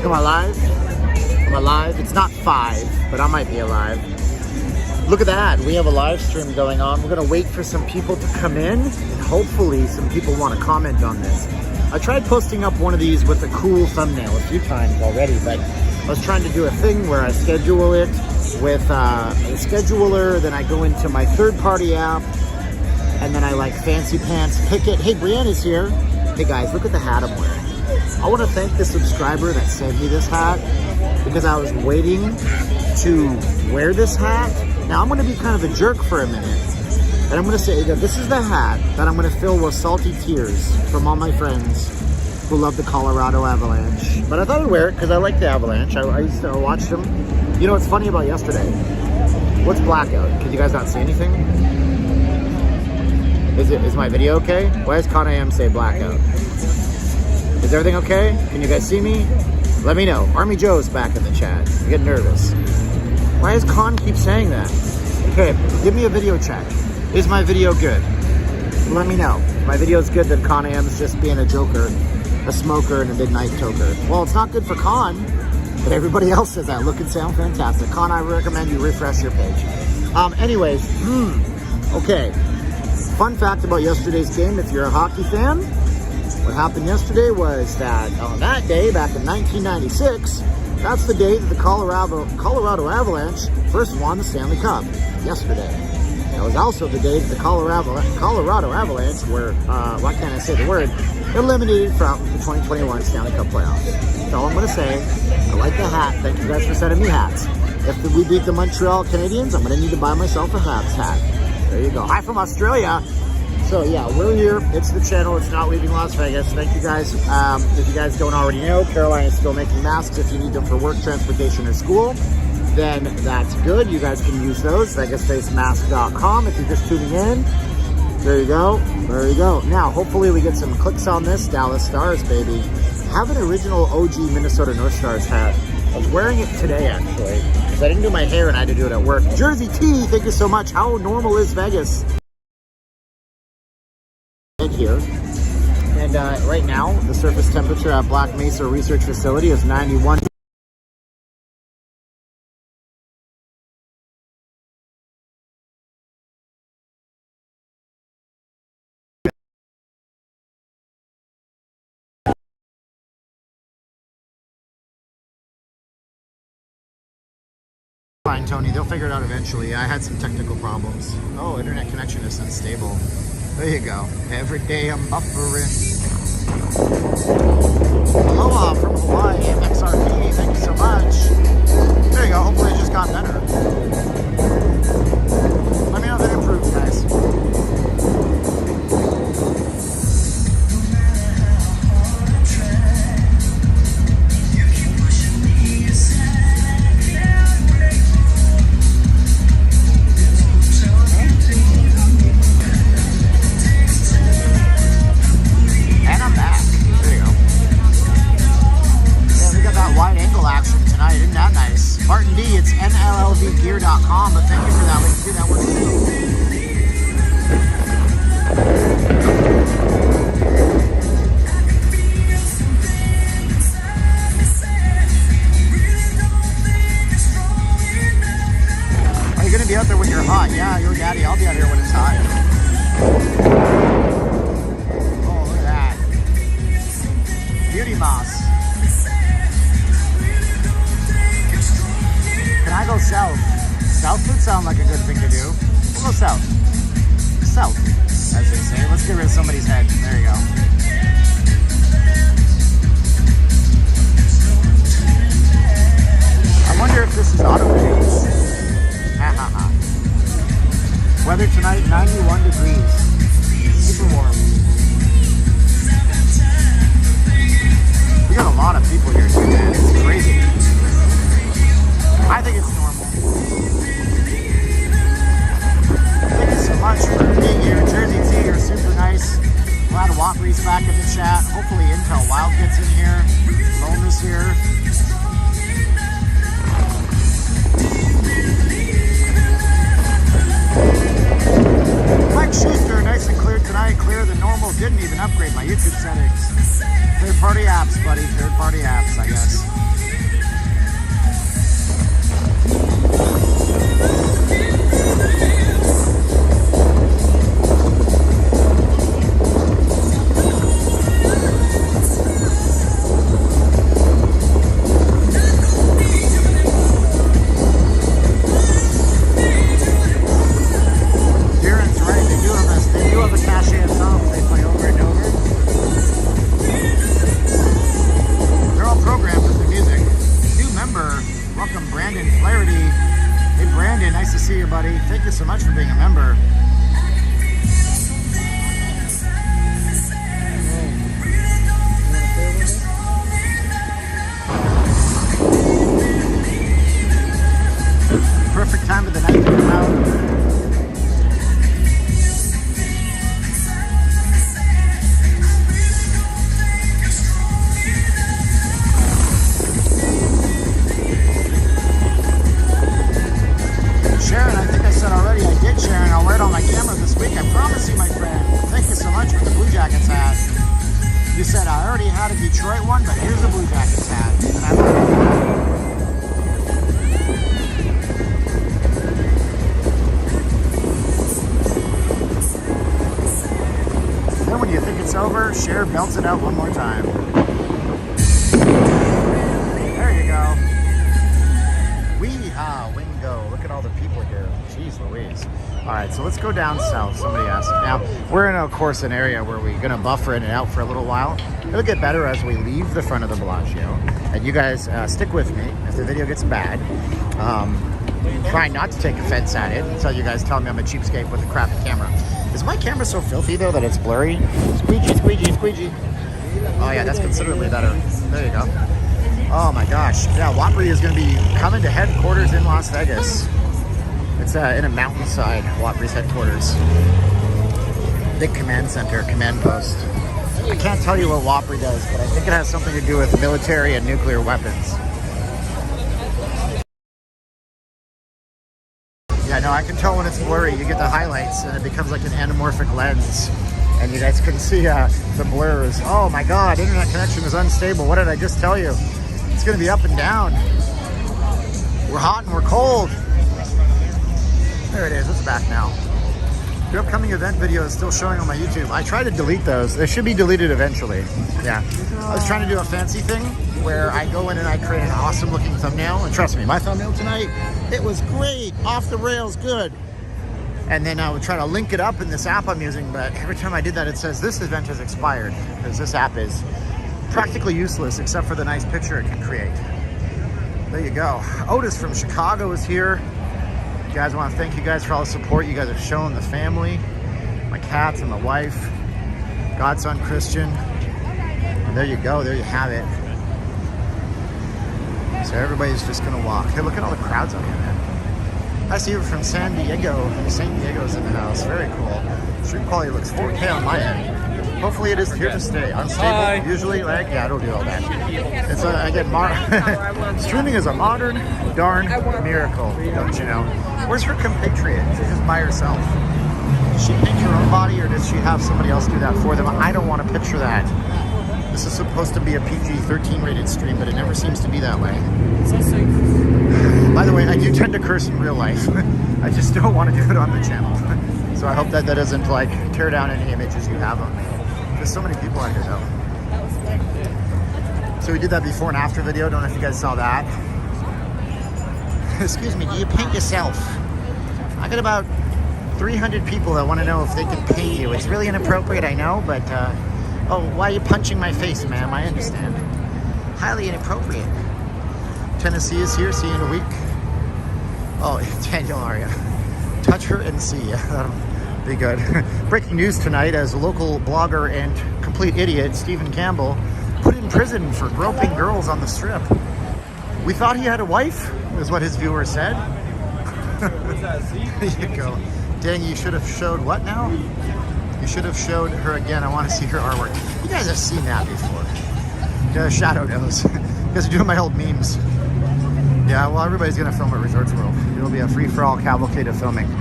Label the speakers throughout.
Speaker 1: Am I live? Am I live? It's not 5, but I might be alive. Look at that. We have a live stream going on. We're going to wait for some people to come in, and hopefully some people want to comment on this. I tried posting up one of these with a cool thumbnail a few times already, but I was trying to do a thing where I schedule it with a scheduler, then I go into my third-party app, and then I like fancy pants pick it. Hey, Brienne is here. Hey guys, look at the hat I'm wearing. I want to thank the subscriber that sent me this hat because I was waiting to wear this hat. Now I'm going to be kind of a jerk for a minute, and I'm going to say that this is the hat that I'm going to fill with salty tears from all my friends who love the Colorado Avalanche. But I thought I'd wear it because I like the Avalanche. I used to watch them. You know what's funny about yesterday? What's blackout? Can you guys not see anything? Is my video okay? Why does Con say blackout? Is everything okay? Can you guys see me? Let me know. Army Joe's back in the chat. I'm getting nervous. Why does Con keep saying that? Okay, give me a video check. Is my video good? Let me know. If my video's good, then Con is just being a joker, a smoker, and a midnight toker. Well, it's not good for Con, but everybody else says that. Look and sound fantastic. Con, I recommend you refresh your page. Okay. Fun fact about yesterday's game, if you're a hockey fan, what happened yesterday was that on that day, back in 1996, that's the day that the Colorado Avalanche first won the Stanley Cup. Yesterday. That was also the day that the Colorado Avalanche were, why can't I say the word, eliminated from the 2021 Stanley Cup playoffs. That's all I'm going to say. I like the hat. Thank you guys for sending me hats. If we beat the Montreal Canadiens, I'm going to need to buy myself a Habs hat. There you go. Hi from Australia. So yeah, we're here. It's the channel. It's not leaving Las Vegas. Thank you guys. If you guys don't already know, Caroline is still making masks if you need them for work, transportation, or school. Then that's good. You guys can use those. VegasFaceMask.com. If you're just tuning in, there you go. There you go. Now, hopefully we get some clicks on this. Dallas Stars, baby. I have an original OG Minnesota North Stars hat. I was wearing it today, actually, because I didn't do my hair and I had to do it at work. Jersey T, thank you so much. How normal is Vegas? Here. And right now, the surface temperature at Black Mesa Research Facility is 91. Fine, Tony. They'll figure it out eventually. I had some technical problems. Oh, internet connection is unstable. There you go. Every day I'm buffering. Aloha from Hawaii, XRP. Thank you so much. There you go. Hopefully it just got better. Let me know if it improves, guys. Martin D, it's nllvgear.com, but thank you for that. We can do that one too. Are you going to be out there when you're hot? Yeah, your daddy. I'll be out here when it's hot. Oh, look at that. Beauty moss. Can I go south? South would sound like a good thing to do. We'll go south. South, as they say. Let's get rid of somebody's head. There you go. I wonder if this is auto-fades. Ha ha ha. Weather tonight, 91 degrees. Super warm. We got a lot of people here too, man. It's crazy. I think it's normal. Thank you so much for being here. Jersey T, you're super nice. Glad Walkery's back in the chat. Hopefully Intel Wild gets in here. Lone is here. Mike Schuster, nice and clear tonight. Clear than normal. Didn't even upgrade my YouTube settings. Third-party apps, buddy. Third-party apps, I guess. buddy. Thank you so much for being a member. Perfect time of the night to come out. Sharon, I think I said already, I did, Sharon. I'll wear it on my camera this week. I promise you, my friend. Thank you so much for the Blue Jackets hat. You said I already had a Detroit one, but here's a Blue Jackets hat. And I love it. Then when you think it's over, Cher belts it out one more time. There you go. Wingo. Look at all the people here. Jeez Louise. All right, so let's go down south. Somebody asked. Now, we're in, of course, an area where we're going to buffer in and out for a little while. It'll get better as we leave the front of the Bellagio. And you guys stick with me if the video gets bad. Try not to take offense at it until you guys tell me I'm a cheapskate with a crappy camera. Is my camera so filthy, though, that it's blurry? Squeegee, squeegee, squeegee. Oh, yeah, that's considerably better. There you go. Oh my gosh. Yeah, Whoppery is going to be coming to headquarters in Las Vegas. It's in a mountainside, Whoppery's headquarters. Big command center, command post. I can't tell you what Whoppery does, but I think it has something to do with military and nuclear weapons. Yeah, no, I can tell when it's blurry. You get the highlights and it becomes like an anamorphic lens. And you guys can see the blurs. Oh my God, internet connection is unstable. What did I just tell you? It's going to be up and down. We're hot and we're cold. There it is. It's back now. The upcoming event video is still showing on my YouTube. I try to delete those. They should be deleted eventually. Yeah. I was trying to do a fancy thing where I go in and I create an awesome looking thumbnail. And trust me, my thumbnail tonight, it was great. Off the rails, good. And then I would try to link it up in this app I'm using. But every time I did that, it says this event has expired because this app is practically useless except for the nice picture it can create. There you go. Otis from Chicago is here. You guys, I want to thank you guys for all the support you guys have shown the family, my cats and my wife, godson Christian. And there you go. There you have it. So everybody's just gonna walk. Hey, look at all the crowds out here, man. I see you from San Diego. St. Diego's in the house. Very cool. Stream quality looks 4K on my end. Hopefully it is here to stay. Unstable,
Speaker 2: Hi.
Speaker 1: Usually, like, yeah, it'll do all that. It's again, streaming is a modern darn miracle, don't you know? Where's her compatriot? She's just by herself. Does she paint her own body, or does she have somebody else do that for them? I don't want to picture that. This is supposed to be a PG-13 rated stream, but it never seems to be that way. By the way, I do tend to curse in real life. I just don't want to do it on the channel. So I hope that doesn't, like, tear down any images you have of me. There's so many people out here, though. So we did that before and after video. Don't know if you guys saw that. Excuse me, do you paint yourself? I got about 300 people that want to know if they can paint you. It's really inappropriate, I know, but oh, why are you punching my face, ma'am? I understand. Highly inappropriate. Tennessee is here. See you in a week. Oh, Daniel Aria. Touch her and see. That'll be good. Breaking news tonight, as a local blogger and complete idiot, Stephen Campbell, put in prison for groping girls on the strip. We thought he had a wife, is what his viewers said. There you go. Dang, you should have showed what now? You should have showed her again. I want to see her artwork. You guys have seen that before. Yeah, Shadow knows. You guys are doing my old memes. Yeah, well, everybody's going to film at Resorts World. It'll be a free-for-all cavalcade of filming.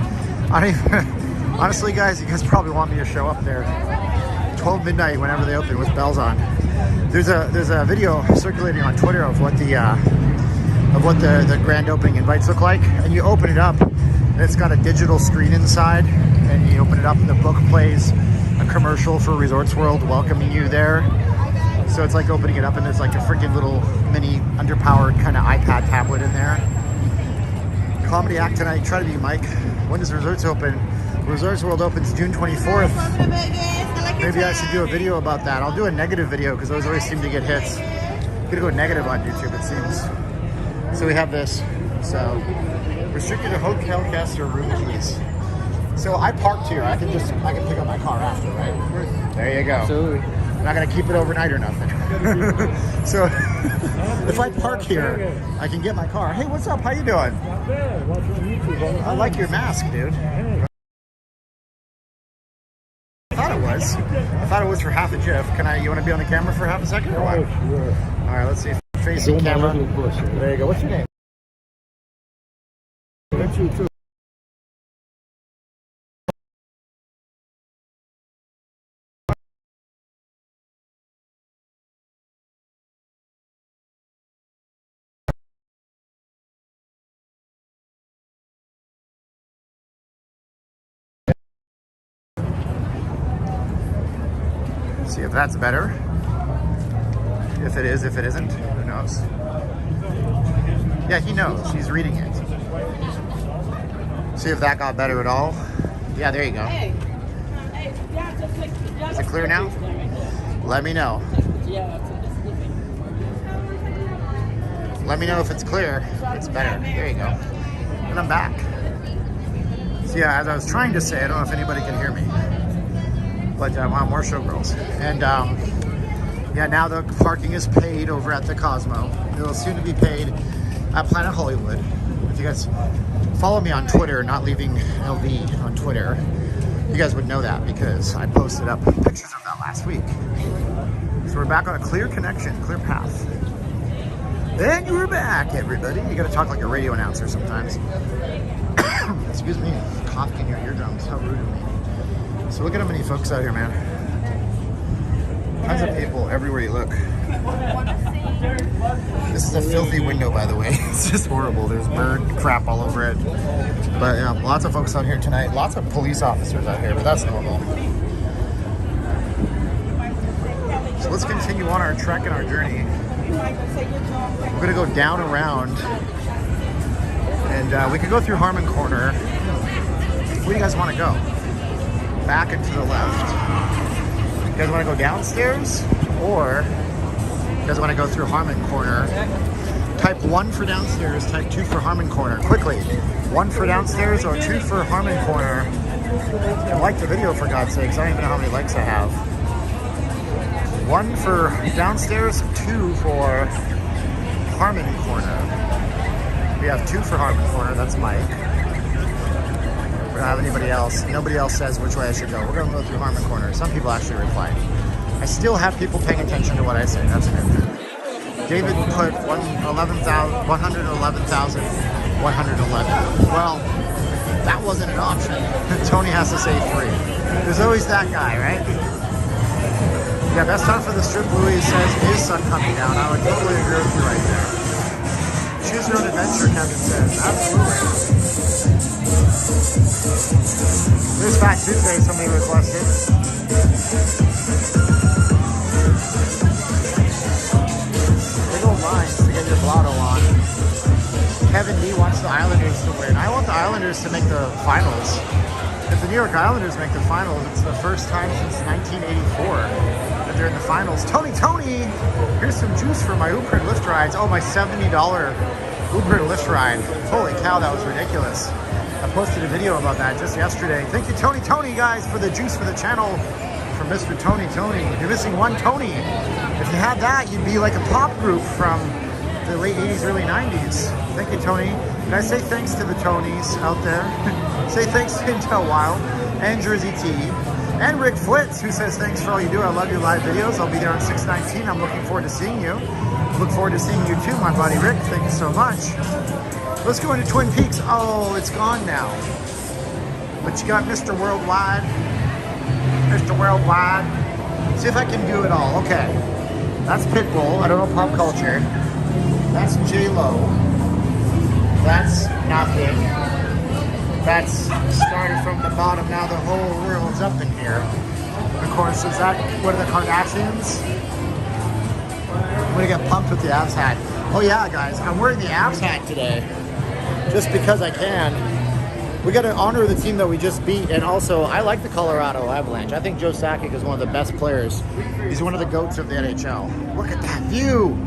Speaker 1: Honestly, guys, you guys probably want me to show up there 12 midnight whenever they open with bells on. There's a video circulating on Twitter of what the grand opening invites look like, and you open it up, and it's got a digital screen inside, and you open it up, and the book plays a commercial for Resorts World welcoming you there. So it's like opening it up, and there's like a freaking little mini underpowered kind of iPad tablet in there. Comedy act tonight. Try to be Mike. When does Resorts open? Resorts World opens June 24th. Maybe I should do a video about that. I'll do a negative video because those always seem to get hits. I'm gonna go negative on YouTube, it seems. So we have this. So Restricted to hotel guests or room keys. So I parked here. I can pick up my car after, right? There you go.
Speaker 2: Absolutely.
Speaker 1: I'm not gonna keep it overnight or nothing. So if I park here, I can get my car. Hey, what's up? How you doing?
Speaker 2: Not bad. Watching on YouTube.
Speaker 1: I like your mask, dude. I thought it was for half a GIF. You want to be on the camera for half a second or what?
Speaker 2: Oh, sure.
Speaker 1: All right, let's see. Facing camera. There you go. What's your name?
Speaker 2: That's you too.
Speaker 1: See if that's better. If it is, if it isn't, who knows? Yeah, he knows. He's reading it. See if that got better at all. Yeah, there you go. Is it clear now? Let me know. Let me know if it's clear. It's better. There you go. And I'm back. So yeah, as I was trying to say, I don't know if anybody can hear me, but wow, more showgirls. And yeah, now the parking is paid over at the Cosmo. It will soon to be paid at Planet Hollywood. If you guys follow me on Twitter, not leaving LV on Twitter, you guys would know that because I posted up pictures of that last week. So we're back on a clear connection, clear path. And we're back, everybody. You gotta talk like a radio announcer sometimes. Excuse me, coughing in your eardrums. How rude of me. So look at how many folks out here, man. Tons of people everywhere you look. This is a filthy window, by the way. It's just horrible. There's bird crap all over it. But yeah, lots of folks out here tonight. Lots of police officers out here, but that's normal. So let's continue on our trek and our journey. We're gonna go down around, and we could go through Harmon Corner. Where do you guys want to go? Back and to the left. You guys want to go downstairs, or you guys want to go through Harmon Corner? Type 1 for downstairs, type 2 for Harmon Corner. Quickly, 1 for downstairs or 2 for Harmon Corner. And like the video, for God's sakes. I don't even know how many likes I have. 1 for downstairs, 2 for Harmon Corner. We have 2 for Harmon Corner. That's Mike. We don't have anybody else. Nobody else says which way I should go. We're going to go through Harmon Corner. Some people actually replied. I still have people paying attention to what I say. That's a good thing. David put 111,111. Well, that wasn't an option. Tony has to say 3. There's always that guy, right? Yeah, best time for the strip, Louis says, is sun coming down. I would totally agree with you right there. Choose your own adventure, Kevin says. Absolutely. There's Fat Tuesday, somebody requested. Big old lines to get your blotto on. Kevin D wants the Islanders to win. I want the Islanders to make the finals. If the New York Islanders make the finals, it's the first time since 1984 that they're in the finals. Tony, here's some juice for my Uber and Lyft rides. Oh, my $70 Uber and Lyft ride. Holy cow, that was ridiculous. I posted a video about that just yesterday. Thank you, Tony, guys, for the juice for the channel from Mr. Tony. You're missing one Tony. If you had that, you'd be like a pop group from the late 80s, early 90s. Thank you, Tony. Can I say thanks to the Tonys out there? Say thanks to Intel Wild and Jersey T and Rick Flitz, who says thanks for all you do. I love your live videos. I'll be there on 6/19. I'm looking forward to seeing you. Look forward to seeing you too, my buddy Rick. Thank you so much. Let's go into Twin Peaks. Oh, it's gone now. But you got Mr. Worldwide. Mr. Worldwide. See if I can do it all. Okay. That's Pitbull. I don't know pop culture. That's J-Lo. That's nothing. That's started from the bottom. Now the whole world's up in here. Of course, is that what are the Kardashians? I'm gonna get pumped with the Avs hat. Oh yeah, guys, I'm wearing the Avs hat today, just because I can. We got to honor the team that we just beat, and also I like the Colorado Avalanche. I think Joe Sakic is one of the best players. He's one of the GOATs of the NHL. Look at that view.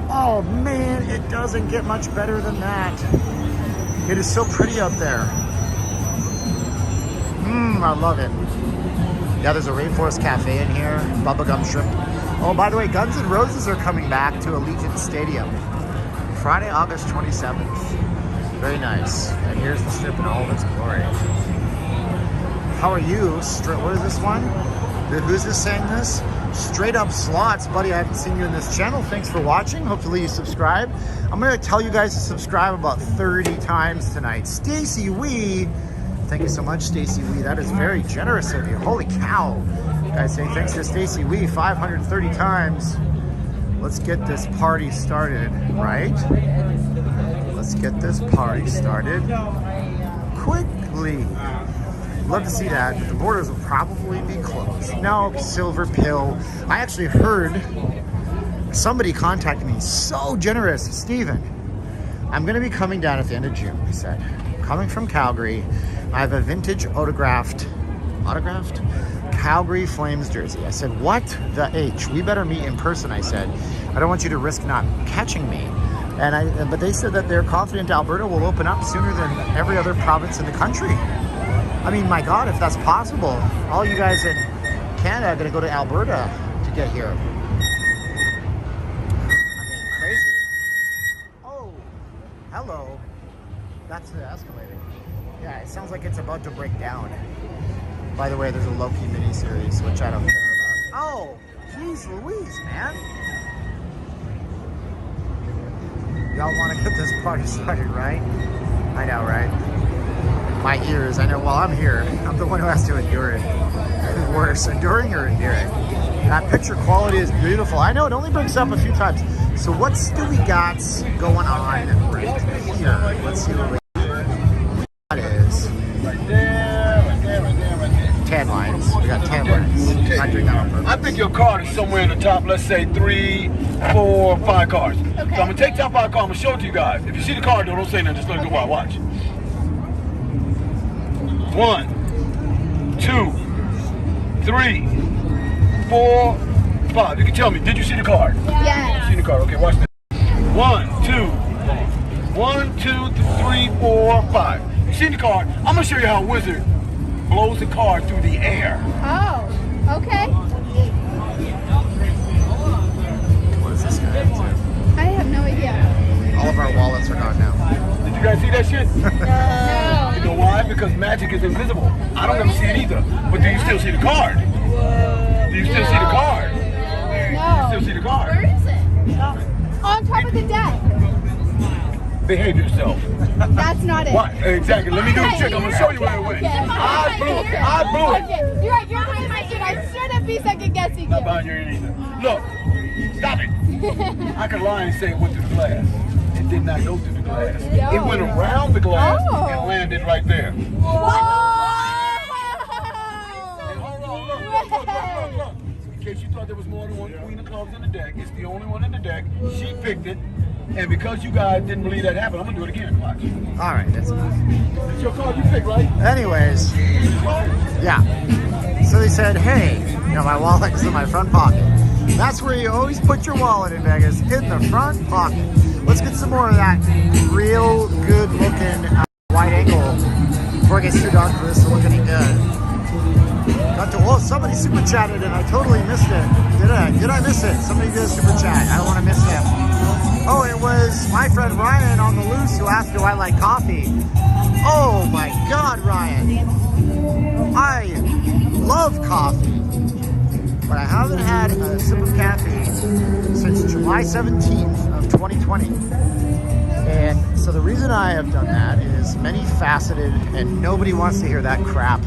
Speaker 1: Oh man, it doesn't get much better than that. It is so pretty out there. I love it. Yeah, there's a Rainforest Cafe in here. Bubblegum shrimp. Oh, by the way, Guns N' Roses are coming back to Allegiant Stadium. Friday, August 27th. Very nice. And here's the strip in all of its glory. How are you? What is this one? Who's this saying this? Straight Up Slots. Buddy, I haven't seen you in this channel. Thanks for watching. Hopefully you subscribe. I'm going to tell you guys to subscribe about 30 times tonight. Stacy Wee. Thank you so much, Stacy Wee. That is very generous of you. Holy cow. Guys saying thanks to Stacy Wee 530 times. Let's get this party started, right? Let's get this party started quickly. Love to see that, but the borders will probably be closed. No, Silver Pill. I actually heard somebody contact me. So generous. Steven, I'm going to be coming down at the end of June, he said. Coming from Calgary. I have a vintage autographed Calgary Flames jersey. I said, what the H? We better meet in person, I said. I don't want you to risk not catching me. But they said that they're confident Alberta will open up sooner than every other province in the country. I mean, my God, if that's possible, all you guys in Canada are going to go to Alberta to get here. I mean, crazy. Oh, hello. That's the escalator. Yeah, it sounds like it's about to break down. By the way, there's a Loki miniseries, which I don't care about. Oh, geez Louise, man. Y'all want to get this party started, right? I know, right? My ears, I know, while I'm here, I'm the one who has to endure it. Worse, enduring or enduring? That picture quality is beautiful. I know, it only brings up a few times. So what's do we got going on right here? Let's see what that is. Tan lines. We got tan lines.
Speaker 3: Okay.
Speaker 1: Not doing that on purpose.
Speaker 3: I think your card is somewhere in the top, let's say 3, 4, 5 cards.
Speaker 4: Okay.
Speaker 3: So I'm going to take top 5 cards, I'm going to show it to you guys. If you see the card, don't say nothing, just let it go by. Watch. 1, 2, 3, 4, 5. You can tell me, did you see the card?
Speaker 4: Yes.
Speaker 3: You see the card, okay, watch this. 1, 2, 3, 4, 5. You see the card? I'm going to show you how a wizard blows the card through the air.
Speaker 4: Oh, okay.
Speaker 1: What is this guy up to?
Speaker 4: I have no idea.
Speaker 1: All of our wallets are gone now.
Speaker 3: Did you guys see that shit?
Speaker 4: No.
Speaker 3: You know why? Because magic is invisible. I don't ever see it either. But do you still see the card? Do you still see the card?
Speaker 4: No.
Speaker 3: You still see the card?
Speaker 4: Where is it? On top of the deck.
Speaker 3: Behave yourself.
Speaker 4: That's not it.
Speaker 3: What? Exactly. Let me do the trick. I'm going to show you where it went.
Speaker 4: Okay.
Speaker 3: I blew it. I blew it.
Speaker 4: Okay. You're right. You're playing my shit. I shouldn't be second guessing
Speaker 3: Not
Speaker 4: you.
Speaker 3: buying your ear either. Look. Stop it. I could lie and say it went through the glass. It did not go through the glass.
Speaker 4: No.
Speaker 3: It went around the glass
Speaker 4: Oh.
Speaker 3: and landed right there.
Speaker 4: Whoa!
Speaker 3: And hold on. Look. In case you thought there was more than one queen of clubs in the deck, it's the only one in the deck. She picked it. And because you guys didn't believe that happened, I'm going to do it again. Watch.
Speaker 1: All right, that's enough.
Speaker 3: It's your card you picked, right?
Speaker 1: Anyways, yeah. So they said, hey, my wallet is in my front pocket. That's where you always put your wallet in Vegas, in the front pocket. Let's get some more of that real good looking wide angle before it gets too dark for this to look any good. Somebody super chatted and I totally missed it. Did I miss it? Somebody did a super chat. I don't want to miss them. Oh, it was my friend Ryan on the loose who asked, do I like coffee? Oh my God, Ryan. I love coffee, but I haven't had a sip of caffeine since July 17th of 2020. And so the reason I have done that is many faceted and nobody wants to hear that crap.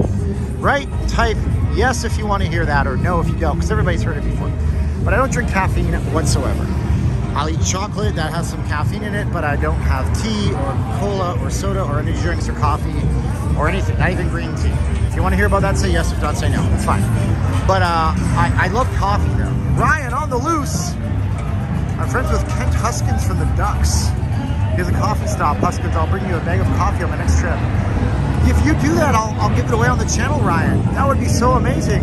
Speaker 1: Right? Type yes if you want to hear that or no if you don't, because everybody's heard it before. But I don't drink caffeine whatsoever. I'll eat chocolate that has some caffeine in it, but I don't have tea or cola or soda or energy drinks or coffee or anything, not even green tea. If you want to hear about that, say yes. If not, say no. It's fine. But I love coffee though. Ryan on the loose. I'm friends with Kent Huskins from the Ducks. He has a coffee stop. Huskins, I'll bring you a bag of coffee on the next trip. If you do that, I'll give it away on the channel, Ryan. That would be so amazing.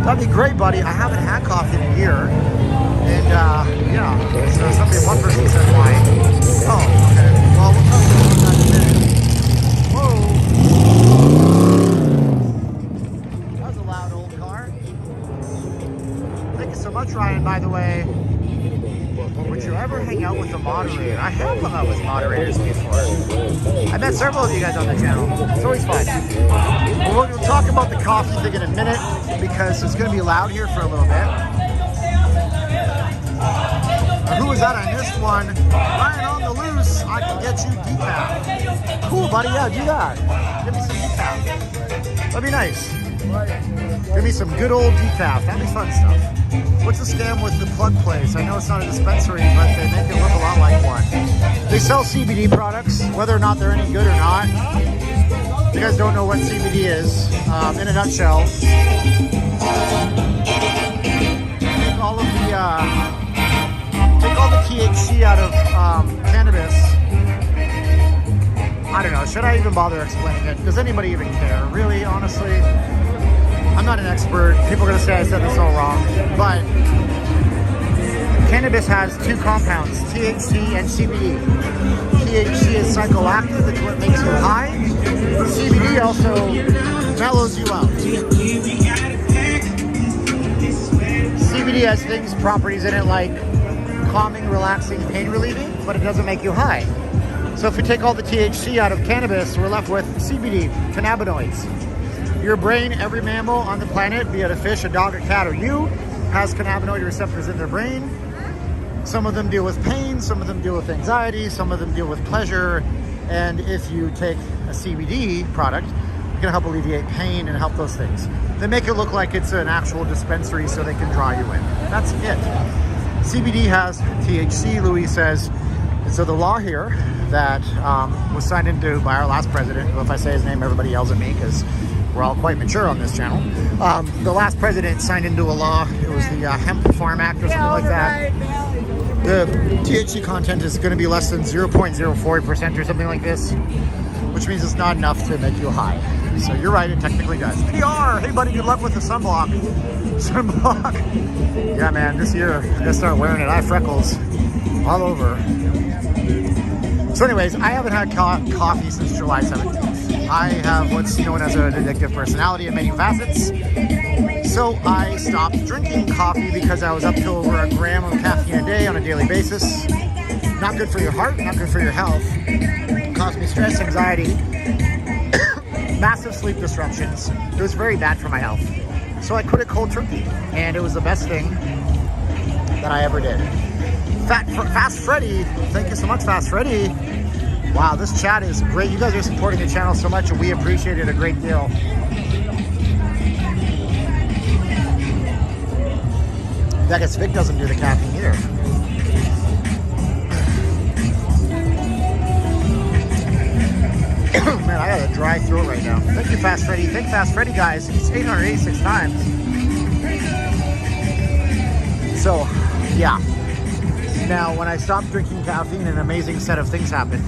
Speaker 1: That'd be great, buddy. I haven't had coffee in a year. And, yeah, so one person said why. Oh, okay. Well, we'll talk about that in a minute. ever hang out with a moderator? I have hung out with moderators before. I met several of you guys on the channel. It's always fun. We'll talk about the coffee thing in a minute because it's going to be loud here for a little bit. Who was that? I missed one. Ryan on the loose. I can get you decaf. Cool, buddy. Yeah, do that. Give me some decaf. That'd be nice. Give me some good old decaf. That'd be fun stuff. What's the scam with the plug place? I know it's not a dispensary, but they make it look a lot like one. They sell CBD products, whether or not they're any good or not. If you guys don't know what CBD is, in a nutshell, take all the THC out of cannabis. I don't know, should I even bother explaining it? Does anybody even care? Really, honestly? I'm not an expert. People are going to say I said this all wrong. But cannabis has two compounds, THC and CBD. THC is psychoactive, it's what makes you high. CBD also mellows you out. CBD has things, properties in it like calming, relaxing, pain relieving, but it doesn't make you high. So if we take all the THC out of cannabis, we're left with CBD, cannabinoids. Your brain, every mammal on the planet, be it a fish, a dog, a cat, or you, has cannabinoid receptors in their brain. Some of them deal with pain, some of them deal with anxiety, some of them deal with pleasure. And if you take a CBD product, it can help alleviate pain and help those things. They make it look like it's an actual dispensary so they can draw you in. That's it. CBD has THC, Louis says. And so the law here that was signed into by our last president, who if I say his name, everybody yells at me because we're all quite mature on this channel. The last president signed into a law. It was the Hemp Farm Act or something like that. The THC content is going to be less than 0.04% or something like this, which means it's not enough to make you high. So you're right, it technically does. PR, hey buddy, good luck with the sunblock. Sunblock. Yeah, man, this year I'm gonna start wearing it. I have freckles all over. So anyways, I haven't had coffee since July 17th. I have what's known as an addictive personality in many facets. So I stopped drinking coffee because I was up to over a gram of caffeine a day on a daily basis. Not good for your heart, not good for your health. It caused me stress, anxiety, massive sleep disruptions. It was very bad for my health. So I quit it cold turkey, and it was the best thing that I ever did. Fast Freddy, thank you so much, Fast Freddy. Wow, this chat is great. You guys are supporting the channel so much, and we appreciate it a great deal. I guess Vic doesn't do the caffeine either. Man, I got a dry throat right now. Thank you, Fast Freddy. Thank Fast Freddy, guys. It's 886 times. So, yeah. Now, when I stopped drinking caffeine, an amazing set of things happened.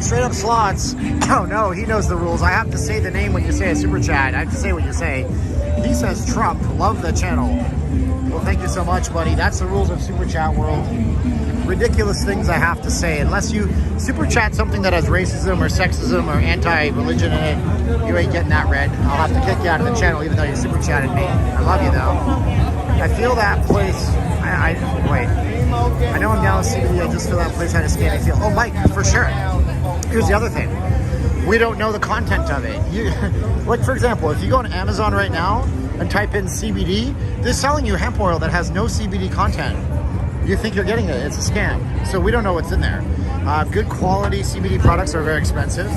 Speaker 1: Straight up slots. Oh no, he knows the rules. I have to say the name when you say a super chat. I have to say what you say. He says Trump. Love the channel. Well, thank you so much, buddy. That's the rules of super chat world. Ridiculous things I have to say. Unless you super chat something that has racism or sexism or anti-religion in it, you ain't getting that read. I'll have to kick you out of the channel even though you super chatted me. I love you though. I feel that place. Wait. I know I'm down with CBD. I just feel that place had a scary feel. Oh, Mike, for sure. Here's the other thing. We don't know the content of it. Like, for example, if you go on Amazon right now and type in CBD, they're selling you hemp oil that has no CBD content. You think you're getting it. It's a scam. So we don't know what's in there. Good quality CBD products are very expensive.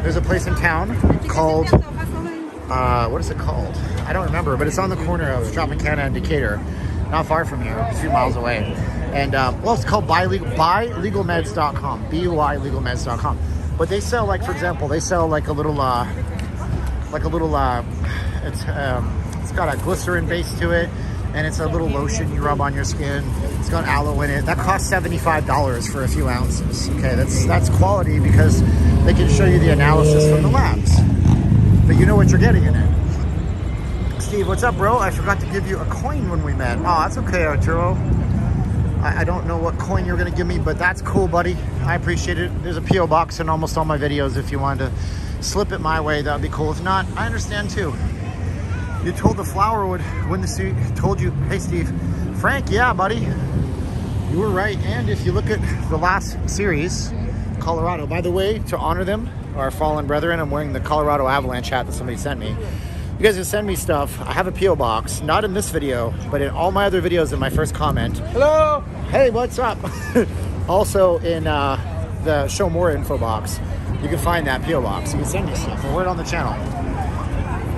Speaker 1: There's a place in town called, what is it called? I don't remember, but it's on the corner of Tropicana and Decatur. Not far from here, a few miles away. And, well, it's called buylegalmeds.com, BYlegalmeds.com. But they sell, like, for example, they sell like a little, it's got a glycerin base to it, and it's a little lotion you rub on your skin. It's got aloe in it. That costs $75 for a few ounces. Okay, that's quality because they can show you the analysis from the labs. But you know what you're getting in it. Steve, what's up, bro? I forgot to give you a coin when we met. Oh, that's okay, Arturo. I don't know what coin you're going to give me, but that's cool, buddy. I appreciate it. There's a P.O. box in almost all my videos. If you wanted to slip it my way, that would be cool. If not, I understand too. You told the flower would win the suit. Told you, hey, Steve. Frank, yeah, buddy. You were right. And if you look at the last series, Colorado, by the way, to honor them, our fallen brethren, I'm wearing the Colorado Avalanche hat that somebody sent me. You guys can send me stuff. I have a P.O. box, not in this video, but in all my other videos in my first comment. Hello! Hey, what's up? Also in the show more info box, you can find that P.O. box. You can send me stuff. We'll wear it on the channel.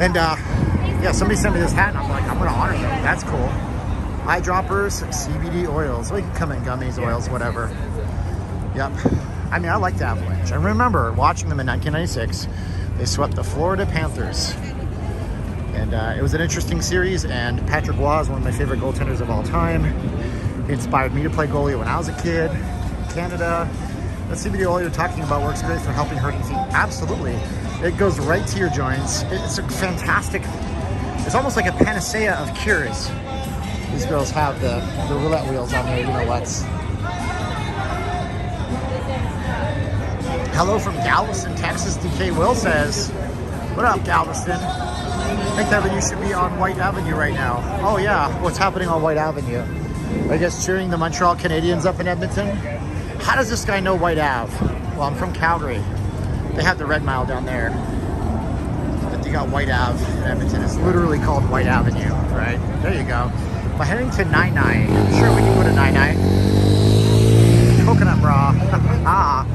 Speaker 1: And yeah, somebody sent me this hat and I'm like, I'm gonna honor them. That's cool. Eyedroppers, CBD oils. Well, you can come in gummies, oils, whatever. Yep. I mean, I like the Avalanche. I remember watching them in 1996. They swept the Florida Panthers. And it was an interesting series, and Patrick Roy is one of my favorite goaltenders of all time. He inspired me to play goalie when I was a kid in Canada. That CBD oil you're talking about works great for helping hurting feet. Absolutely. It goes right to your joints. It's a fantastic, it's almost like a panacea of cures. These girls have the roulette wheels on there, you know what's. Hello from Galveston, Texas. DK Will says, what up, Galveston? I think Evan, you should be on White Avenue right now. Oh yeah, what's happening on White Avenue? I guess cheering the Montreal Canadiens up in Edmonton. How does this guy know White Ave? Well, I'm from Calgary. They have the Red Mile down there. But you got White Ave in Edmonton. It's literally called White Avenue, right? There you go. By heading to 99, sure we can go to 99. Coconut bra. Ah,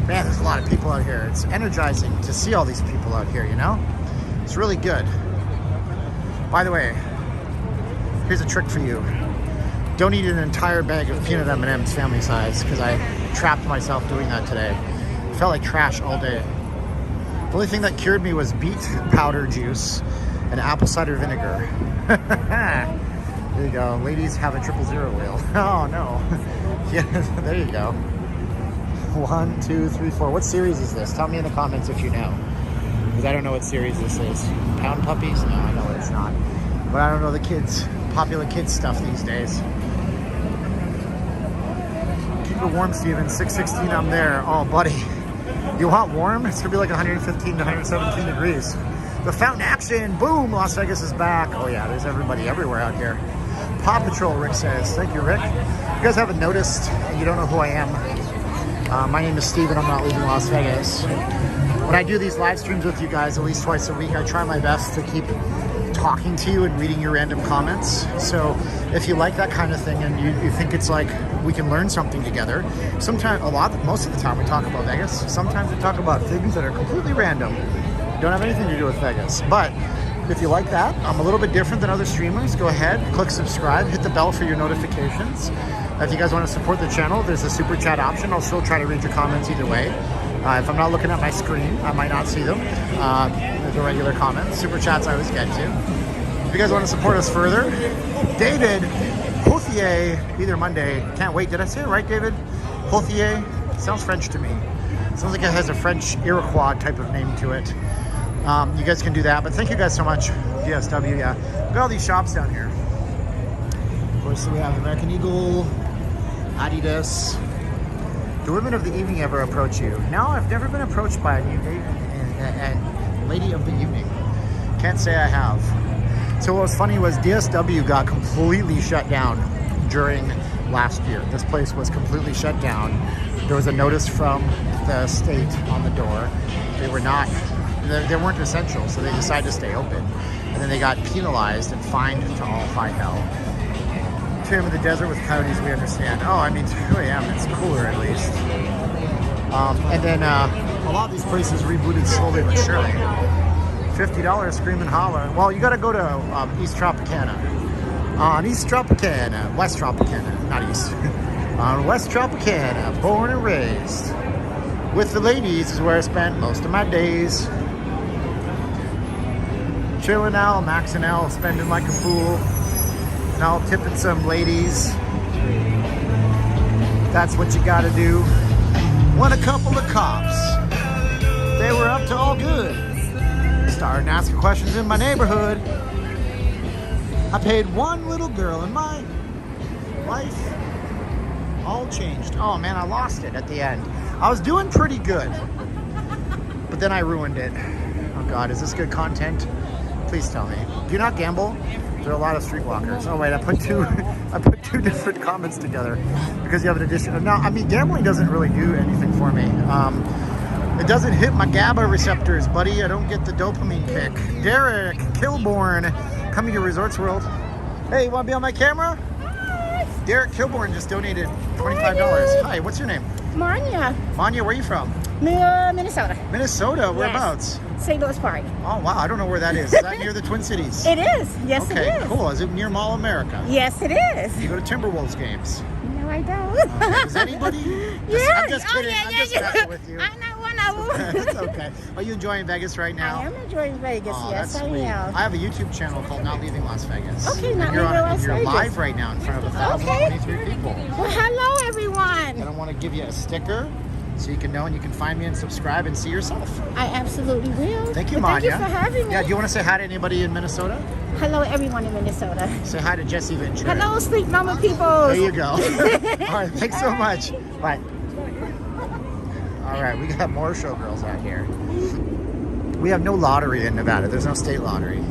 Speaker 1: man, there's a lot of people out here. It's energizing to see all these people out here, you know? It's really good. By the way, here's a trick for you. Don't eat an entire bag of peanut M&Ms family size, because I trapped myself doing that today. It felt like trash all day. The only thing that cured me was beet powder juice and apple cider vinegar. There you go. Ladies have a 000 wheel. Oh no. Yeah, there you go. 1, 2, 3, 4. What series is this? Tell me in the comments if you know. Because I don't know what series this is. Pound Puppies? No, I know it's not. But I don't know the kids, popular kids stuff these days. Keep it warm, Steven. 616, I'm there. Oh, buddy. You want warm? It's going to be like 115 to 117 degrees. The fountain action. Boom. Las Vegas is back. Oh, yeah. There's everybody everywhere out here. Paw Patrol, Rick says. Thank you, Rick. If you guys haven't noticed and you don't know who I am, my name is Steven. I'm not leaving Las Vegas. When I do these live streams with you guys at least twice a week, I try my best to keep talking to you and reading your random comments. So if you like that kind of thing and you think it's like we can learn something together, sometimes, most of the time we talk about Vegas. Sometimes we talk about things that are completely random. Don't have anything to do with Vegas. But if you like that, I'm a little bit different than other streamers. Go ahead, click subscribe, hit the bell for your notifications. If you guys want to support the channel, there's a super chat option. I'll still try to read your comments either way. If I'm not looking at my screen, I might not see them. The regular comments. Super chats I always get to. If you guys want to support us further, David Pothier, either Monday. Can't wait. Did I say it right, David? Pothier? Sounds French to me. Sounds like it has a French Iroquois type of name to it. You guys can do that. But thank you guys so much. DSW, yeah. Look at all these shops down here. Of course, we have American Eagle, Adidas. Do women of the evening ever approach you? No, I've never been approached by a lady of the evening. Can't say I have. So what was funny was DSW got completely shut down during last year. This place was completely shut down. There was a notice from the state on the door. They weren't essential, so they decided to stay open. And then they got penalized and fined to all high hell. 2 a.m. in the desert with coyotes, we understand. Oh, I mean, 2 a.m., it's cooler at least. And then a lot of these places rebooted slowly but surely. $50, scream and holler. Well, you gotta go to East Tropicana. On East Tropicana, West Tropicana, not East. On West Tropicana, born and raised. With the ladies is where I spent most of my days. Chilling out, maxing out, spending like a fool. Now tipping some ladies. That's what you gotta do. When a couple of cops, they were up to all good. Starting asking questions in my neighborhood. I paid one little girl and my life all changed. Oh man, I lost it at the end. I was doing pretty good, but then I ruined it. Oh God, is this good content? Please tell me. Do you not gamble? There are a lot of streetwalkers. Oh wait, I put two I put two different comments together because you have an addition. Now, I mean, gambling doesn't really do anything for me. It doesn't hit my GABA receptors, buddy. I don't get the dopamine kick. Derek Kilborn, coming to Resorts World. Hey, you want to be on my camera?
Speaker 5: Hi.
Speaker 1: Derek Kilborn just donated $25. Hi, what's your name?
Speaker 5: Manya.
Speaker 1: Manya, where are you from?
Speaker 5: Minnesota.
Speaker 1: Minnesota, whereabouts?
Speaker 5: St. Louis Park.
Speaker 1: Oh, wow, I don't know where that is. Is that near the Twin Cities?
Speaker 5: It is. Yes,
Speaker 1: Okay,
Speaker 5: it is.
Speaker 1: cool. Is it near Mall of America?
Speaker 5: Yes, it is.
Speaker 1: You go to Timberwolves games?
Speaker 5: No, I don't.
Speaker 1: Okay. Does anybody? I'm just kidding. I'm just messing with you.
Speaker 5: I'm not one of them.
Speaker 1: That's okay. Are you enjoying Vegas right now?
Speaker 5: I am enjoying Vegas.
Speaker 1: Oh,
Speaker 5: Yes,
Speaker 1: that's
Speaker 5: I
Speaker 1: sweet.
Speaker 5: am.
Speaker 1: I have a YouTube channel called Not Leaving Las Vegas.
Speaker 5: Okay,
Speaker 1: And
Speaker 5: Not
Speaker 1: you're
Speaker 5: Leaving
Speaker 1: on it,
Speaker 5: Las
Speaker 1: and you're
Speaker 5: Vegas.
Speaker 1: live right now in front of 1,023 people.
Speaker 5: Well, hello, everyone.
Speaker 1: And I want to give you a sticker so you can know and you can find me and subscribe and see yourself.
Speaker 5: I absolutely will.
Speaker 1: Thank you,
Speaker 5: Well,
Speaker 1: Manya.
Speaker 5: Thank you for having me.
Speaker 1: Yeah, do you want to say hi to anybody in Minnesota?
Speaker 5: Hello, everyone in Minnesota.
Speaker 1: Say hi to Jesse Ventura.
Speaker 5: Hello, Sleep Mama people.
Speaker 1: There you go. All right, thanks so much. Bye. All right, we got more showgirls out here. We have no lottery in Nevada. There's no state lottery.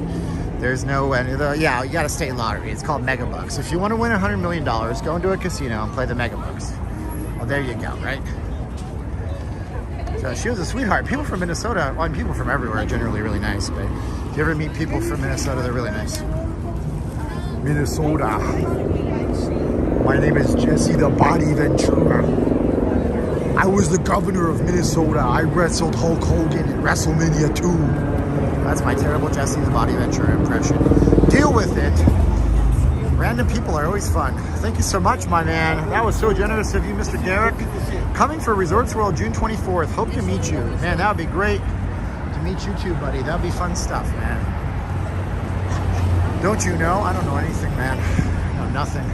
Speaker 1: There's no, yeah, you got a state lottery. It's called Megabucks. If you want to win $100 million, go into a casino and play the Megabucks. Well, there you go, right? So she was a sweetheart. People from Minnesota, well, people from everywhere are generally really nice, but if you ever meet people from Minnesota, they're really nice. Minnesota. My name is Jesse the Body Ventura. I was the governor of Minnesota. I wrestled Hulk Hogan in WrestleMania 2. That's my terrible Jesse the Body Ventura impression. Deal with it. Random people are always fun. Thank you so much, my man. That was so generous of you, Mr. Derek. Coming for Resorts World June 24th. Hope to meet you. Man, that would be great to meet you too, buddy. That would be fun stuff, man. Don't you know? I don't know anything, man. No, nothing.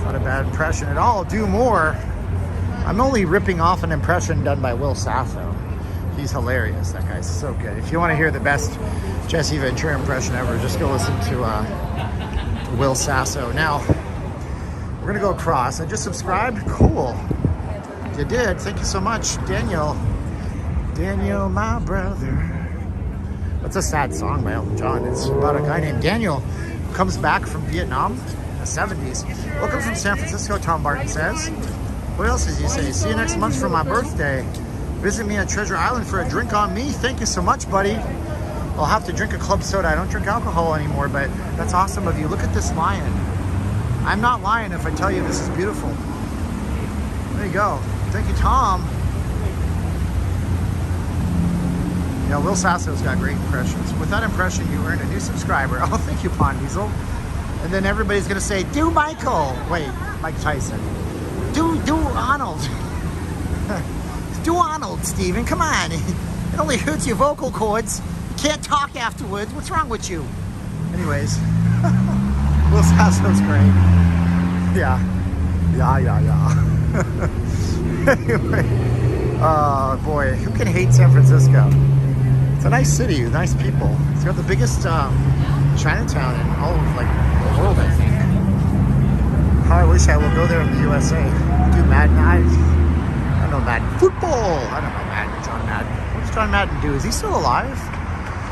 Speaker 1: Not a bad impression at all. Do more. I'm only ripping off an impression done by Will Sasso. He's hilarious. That guy's so good. If you want to hear the best Jesse Ventura impression ever, just go listen to Will Sasso. Now, we're going to go across. I just subscribed. Cool. You did. Thank you so much, Daniel. Daniel, my brother. That's a sad song by Elton John. It's about a guy named Daniel who comes back from Vietnam in the 70s. Welcome from San Francisco, Tom Barton says. What else does he say? See you next month for my birthday. Visit me at Treasure Island for a drink on me. Thank you so much, buddy. I'll have to drink a club soda. I don't drink alcohol anymore, but that's awesome of you. Look at this lion. I'm not lying if I tell you this is beautiful. There you go. Thank you, Tom. Yeah, Will Sasso's got great impressions. With that impression, you earned a new subscriber. Oh, thank you, Pond Diesel. And then everybody's gonna say, do Michael. Wait, Mike Tyson. Do Arnold. Do Arnold, Steven. Come on. It only hurts your vocal cords. You can't talk afterwards. What's wrong with you? Anyways, Will Sasso's great. Yeah. Anyway, oh boy, who can hate San Francisco? It's a nice city, nice people. It's got the biggest Chinatown in all of the world, I think. How I wish I would go there in the USA. Do Madden. I don't know Madden. Football. I don't know Madden. John Madden. What does John Madden do? Is he still alive?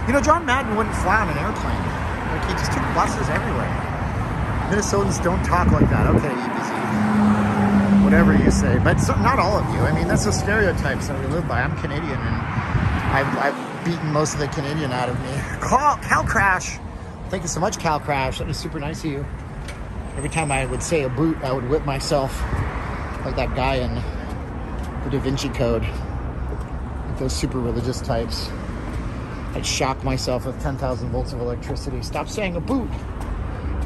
Speaker 1: You know, John Madden wouldn't fly on an airplane. Like, he just took buses everywhere. Minnesotans don't talk like that. Okay, EBZ. Whatever you say. But not all of you. I mean, that's the stereotypes that we live by. I'm Canadian, and I've beaten most of the Canadian out of me. Cal Crash. Thank you so much, Cal Crash. That was super nice of you. Every time I would say a boot, I would whip myself like that guy in the Da Vinci Code. Like those super religious types. I'd shock myself with 10,000 volts of electricity. Stop saying a boot.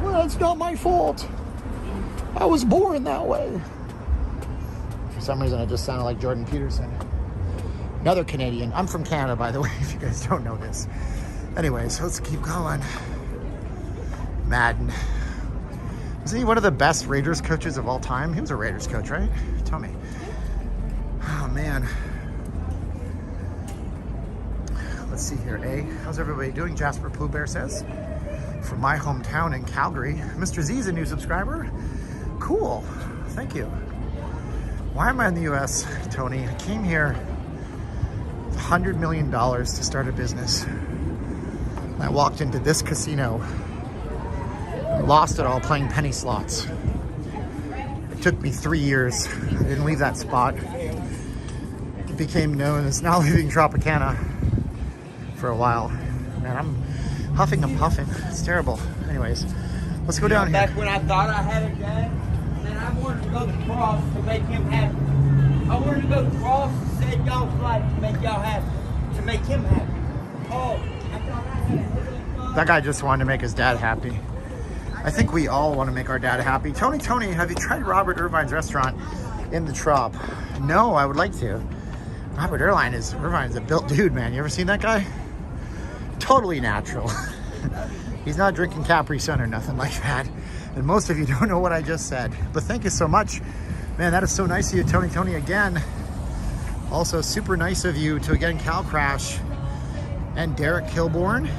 Speaker 1: Well, it's not my fault. I was born that way. For some reason, I just sounded like Jordan Peterson. Another Canadian. I'm from Canada, by the way, if you guys don't know this. Anyways, let's keep going. Madden. Isn't he one of the best Raiders coaches of all time? He was a Raiders coach, right? Tell me. Oh, man. Let's see here. How's everybody doing? Jasper Pooh Bear says. From my hometown in Calgary. Mr. Z is a new subscriber. Cool. Thank you. Why am I in the U.S., Tony? I came here with $100 million to start a business. I walked into this casino Lost it all playing penny slots. It took me 3 years. I didn't leave that spot. It became known as now leaving Tropicana for a while. Man, I'm huffing and puffing. It's terrible. Anyways, let's go down here.
Speaker 6: Back when I thought I had a dad, man, I wanted to go to the cross to make him happy. I wanted to go to the cross and save y'all's life to make y'all happy, to make him happy. Oh, I thought I had a
Speaker 1: That guy just wanted to make his dad happy. I think we all want to make our dad happy. Tony, have you tried Robert Irvine's restaurant in the Trop? No, I would like to. Robert Irvine's a built dude, man. You ever seen that guy? Totally natural. He's not drinking Capri Sun or nothing like that. And most of you don't know what I just said. But thank you so much. Man, that is so nice of you, Tony, again. Also, super nice of you to, again, Cal Crash and Derek Kilborn,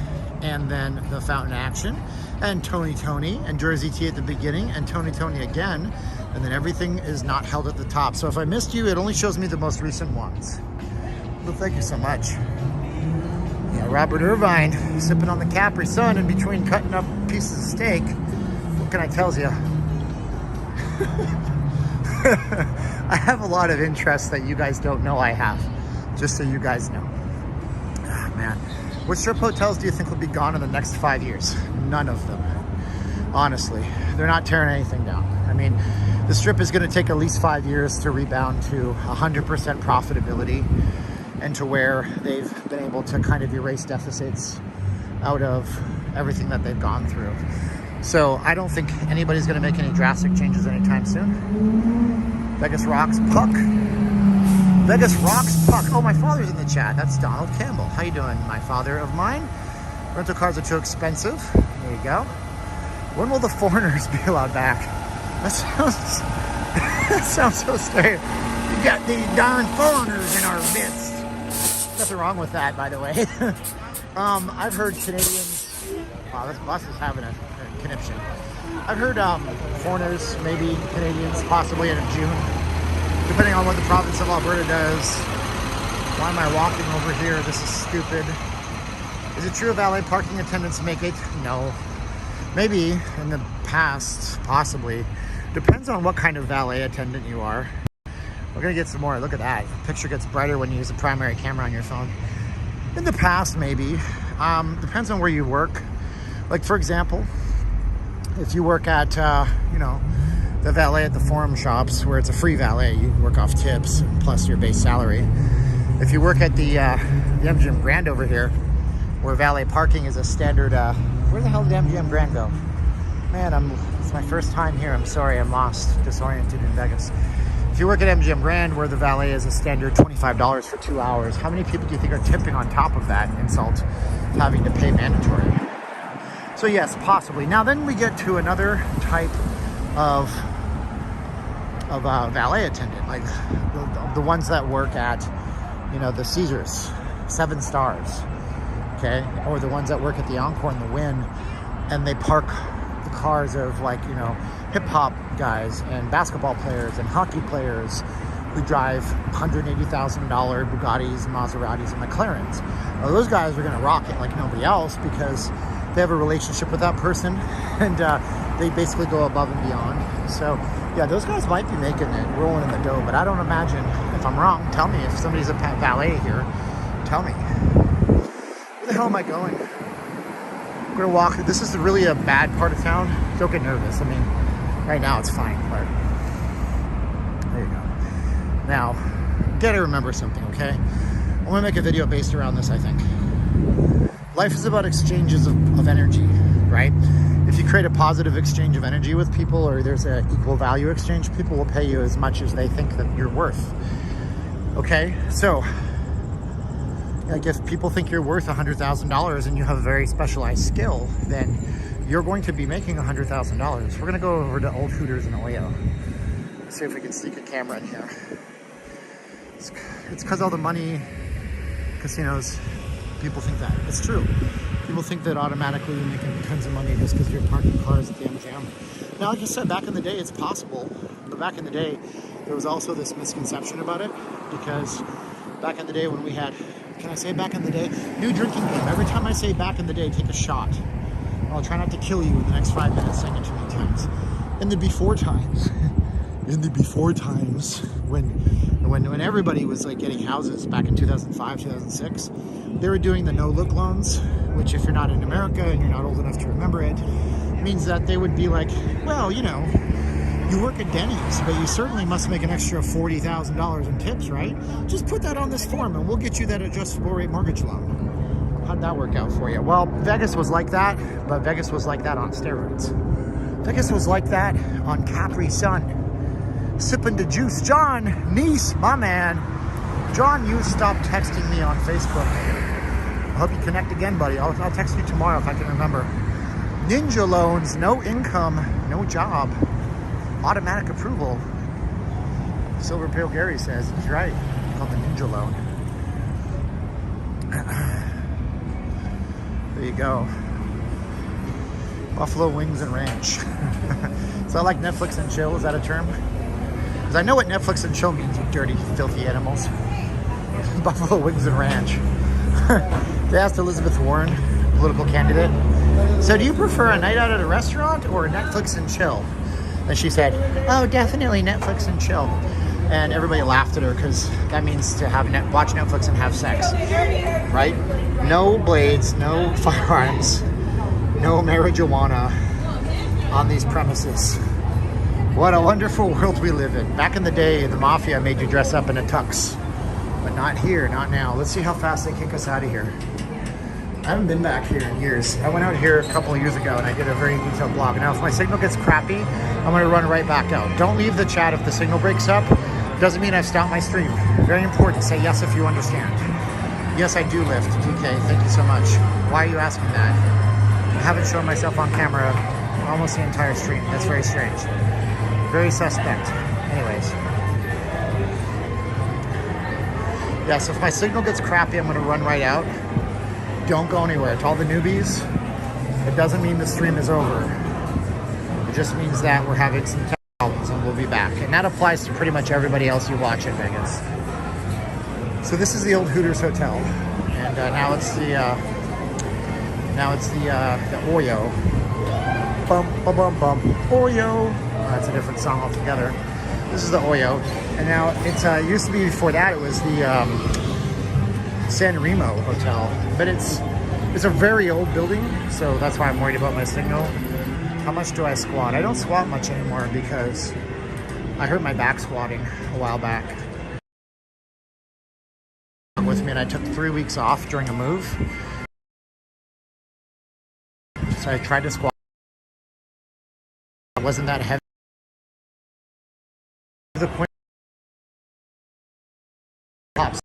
Speaker 1: and then the Fountain Action, and Tony, and Jersey T at the beginning, and Tony again, and then everything is not held at the top. So if I missed you, it only shows me the most recent ones. Well, thank you so much. Yeah, Robert Irvine, sipping on the Capri Sun in between cutting up pieces of steak. What can I tell you? I have a lot of interests that you guys don't know I have, just so you guys know. Ah, man. What strip hotels do you think will be gone in the next 5 years? None of them. Honestly, they're not tearing anything down. I mean, the strip is going to take at least 5 years to rebound to 100% profitability and to where they've been able to kind of erase deficits out of everything that they've gone through. So I don't think anybody's going to make any drastic changes anytime soon. Vegas rocks puck. Vegas rocks puck. Oh, my father's in the chat. That's Donald Campbell. How you doing, my father of mine? Rental cars are too expensive. There you go. When will the foreigners be allowed back? That sounds so strange. You got these darn foreigners in our midst. Nothing wrong with that, by the way. I've heard Canadians. Wow, this bus is having a conniption. I've heard foreigners, maybe Canadians, possibly in June, depending on what the province of Alberta does. Why am I walking over here? This is stupid. Is it true valet parking attendants make it? No. Maybe in the past, possibly. Depends on what kind of valet attendant you are. We're gonna get some more. Look at that. The picture gets brighter when you use a primary camera on your phone. In the past, maybe. Depends on where you work. Like, for example, if you work at, the valet at the forum shops where it's a free valet, you work off tips plus your base salary. If you work at the MGM Grand over here, where valet parking is a standard, where the hell did MGM Grand go? Man, it's my first time here. I'm sorry, I'm lost, disoriented in Vegas. If you work at MGM Grand, where the valet is a standard $25 for 2 hours, how many people do you think are tipping on top of that insult, having to pay mandatory? So yes, possibly. Now then we get to another type of valet attendant, like the ones that work at, the Caesars, 7 stars, okay? Or the ones that work at the Encore and the Wynn, and they park the cars of hip-hop guys and basketball players and hockey players who drive $180,000 Bugattis, Maseratis, and McLarens. Well, those guys are going to rock it like nobody else because they have a relationship with that person, and they basically go above and beyond. So yeah, those guys might be making it, rolling in the dough, but I don't imagine. If I'm wrong, tell me. If somebody's a valet here, tell me. Where the hell am I going? I'm gonna walk. This is really a bad part of town. Don't get nervous. I mean, right now it's fine, but there you go. Now, gotta remember something, okay? I'm gonna make a video based around this, I think. Life is about exchanges of energy, right? If you create a positive exchange of energy with people, or there's an equal value exchange, people will pay you as much as they think that you're worth. Okay, so like if people think you're worth $100,000 and you have a very specialized skill, then you're going to be making $100,000. We're gonna go over to Old Hooters in Oyo. See if we can sneak a camera in here. It's because all the money, casinos, people think that. It's true. People think that automatically you're making tons of money just because you're parking cars at the MGM. Now, like I said, back in the day, it's possible. But back in the day, there was also this misconception about it, because back in the day when we had, can I say back in the day? New drinking game. Every time I say back in the day, take a shot. I'll try not to kill you in the next 5 minutes saying it too many times. In the before times, when everybody was like getting houses back in 2005, 2006, they were doing the no-look loans, which if you're not in America and you're not old enough to remember it, means that they would be like, well, you know, you work at Denny's, but you certainly must make an extra $40,000 in tips, right? Just put that on this form and we'll get you that adjustable rate mortgage loan. How'd that work out for you? Well, Vegas was like that, but Vegas was like that on steroids. Vegas was like that on Capri Sun. Sipping the juice. John Nice, my man. John, you stopped texting me on Facebook. I hope you connect again, buddy. I'll text you tomorrow if I can remember. Ninja loans, no income, no job. Automatic approval. Silver Pale Gary says he's right. It's called the Ninja loan. There you go. Buffalo Wings and Ranch. Is that like Netflix and chill? Is that a term? Because I know what Netflix and chill means, you dirty, filthy animals. Buffalo Wings and Ranch. They asked Elizabeth Warren, political candidate, so do you prefer a night out at a restaurant or Netflix and chill? And she said, oh, definitely Netflix and chill. And everybody laughed at her because that means to have watch Netflix and have sex, right? No blades, no firearms, no marijuana on these premises. What a wonderful world we live in. Back in the day, the mafia made you dress up in a tux, but not here, not now. Let's see how fast they kick us out of here. I haven't been back here in years. I went out here a couple of years ago and I did a very detailed blog. Now, if my signal gets crappy, I'm gonna run right back out. Don't leave the chat if the signal breaks up. Doesn't mean I've stopped my stream. Very important, say yes if you understand. Yes, I do lift, DK, thank you so much. Why are you asking that? I haven't shown myself on camera almost the entire stream. That's very strange. Very suspect. Anyways. Yeah, so if my signal gets crappy, I'm gonna run right out. Don't go anywhere. To all the newbies, it doesn't mean the stream is over. It just means that we're having some problems and we'll be back. And that applies to pretty much everybody else you watch in Vegas. So this is the old Hooters Hotel, and now it's the Oyo. Bum bum bum bum. Oyo. That's a different song altogether. This is the Oyo, and now it's used to be before that. It was the San Remo Hotel, but it's a very old building, so that's why I'm worried about my signal. How much do I squat? I don't squat much anymore because I hurt my back squatting a while back. With me, and I took 3 weeks off during a move, so I tried to squat. It wasn't that heavy. The point. Pops.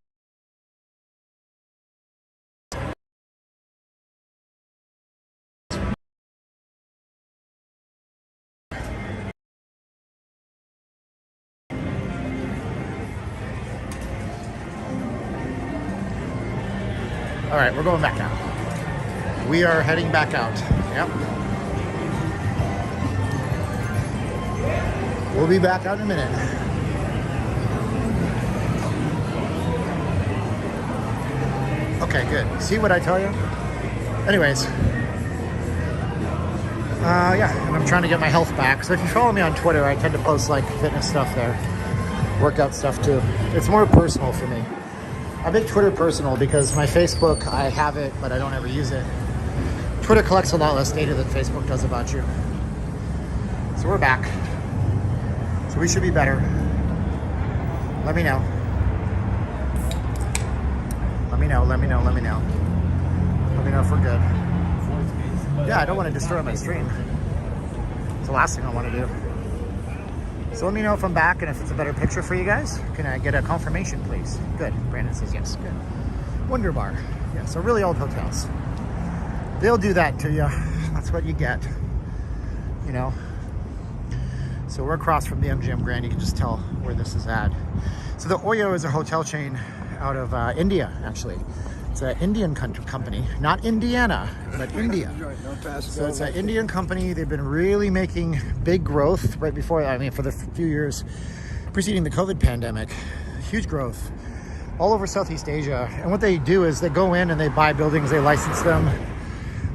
Speaker 1: All right, we're going back now. We are heading back out. Yep. We'll be back out in a minute. Okay, good. See what I tell you? Anyways. Yeah, and I'm trying to get my health back. So if you follow me on Twitter, I tend to post like fitness stuff there. Workout stuff too. It's more personal for me. I make Twitter personal because my Facebook, I have it, but I don't ever use it. Twitter collects a lot less data than Facebook does about you. So we're back. So we should be better. Let me know. Let me know, let me know, let me know. Let me know if we're good. Yeah, I don't want to destroy my stream. It's the last thing I want to do. So let me know if I'm back and if it's a better picture for you guys. Can I get a confirmation, please? Good. Brandon says yes. Good. Wonder Bar. Yeah, so really old hotels. They'll do that to you. That's what you get. You know? So we're across from the MGM Grand. You can just tell where this is at. So the Oyo is a hotel chain out of India, actually. It's an Indian company, not Indiana, but India. So it's an Indian company. They've been really making big growth right before, I mean, for the few years preceding the COVID pandemic. Huge growth all over Southeast Asia. And what they do is they go in and they buy buildings, they license them.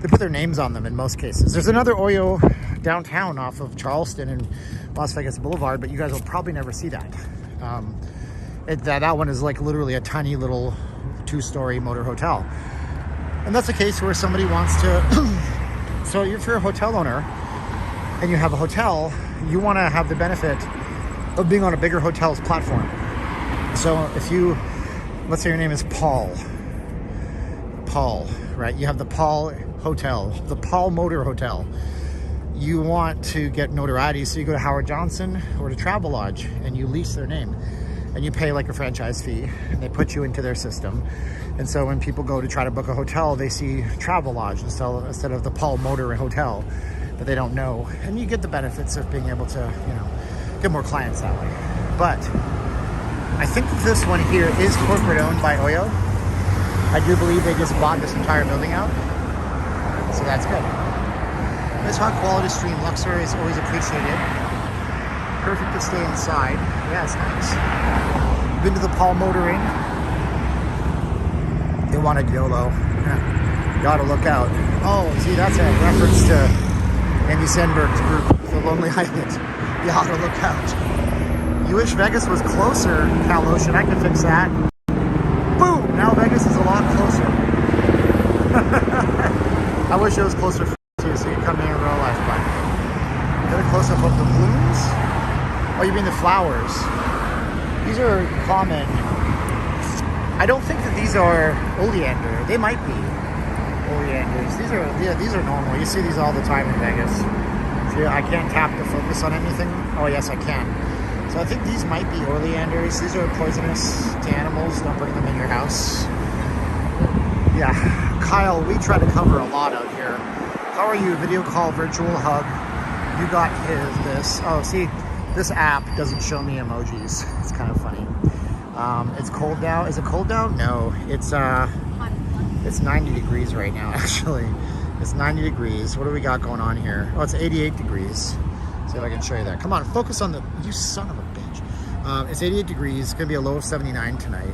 Speaker 1: they put their names on them in most cases. There's another Oyo downtown off of Charleston and Las Vegas Boulevard, but you guys will probably never see that. That one is like literally a tiny little 2-story motor hotel. And that's a case where somebody wants to, so if you're a hotel owner and you have a hotel, you want to have the benefit of being on a bigger hotel's platform. So if you, let's say your name is Paul, right? You have the Paul Hotel, the Paul Motor Hotel. You want to get notoriety, so you go to Howard Johnson or to Travelodge and you lease their name and you pay like a franchise fee and they put you into their system. And so when people go to try to book a hotel, they see Travelodge instead of the Paul Motor Hotel that they don't know. And you get the benefits of being able to, you know, get more clients that way. But I think this one here is corporate owned by Oyo. I do believe they just bought this entire building out. So that's good. This high quality stream Luxor is always appreciated. Perfect to stay inside. Yeah, it's nice. Been to the Paul Motoring. They wanted YOLO. You ought to look out. Oh, see, that's a reference to Andy Sandberg's group, The Lonely Island. You ought to look out. You wish Vegas was closer, Cal Ocean. I can fix that. Boom! Now Vegas is a lot closer. I wish it was closer too, so you can come here in real life. But get a close up of the blooms. Oh, you mean the flowers? These are common. I don't think that these are oleander. They might be oleanders. These are normal. You see these all the time in Vegas. See, I can't tap to focus on anything. Oh yes, I can. So I think these might be oleanders. These are poisonous to animals. Don't bring them in your house. Yeah, Kyle, we try to cover a lot out here. How are you? Video call, virtual hug. You got this. Oh, see, this app doesn't show me emojis. It's kind of funny. It's cold now. Is it cold now? No, it's 90 degrees right now, actually. It's 90 degrees. What do we got going on here? Oh, it's 88 degrees. See if I can show you that. Come on, focus on the, you son of a bitch. It's 88 degrees. It's gonna be a low of 79 tonight.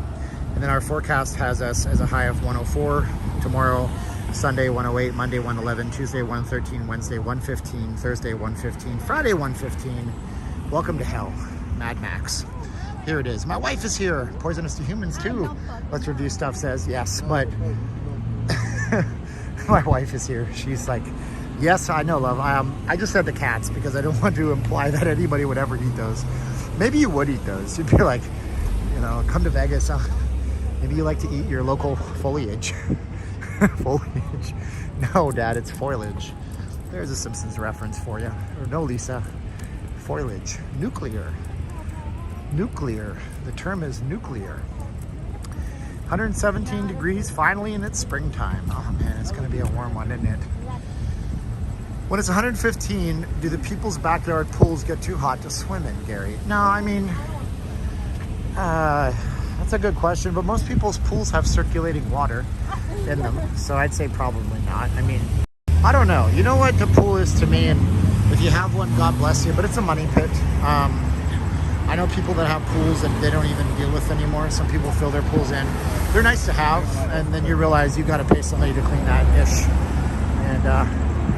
Speaker 1: And then our forecast has us as a high of 104 tomorrow, Sunday 108, Monday 111, Tuesday 113, Wednesday 115, Thursday 115, Friday 115. Welcome to hell, Mad Max. Here it is. My wife is here. Poisonous to humans too. Let's Review Stuff says yes, but my wife is here. She's like, yes, I know, love. I just said the cats because I don't want to imply that anybody would ever eat those. Maybe you would eat those. You'd be like, you know, come to Vegas. Maybe you like to eat your local foliage. Foliage. No, Dad, it's foliage. There's a Simpsons reference for you. Or no, Lisa. Foliage. Nuclear. Nuclear. The term is nuclear. 117 degrees, finally, and it's springtime. Oh man, it's gonna be a warm one, isn't it? When it's 115, do the people's backyard pools get too hot to swim in, Gary? No, I mean, that's a good question, but most people's pools have circulating water in them, so I'd say probably not. I mean, I don't know. You know what the pool is to me, and if you have one, God bless you, but it's a money pit. I know people that have pools that they don't even deal with anymore. Some people fill their pools in. They're nice to have, and then you realize you got to pay somebody to clean that ish, and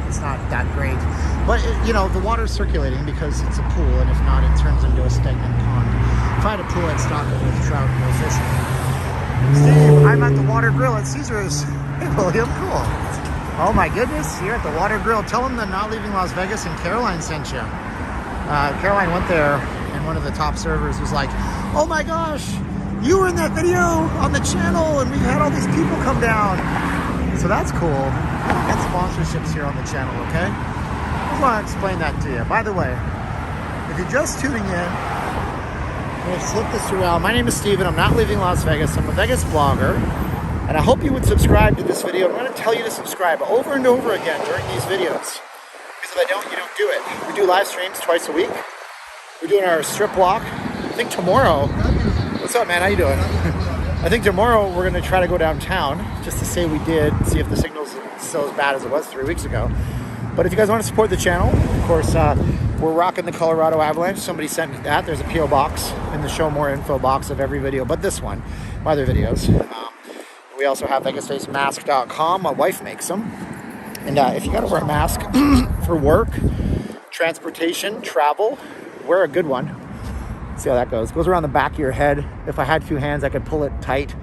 Speaker 1: it's not that great. But you know, the water's circulating because it's a pool, and if not, it turns into a stagnant pond. If I had a pool, I'd stock it with trout and go fishing. Steve, I'm at the Water Grill at Caesars. Hey, William, cool. Oh my goodness, you're at the Water Grill. Tell them that Not Leaving Las Vegas and Caroline sent you. Caroline went there, and one of the top servers was like, oh my gosh, you were in that video on the channel, and we've had all these people come down. So that's cool. We get sponsorships here on the channel, okay? I just want to explain that to you. By the way, if you're just tuning in, I'm going to flip this around. My name is Steven. I'm Not Leaving Las Vegas. I'm a Vegas blogger, and I hope you would subscribe to this video. I'm going to tell you to subscribe over and over again during these videos. Because if I don't, you don't do it. We do live streams twice a week. We're doing our strip walk. I think tomorrow. What's up, man? How you doing? I think tomorrow we're going to try to go downtown just to say we did, see if the signal's still as bad as it was 3 weeks ago. But if you guys want to support the channel, of course, we're rocking the Colorado Avalanche. Somebody sent me that. There's a P.O. box in the show more info box of every video, but this one, my other videos. We also have VegasFaceMask.com. My wife makes them. And if you gotta wear a mask for work, transportation, travel, wear a good one. See how that goes. It goes around the back of your head. If I had two hands, I could pull it tight.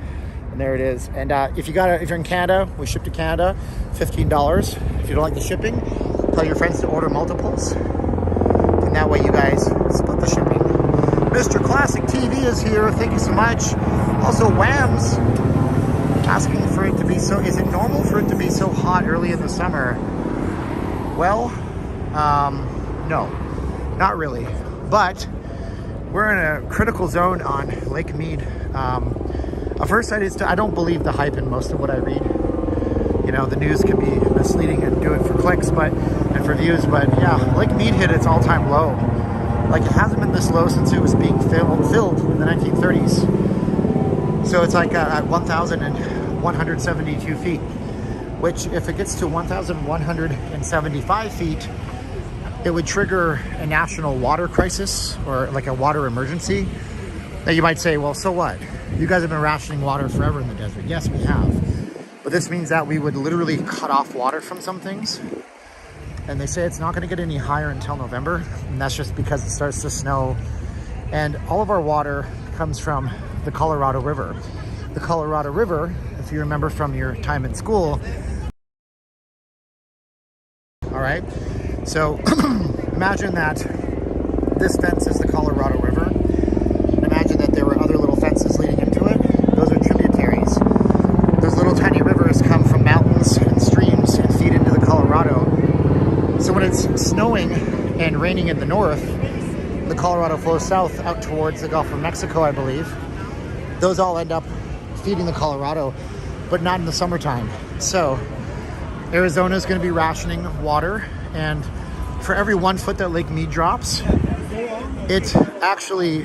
Speaker 1: And there it is. And if you're in Canada, we ship to Canada, $15. If you don't like the shipping, tell your friends to order multiples. And that way you guys split the shipping. Mr. Classic TV is here. Thank you so much. Also, Whams asking for it to be so, is it normal for it to be so hot early in the summer? Well, no, not really. But we're in a critical zone on Lake Mead. At first I don't believe the hype in most of what I read. You know, the news can be misleading and do it for clicks, and for views, but yeah, Lake Mead hit its all-time low. Like, it hasn't been this low since it was being filled in the 1930s. So it's like at 1,172 feet, which if it gets to 1,175 feet, it would trigger a national water crisis or like a water emergency. Now you might say, well, so what? You guys have been rationing water forever in the desert. Yes, we have. But this means that we would literally cut off water from some things. And they say it's not going to get any higher until November. And that's just because it starts to snow. And all of our water comes from the Colorado River. The Colorado River, if you remember from your time in school. All right. So imagine that this fence is the Colorado River. And imagine that there were other little fences leading into it. Those are tributaries. Those little tiny rivers come from mountains and streams and feed into the Colorado. So when it's snowing and raining in the north, the Colorado flows south out towards the Gulf of Mexico, I believe. Those all end up feeding the Colorado, but not in the summertime. So Arizona is going to be rationing water, and for every 1 foot that Lake Mead drops, it actually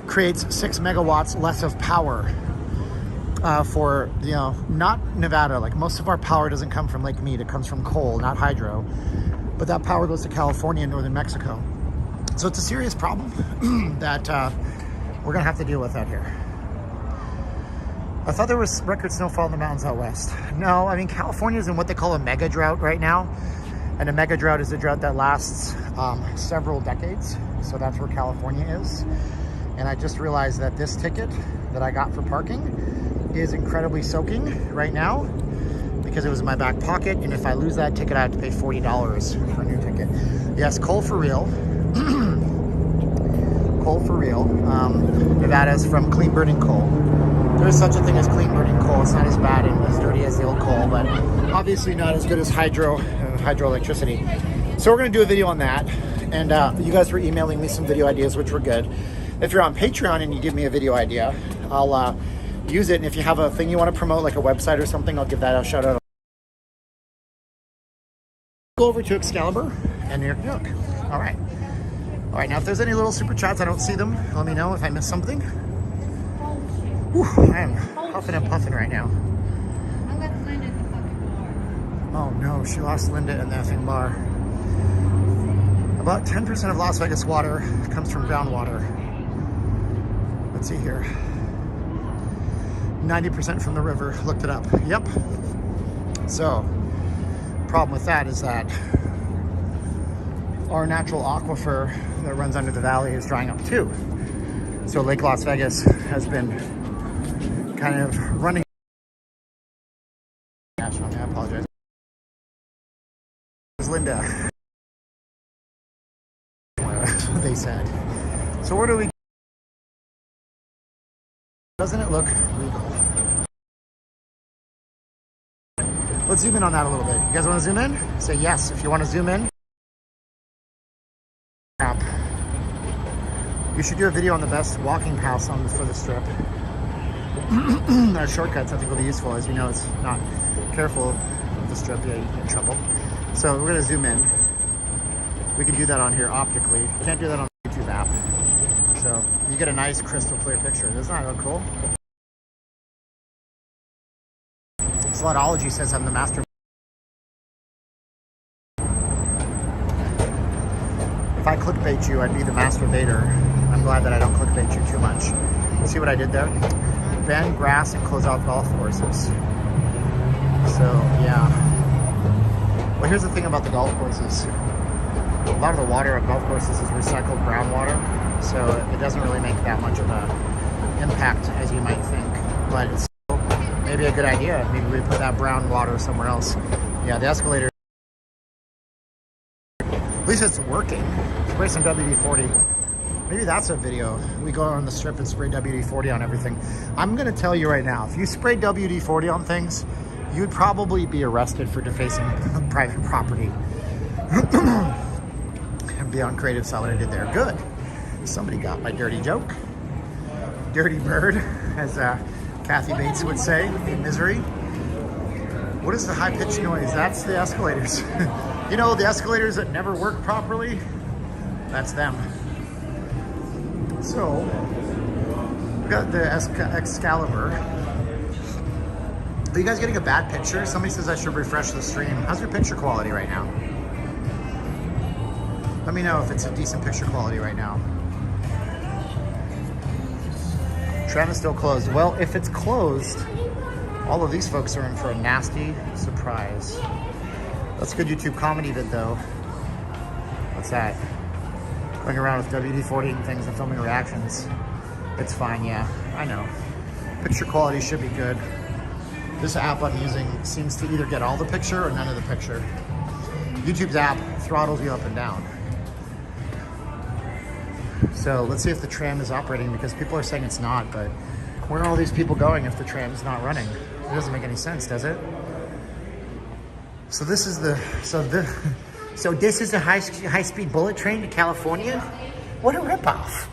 Speaker 1: creates 6 megawatts less of power for, you know, not Nevada. Like, most of our power doesn't come from Lake Mead. It comes from coal, not hydro. But that power goes to California and northern Mexico. So it's a serious problem that we're going to have to deal with out here. I thought there was record snowfall in the mountains out west. No, I mean, California's in what they call a mega drought right now. And a mega drought is a drought that lasts several decades. So that's where California is. And I just realized that this ticket that I got for parking is incredibly soaking right now because it was in my back pocket. And if I lose that ticket, I have to pay $40 for a new ticket. Yes, coal for real. Coal for real. Nevada is from clean burning coal. There is such a thing as clean burning coal. It's not as bad and as dirty as the old coal, but obviously not as good as hydroelectricity. So we're going to do a video on that. And you guys were emailing me some video ideas, which were good. If you're on Patreon and you give me a video idea, I'll use it. And if you have a thing you want to promote, like a website or something, I'll give that a shout out. Go over to Excalibur and New York. All right. All right. Now, if there's any little super chats, I don't see them. Let me know if I missed something. Whew, I am huffing and puffing right now.
Speaker 4: I left Linda at the fucking bar.
Speaker 1: Oh no, she lost Linda in the effing bar. About 10% of Las Vegas water comes from groundwater. Let's see here. 90% from the river. Looked it up. Yep. So, problem with that is that our natural aquifer that runs under the valley is drying up too. So Lake Las Vegas has been kind of running. I apologize. It's Linda. That's what they said. So where do we? Doesn't it look legal? Let's zoom in on that a little bit. You guys want to zoom in? Say yes if you want to zoom in. You should do a video on the best walking paths for the strip. Our shortcuts I think will be useful. As you know, it's not careful with the strip, yeah, you get in trouble. So we're going to zoom in. We can do that on here optically. You can't do that on the YouTube app. So you get a nice crystal clear picture. Doesn't that look cool? Slotology says I'm the master. If I clickbait you, I'd be the masturbator. I'm glad that I don't clickbait you too much. See what I did there? Ban grass and close out golf courses. So, yeah. Well, here's the thing about the golf courses. A lot of the water at golf courses is recycled groundwater, so it doesn't really make that much of a impact as you might think. But it's still maybe a good idea. Maybe we put that brown water somewhere else. Yeah, the escalator. At least it's working. Spray some WD-40. Maybe that's a video. We go on the strip and spray WD-40 on everything. I'm gonna tell you right now, if you spray WD-40 on things, you'd probably be arrested for defacing private property. And be on creative solidarity there. Good. Somebody got my dirty joke. Dirty bird, as Kathy Bates would say in Misery. What is the high-pitched noise? That's the escalators. You know, the escalators that never work properly? That's them. So, we got the Excalibur. Are you guys getting a bad picture? Somebody says I should refresh the stream. How's your picture quality right now? Let me know if it's a decent picture quality right now. Tram is still closed. Well, if it's closed, all of these folks are in for a nasty surprise. That's good YouTube comedy vid though. What's that? Going around with WD-40 and things and filming reactions. It's fine, yeah, I know. Picture quality should be good. This app I'm using seems to either get all the picture or none of the picture. YouTube's app throttles you up and down. So let's see if the tram is operating, because people are saying it's not, but where are all these people going if the tram is not running? It doesn't make any sense, does it? So this is the, so this is a high-speed bullet train to California? What a ripoff.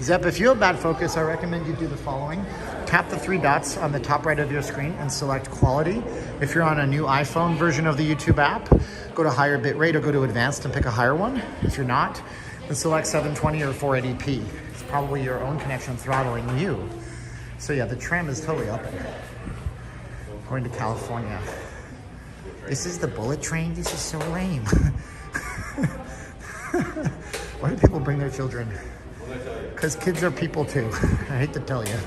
Speaker 1: Zep, if you have bad focus, I recommend you do the following. Tap the 3 dots on the top right of your screen and select quality. If you're on a new iPhone version of the YouTube app, go to higher bitrate or go to advanced and pick a higher one. If you're not, then select 720 or 480p. It's probably your own connection throttling you. So yeah, the tram is totally up there. Going to California. This is the bullet train? This is so lame. Why do people bring their children? Because kids are people too. I hate to tell you.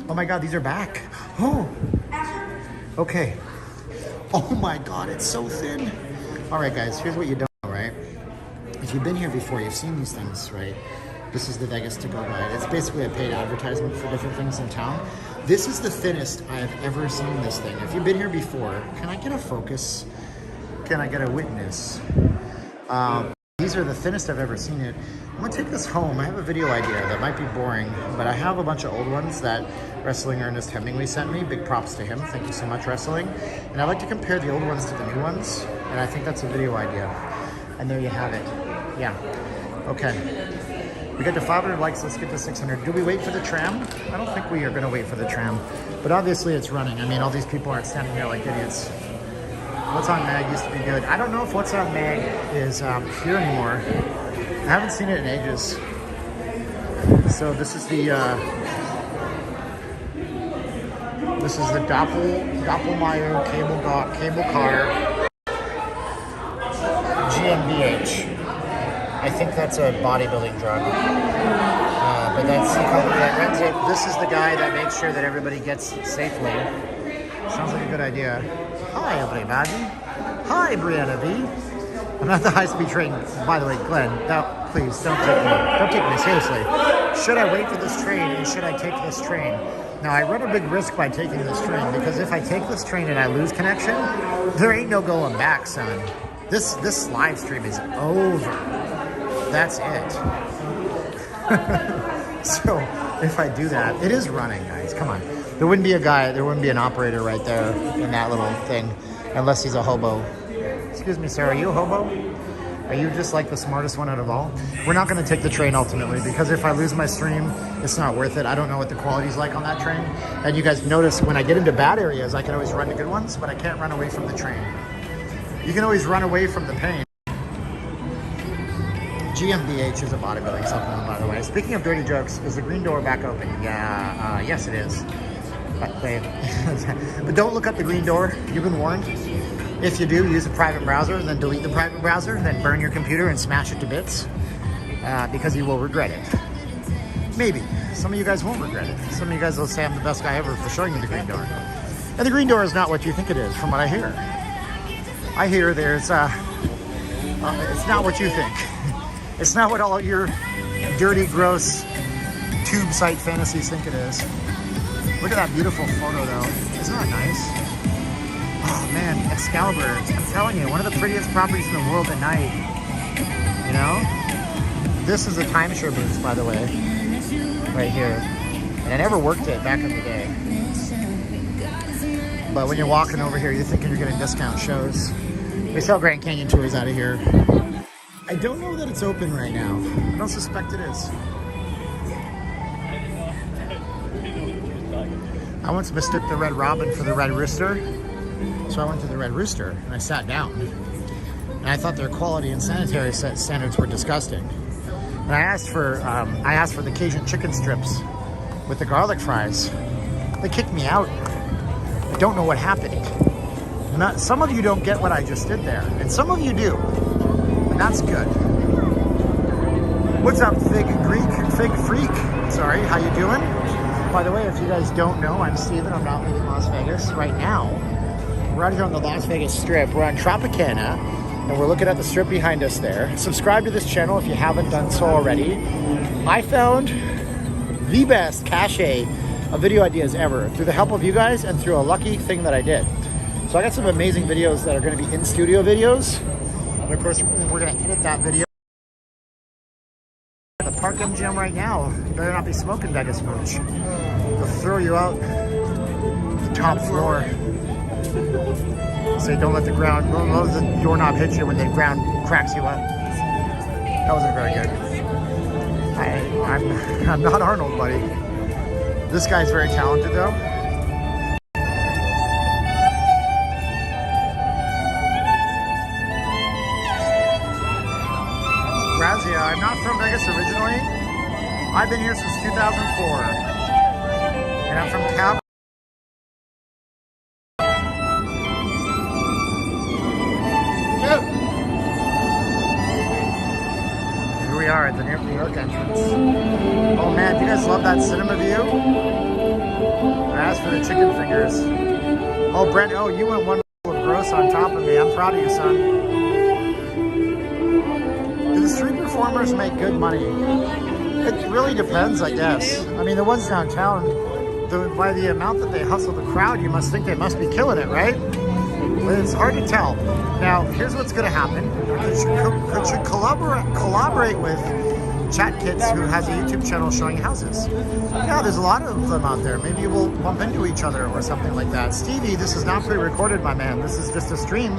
Speaker 1: Oh my God, these are back. Oh, okay. Oh my God, it's so thin. All right, guys, here's what you don't know, right? If you've been here before, you've seen these things, right? This is the Vegas to go guide. It's basically a paid advertisement for different things in town. This is the thinnest I have ever seen this thing. If you've been here before, can I get a focus? Can I get a witness? These are the thinnest I've ever seen it. I'm gonna take this home. I have a video idea that might be boring, but I have a bunch of old ones that Wrestling Ernest Hemingway sent me. Big props to him. Thank you so much, Wrestling. And I like to compare the old ones to the new ones, and I think that's a video idea. And there you have it. Yeah. Okay. We got to 500 likes. Let's get to 600. Do we wait for the tram? I don't think we are gonna wait for the tram, but obviously it's running. I mean, all these people aren't standing here like idiots. What's on Mag used to be good. I don't know if What's on Mag is here anymore. I haven't seen it in ages. So this is the Doppelmayr cable car GmbH. I think that's a bodybuilding drug. But that's the company that runs it. This is the guy that makes sure that everybody gets safely. Sounds like a good idea. Hi, everybody. Hi, Brianna B. I'm not the high-speed train. By the way, Glenn, no, please, don't take me seriously. Should I wait for this train and should I take this train? Now, I run a big risk by taking this train, because if I take this train and I lose connection, there ain't no going back, son. This live stream is over. That's it. So, if I do that, it is running, guys. Come on. There wouldn't be a guy, there wouldn't be an operator right there in that little thing, unless he's a hobo. Excuse me, sir, are you a hobo? Are you just like the smartest one out of all? We're not gonna take the train ultimately, because if I lose my stream, it's not worth it. I don't know what the quality's like on that train. And you guys notice when I get into bad areas, I can always run to good ones, but I can't run away from the train. You can always run away from the pain. GmbH is a bodybuilding supplement, by the way. Speaking of dirty jokes, is the green door back open? Yeah, yes it is. But don't look up the green door. You've been warned. If you do, use a private browser, and then delete the private browser, then burn your computer and smash it to bits, because you will regret it. Maybe. Some of you guys won't regret it. Some of you guys will say I'm the best guy ever for showing you the green door. And the green door is not what you think it is, from what I hear. I hear there's, it's not what you think. It's not what all your dirty, gross tube site fantasies think it is. Look at that beautiful photo though. Isn't that nice? Oh man, Excalibur. I'm telling you, one of the prettiest properties in the world at night. You know? This is a timeshare booth, by the way. Right here. And I never worked it back in the day. But when you're walking over here, you're thinking you're getting discount shows. They sell Grand Canyon tours out of here. I don't know that it's open right now. I don't suspect it is. I once mistook the Red Robin for the Red Rooster. So I went to the Red Rooster and I sat down. And I thought their quality and sanitary standards were disgusting. And I asked for the Cajun chicken strips with the garlic fries. They kicked me out. I don't know what happened. Some of you don't get what I just did there, and some of you do, and that's good. What's up, Fig Freak? Sorry, how you doing? By the way, if you guys don't know, I'm Steven. I'm not leaving Las Vegas right now. We're out here on the Las Vegas Strip. We're on Tropicana, and we're looking at the strip behind us there. Subscribe to this channel if you haven't done so already. I found the best cache of video ideas ever through the help of you guys and through a lucky thing that I did. So I got some amazing videos that are going to be in-studio videos. And of course, we're going to edit that video. At the Park MGM right now. You better not be smoking Vegas Mooch. They'll throw you out the top floor. Say don't let the doorknob hit you when the ground cracks you up. That wasn't very good. I'm not Arnold, buddy. This guy's very talented though. Grazia, I'm not from Vegas originally. I've been here since 2004. And I'm from Cabo. Here we are at the New York entrance. Oh man, do you guys love that cinema view? I asked for the chicken fingers. Oh, Brent, oh, you went one level of gross on top of me. I'm proud of you, son. Do the street performers make good money? It really depends, I guess. I mean, the ones downtown, by the amount that they hustle the crowd, you must think they must be killing it, right? But it's hard to tell. Now, here's what's going to happen. Could you collaborate with Chat Kits, who has a YouTube channel showing houses? Yeah, there's a lot of them out there. Maybe we'll bump into each other or something like that. Stevie, this is not pre-recorded, my man. This is just a stream.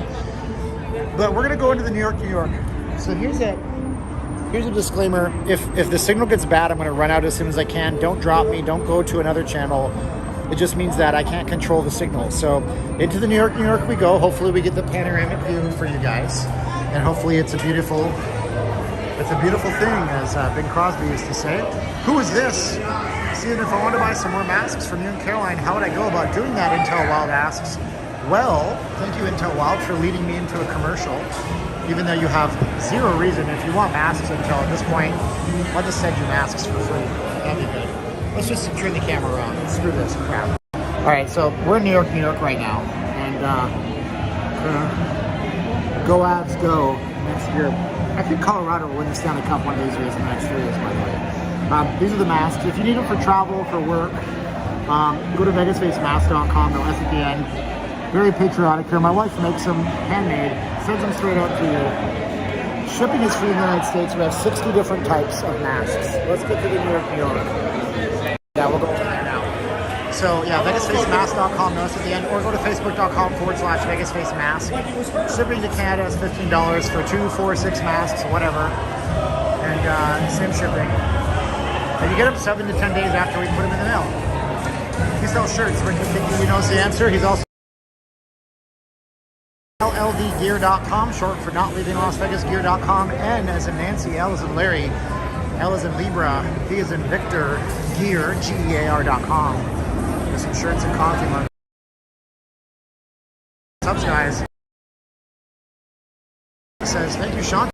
Speaker 1: But we're going to go into the New York. So here's a disclaimer. If the signal gets bad, I'm going to run out as soon as I can. Don't drop me. Don't go to another channel. It just means that I can't control the signal. So into the New York we go. Hopefully we get the panoramic view for you guys. And hopefully it's a beautiful thing, as Bing Crosby used to say. Who is this? Seeing if I want to buy some more masks from you and Caroline, how would I go about doing that? Intel Wild asks. Well, thank you Intel Wild for leading me into a commercial. Even though you have zero reason. If you want masks, Intel, at this point, I'll just send you masks for free. That'd be good. Let's just turn the camera around. Screw this crap. All right, so we're in New York right now, and go Avs, go next year. I think Colorado will win the Stanley Cup one of these years in the next 3 years, by the way. These are the masks. If you need them for travel, for work, go to vegasfacemask.com. No S at the end. Very patriotic here. My wife makes them handmade, sends them straight out to you. Shipping is free in the United States. We have 60 different types of masks. Let's get to the New York. Yeah, we'll go to there now. So yeah, vegasfacemask.com, notice at the end, or go to facebook.com/vegasfacemask. Shipping to Canada is $15 for 2, 4, 6 masks, whatever. And same shipping. And you get them 7 to 10 days after we put them in the mail. He sells shirts. Ricky Kingy knows the answer. He's also LLVgear.com, short for not leaving Las Vegas gear.com. N as in Nancy, L as in Larry, L as in Libra, V as in Victor, gear, GEAR.com. There's some shirts and coffee mugs. What's up, guys? He says, thank you, Sean.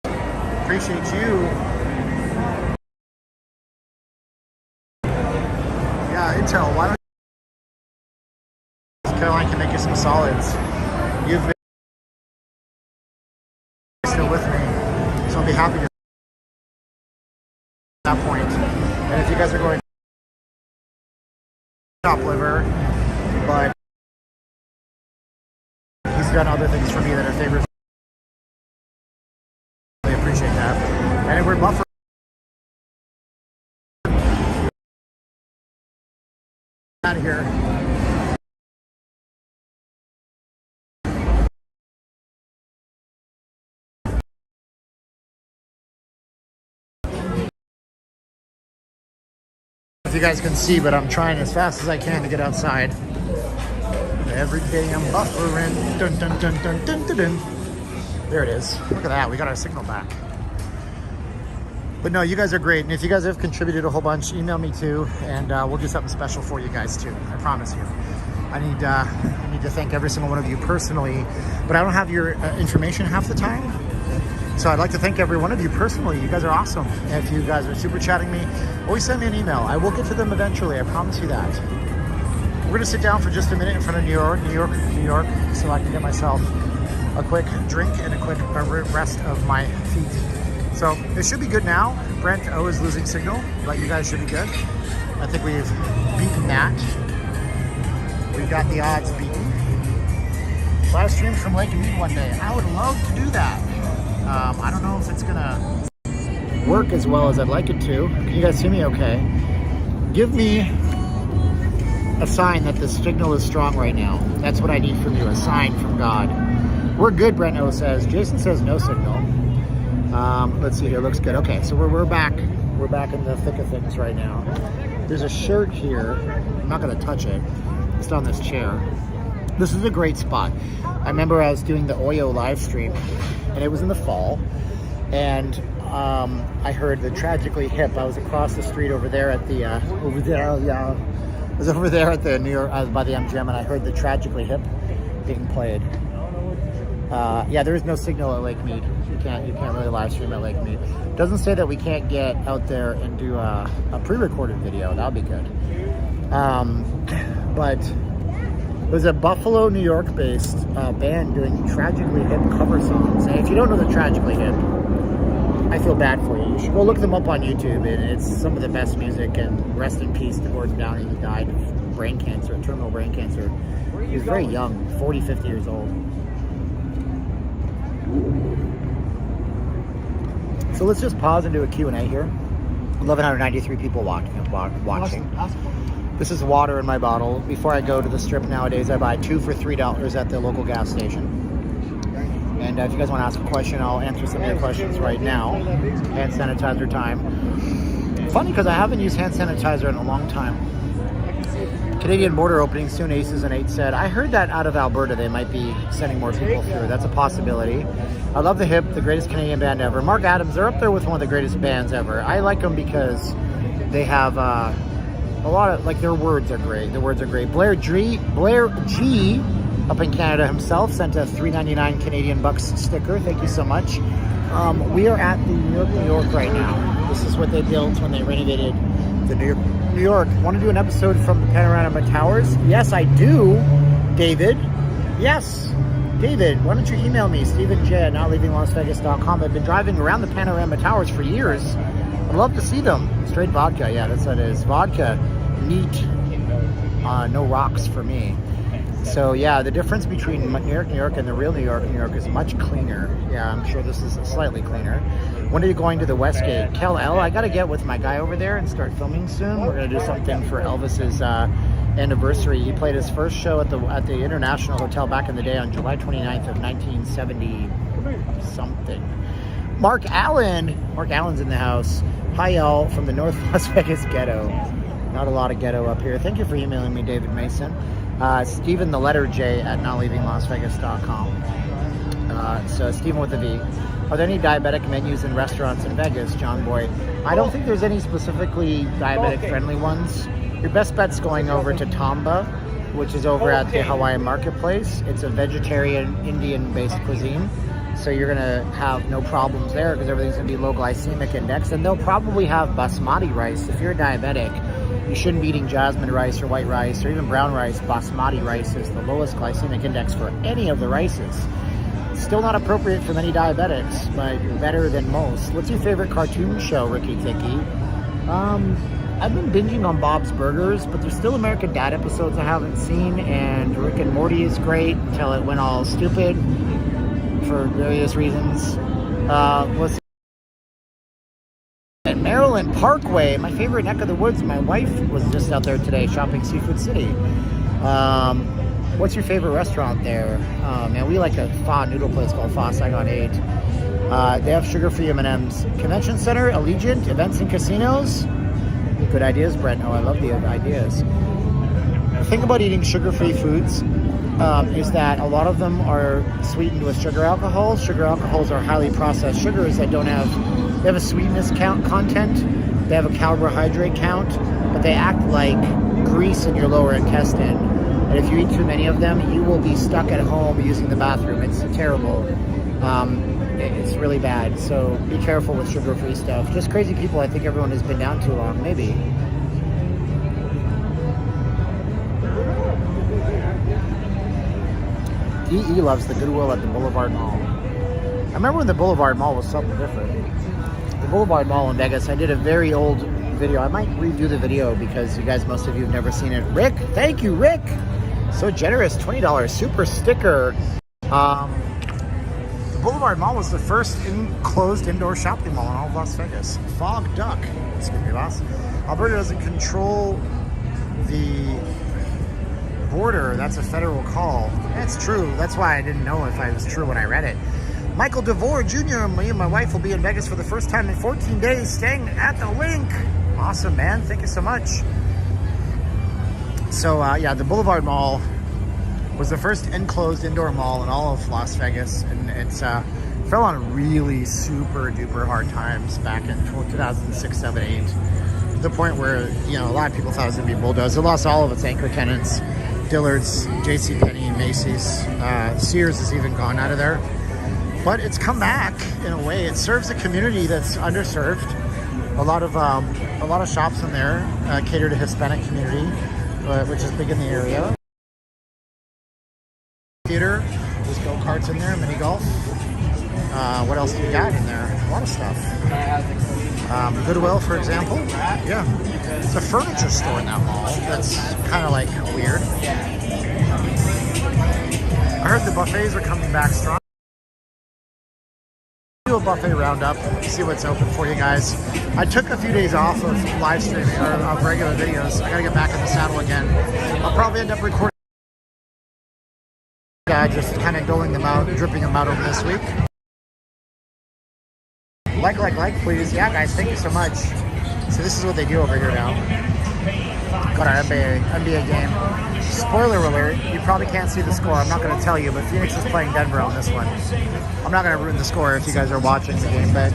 Speaker 1: Appreciate you. Yeah, Intel, why don't Caroline can make you some solids. You've been still with me, so I'll be happy to at that point. And if you guys are going top liver, but he's done other things for me that are favorites. I really appreciate that. And we're buffer. Out of here. If you guys can see, but I'm trying as fast as I can to get outside. Every day I'm buffering. Dun, dun, dun, dun, dun, dun, dun. There it is. Look at that. We got our signal back. But no, you guys are great. And if you guys have contributed a whole bunch, email me too. And we'll do something special for you guys too. I promise you. I need to thank every single one of you personally. But I don't have your information half the time. So I'd like to thank every one of you personally. You guys are awesome. And if you guys are super chatting me, always send me an email. I will get to them eventually. I promise you that. We're going to sit down for just a minute in front of New York, so I can get myself a quick drink and a quick rest of my feet. So it should be good now. Brent O is losing signal, but you guys should be good. I think we've beaten that. We've got the odds beaten. Live stream from Lake Mead one day. I would love to do that. I don't know if it's gonna work as well as I'd like it to. Can you guys see me okay? Give me a sign that the signal is strong right now. That's what I need from you, a sign from God. We're good, Brent O says. Jason says no signal. Let's see here, looks good. Okay, so we're back. We're back in the thick of things right now. There's a shirt here. I'm not gonna touch it. It's on this chair. This is a great spot. I remember I was doing the Oyo live stream, and it was in the fall, and I heard the Tragically Hip. I was across the street over there at the I was over there at the New York by the MGM, and I heard the Tragically Hip being played. Yeah, there is no signal at Lake Mead. You can't really live stream at Lake Mead. Doesn't say that we can't get out there and do a pre-recorded video. That'll be good. But it was a Buffalo, New York-based band doing Tragically Hip cover songs. And if you don't know the Tragically Hip, I feel bad for you. You should go look them up on YouTube, and it's some of the best music. And rest in peace to Gordon Downey, who died of brain cancer, terminal brain cancer. He was very young, 40, 50 years old. So let's just pause and do a Q&A here. 1,193 people watching. This is water in my bottle. Before I go to the strip nowadays, I buy 2 for $3 at the local gas station. And if you guys want to ask a question, I'll answer some of your questions right now. Hand sanitizer time. Funny, because I haven't used hand sanitizer in a long time. Canadian border opening soon, Aces and 8 said. I heard that out of Alberta they might be sending more people through. That's a possibility. I love the Hip, the greatest Canadian band ever. Mark Adams, they're up there with one of the greatest bands ever. I like them because they have a lot of, like, their words are great. The words are great. Blair G up in Canada himself sent a $3.99 Canadian bucks sticker. Thank you so much. We are at the New York right now. This is what they built when they renovated the New York. Want to do an episode from the Panorama Towers? Yes, I do, David. Yes, David, why don't you email me, StephenJ@NotLeavingLasVegas.com. I've been driving around the Panorama Towers for years. I'd love to see them. Straight vodka, yeah, that's what it is. Vodka, neat, no rocks for me. So yeah, the difference between New York, and the real New York is much cleaner. Yeah, I'm sure this is slightly cleaner. When are you going to the Westgate? Kel L, I gotta get with my guy over there and start filming soon. We're gonna do something for Elvis's anniversary. He played his first show at the International Hotel back in the day on July 29th of 1970 something. Mark Allen's in the house. Hi y'all from the North Las Vegas ghetto. Not a lot of ghetto up here. Thank you for emailing me, David Mason. Stephen, the letter J @NotLeavingLasVegas.com. So Stephen with a V. Are there any diabetic menus in restaurants in Vegas, John Boy? I don't think there's any specifically diabetic friendly ones. Your best bet's going over to Tamba, which is over at the Hawaiian Marketplace. It's a vegetarian Indian based cuisine. So you're gonna have no problems there because everything's gonna be low glycemic index, and they'll probably have basmati rice. If you're diabetic, You shouldn't be eating jasmine rice or white rice or even brown rice. Basmati rice is the lowest glycemic index for any of the rices. Still not appropriate for many diabetics, but better than most. What's your favorite cartoon show, Ricky Ticky? I've been binging on Bob's Burgers, but there's still American Dad episodes I haven't seen, and Rick and Morty is great until it went all stupid for various reasons. And Maryland Parkway, my favorite neck of the woods. My wife was just out there today shopping Seafood City. What's your favorite restaurant there? Man, we like a pho noodle place called Pho Saigon 8. They have sugar-free M&Ms. Convention Center, Allegiant, events and casinos. Good ideas, Brent. Oh, I love the ideas. The thing about eating sugar-free foods is that a lot of them are sweetened with sugar alcohols. Sugar alcohols are highly processed sugars that they have a sweetness content, they have a carbohydrate count, but they act like grease in your lower intestine. And if you eat too many of them, you will be stuck at home using the bathroom. It's terrible. It's really bad. So be careful with sugar-free stuff. Just crazy people. I think everyone has been down too long. Maybe. DE loves the Goodwill at the Boulevard Mall. I remember when the Boulevard Mall was something different. The Boulevard Mall in Vegas, I did a very old video. I might redo the video because most of you have never seen it. Rick, thank you, Rick. So generous, $20 super sticker. The Boulevard Mall was the first enclosed indoor shopping mall in all of Las Vegas. Fog Duck. Excuse me, boss. Alberta doesn't control the border. That's a federal call. That's true. That's why I didn't know if it was true when I read it. Michael DeVore Jr. and me and my wife will be in Vegas for the first time in 14 days, staying at the Link. Awesome, man. Thank you so much. So, yeah, the Boulevard Mall was the first enclosed indoor mall in all of Las Vegas, and it's fell on really super duper hard times back in 2006, 7, 8. To the point where, a lot of people thought it was going to be bulldozed. It lost all of its anchor tenants. Dillard's, JCPenney, Macy's, Sears is even gone out of there. But it's come back in a way. It serves a community that's underserved. A lot of shops in there cater to Hispanic community, which is big in the area. Theater, there's go-karts in there, mini golf. What else do you got in there? A lot of stuff. Goodwill, for example. Yeah. It's a furniture store in that mall. That's kind of like weird. I heard the buffets are coming back strong. Do a buffet roundup, see what's open for you guys. I took a few days off of live streaming or of regular videos. I gotta get back in the saddle again. I'll probably end up recording just kind of doling them out, dripping them out over this week. Like, please. Yeah, guys, thank you so much. So this is what they do over here now. Got our NBA game. Spoiler alert, you probably can't see the score. I'm not going to tell you, but Phoenix is playing Denver on this one. I'm not going to ruin the score if you guys are watching the game, but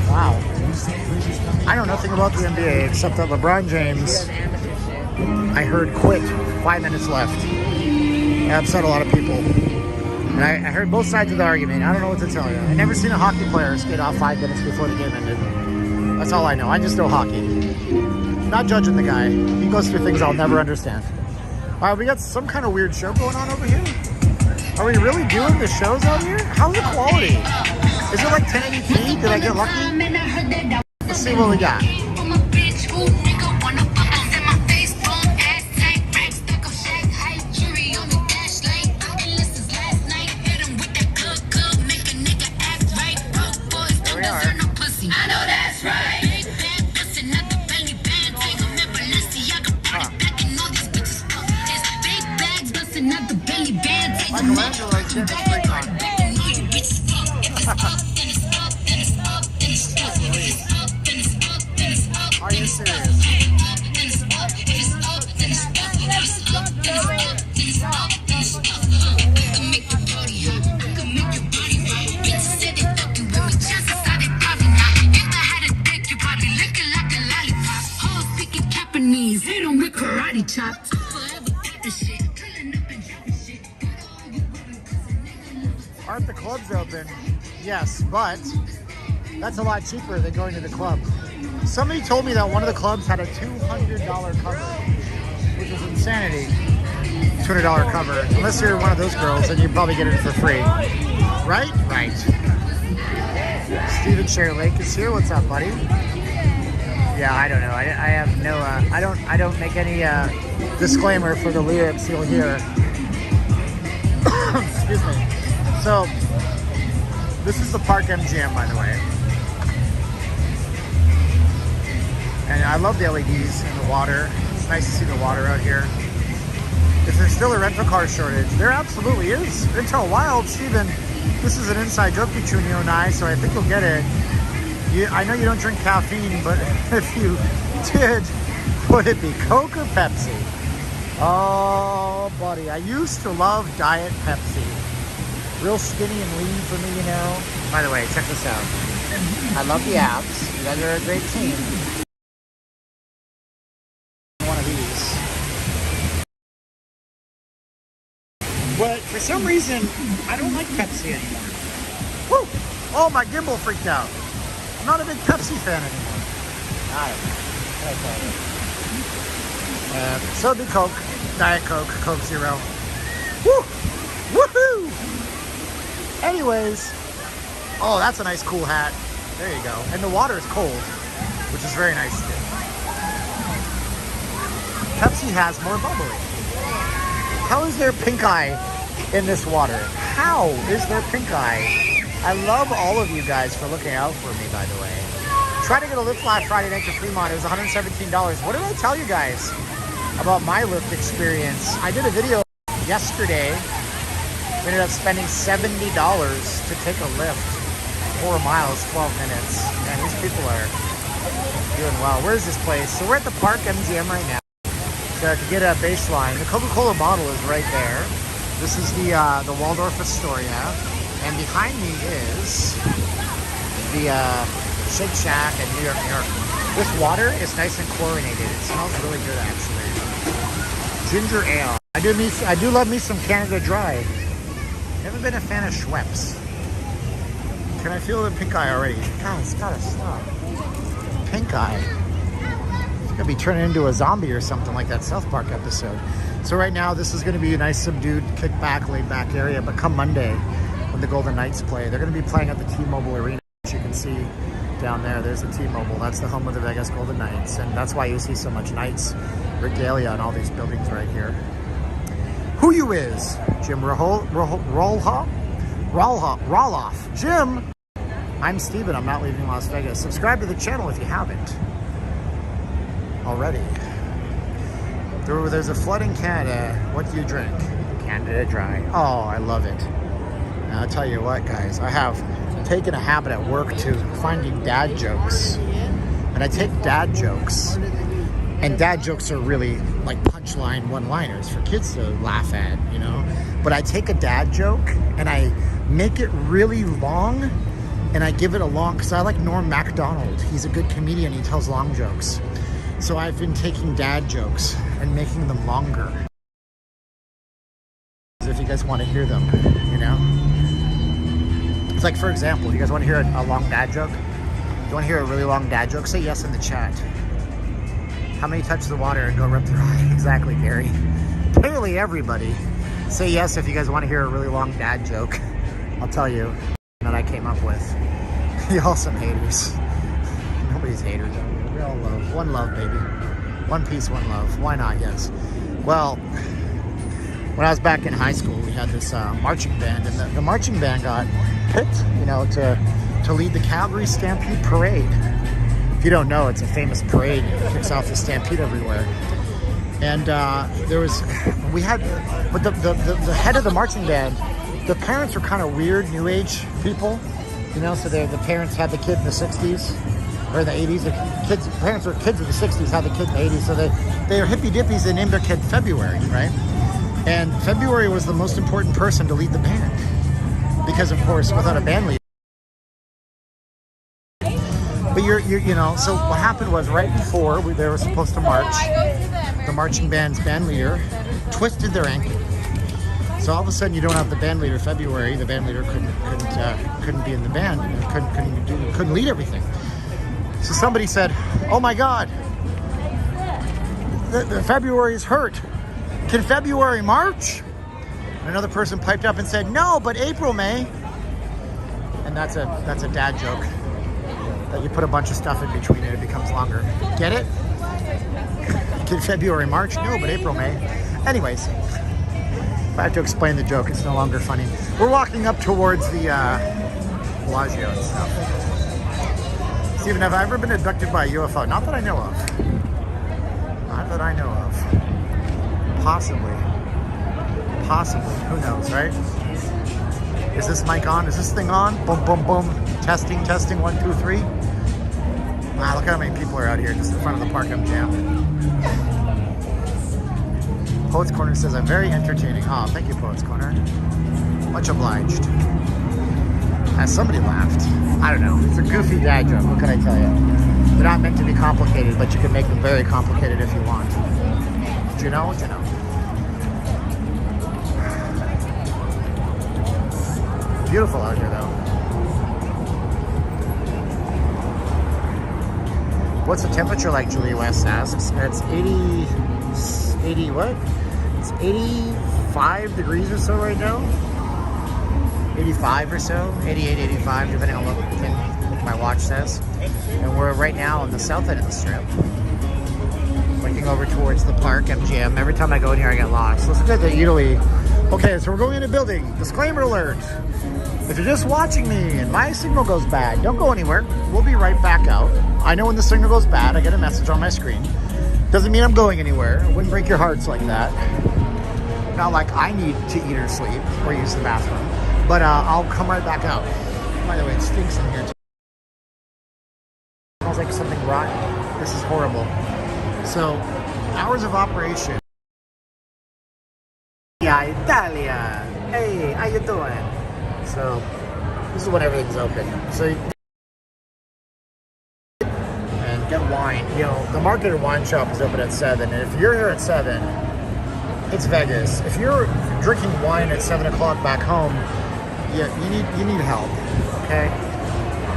Speaker 1: wow. I know nothing about the NBA except that LeBron James, I heard, quit 5 minutes left. It upset a lot of people. And I heard both sides of the argument. I don't know what to tell you. I've never seen a hockey player skate off 5 minutes before the game ended. That's all I know. I just know hockey. Not judging the guy. He goes through things I'll never understand. All right, we got some kind of weird show going on over here. Are we really doing the shows out here? How's the quality? Is it like 1080p? Did I get lucky? Let's see what we got. Are you serious? Aren't the clubs open? Yes, but That's a lot cheaper than going to the club. Somebody told me that one of the clubs had a $200 cover, which is insanity. $200 cover. Unless you're one of those girls, then you probably get it for free. Right? Right. Steven Share Lake is here. What's up, buddy? Yeah, I don't know. I have no. I don't make any disclaimer for the lyrics you'll hear. Excuse me. So, this is the Park MGM, by the way. And I love the LEDs and the water. It's nice to see the water out here. If there's still a rental car shortage, there absolutely is. Into Wild, Steven, this is an inside joke between you and I, so I think you'll get it. I know you don't drink caffeine, but if you did, would it be Coke or Pepsi? Oh, buddy, I used to love Diet Pepsi. Real skinny and lean for me, you know. By the way, check this out. I love the abs. You guys are a great team. One of these. But for some reason, I don't like Pepsi anymore. Woo! Oh, my gimbal freaked out. I'm not a big Pepsi fan anymore. I don't know. So do Coke. Diet Coke. Coke Zero. Woo! Woohoo! Anyways. Oh, that's a nice cool hat. There you go. And the water is cold, which is very nice too. Pepsi has more bubbly. How is there pink eye in this water? How is there pink eye? I love all of you guys for looking out for me, by the way. Try to get a lift last Friday night to Fremont. It was $117. What did I tell you guys about my lift experience? I did a video yesterday. We ended up spending $70 to take a lift. 4 miles, 12 minutes. Man, these people are doing well. Where's this place? So we're at the Park MGM right now to get a baseline. The Coca-Cola bottle is right there. This is the Waldorf Astoria. And behind me is the Shake Shack in New York, New York. This water is nice and chlorinated. It smells really good, actually. Ginger ale. I do love me some Canada Dry. Never been a fan of Schweppes. Can I feel the pink eye already? God, it's gotta stop. Pink eye. It's gonna be turning into a zombie or something like that South Park episode. So right now, this is gonna be a nice subdued, kick-back, laid-back area. But come Monday, when the Golden Knights play, they're gonna be playing at the T-Mobile Arena, which you can see down there. There's the T-Mobile. That's the home of the Vegas Golden Knights. And that's why you see so much Knights regalia on all these buildings right here. Who you is? Jim Roloff. Jim! I'm Steven. I'm not leaving Las Vegas. Subscribe to the channel if you haven't already. There's a flood in Canada. What do you drink? Canada Dry. Oh, I love it. Now, I'll tell you what, guys. I have taken a habit at work to finding dad jokes. And I take dad jokes. And dad jokes are really like punchline one-liners for kids to laugh at, you know? But I take a dad joke and I make it really long and I give it a long, because I like Norm Macdonald. He's a good comedian. He tells long jokes. So I've been taking dad jokes and making them longer. If you guys want to hear them, you know? It's like, for example, you guys want to hear a long dad joke? You want to hear a really long dad joke? Say yes in the chat. How many touch the water and go rub their eye? Exactly, Gary. Apparently everybody. Say yes if you guys want to hear a really long dad joke. I'll tell you that I came up with. Y'all some haters. Nobody's haters. We all love. One love, baby. One peace, one love. Why not? Yes. Well, when I was back in high school, we had this marching band, and the marching band got picked, you know, to lead the Calgary Stampede Parade. If you don't know, it's a famous parade. It kicks off the Stampede everywhere. And but the head of the marching band, the parents were kind of weird, new age people, you know, so the parents had the kid in the 60s, or the 80s, parents were kids in the 60s, had the kid in the 80s, so they were hippie dippies, they named their kid February, right? And February was the most important person to lead the band, because of course, without a band leader. But you know, so what happened was right before they were supposed to march, the marching band's band leader twisted their ankle. So all of a sudden, you don't have the band leader February. The band leader couldn't be in the band. Couldn't lead everything. So somebody said, "Oh my God, the February is hurt. Can February march?" And another person piped up and said, "No, but April may." And that's a dad joke. That you put a bunch of stuff in between and it becomes longer. Get it? Can February march? No, but April may. Anyways. If I have to explain the joke, it's no longer funny. We're walking up towards the Bellagio and stuff. Steven, have I ever been abducted by a UFO? Not that I know of. Not that I know of. Possibly. Possibly. Who knows, right? Is this mic on? Is this thing on? Boom, boom, boom. Testing, 1, 2, 3. Wow, look how many people are out here just in front of the Park MGM. Poets Corner says, I'm very entertaining. Oh, thank you, Poets Corner. Much obliged. Somebody laughed. I don't know. It's a goofy dad joke. What can I tell you? They're not meant to be complicated, but you can make them very complicated if you want. Do you know? Do you know? Beautiful out here, though. What's the temperature like, Julie West asks? It's 80 what? It's 85 degrees or so right now. 85 or so. 88, 85, depending on what my watch says. And we're right now on the south end of the strip. Looking over towards the Park MGM. Every time I go in here, I get lost. Let's look at the Italy. Okay, so we're going in a building. Disclaimer alert. If you're just watching me and my signal goes bad, don't go anywhere. We'll be right back out. I know when the signal goes bad, I get a message on my screen. Doesn't mean I'm going anywhere. It wouldn't break your hearts like that. Not like I need to eat or sleep or use the bathroom. But I'll come right back out. By the way, it stinks in here too. It smells like something rotten. This is horrible. So, hours of operation. Yeah, Italia. Hey, how you doing? So, this is when everything's open. So, and get wine. You know, the Market and Wine Shop is open at 7. And if you're here at 7, it's Vegas. If you're drinking wine at 7 o'clock back home, yeah, you need help. Okay?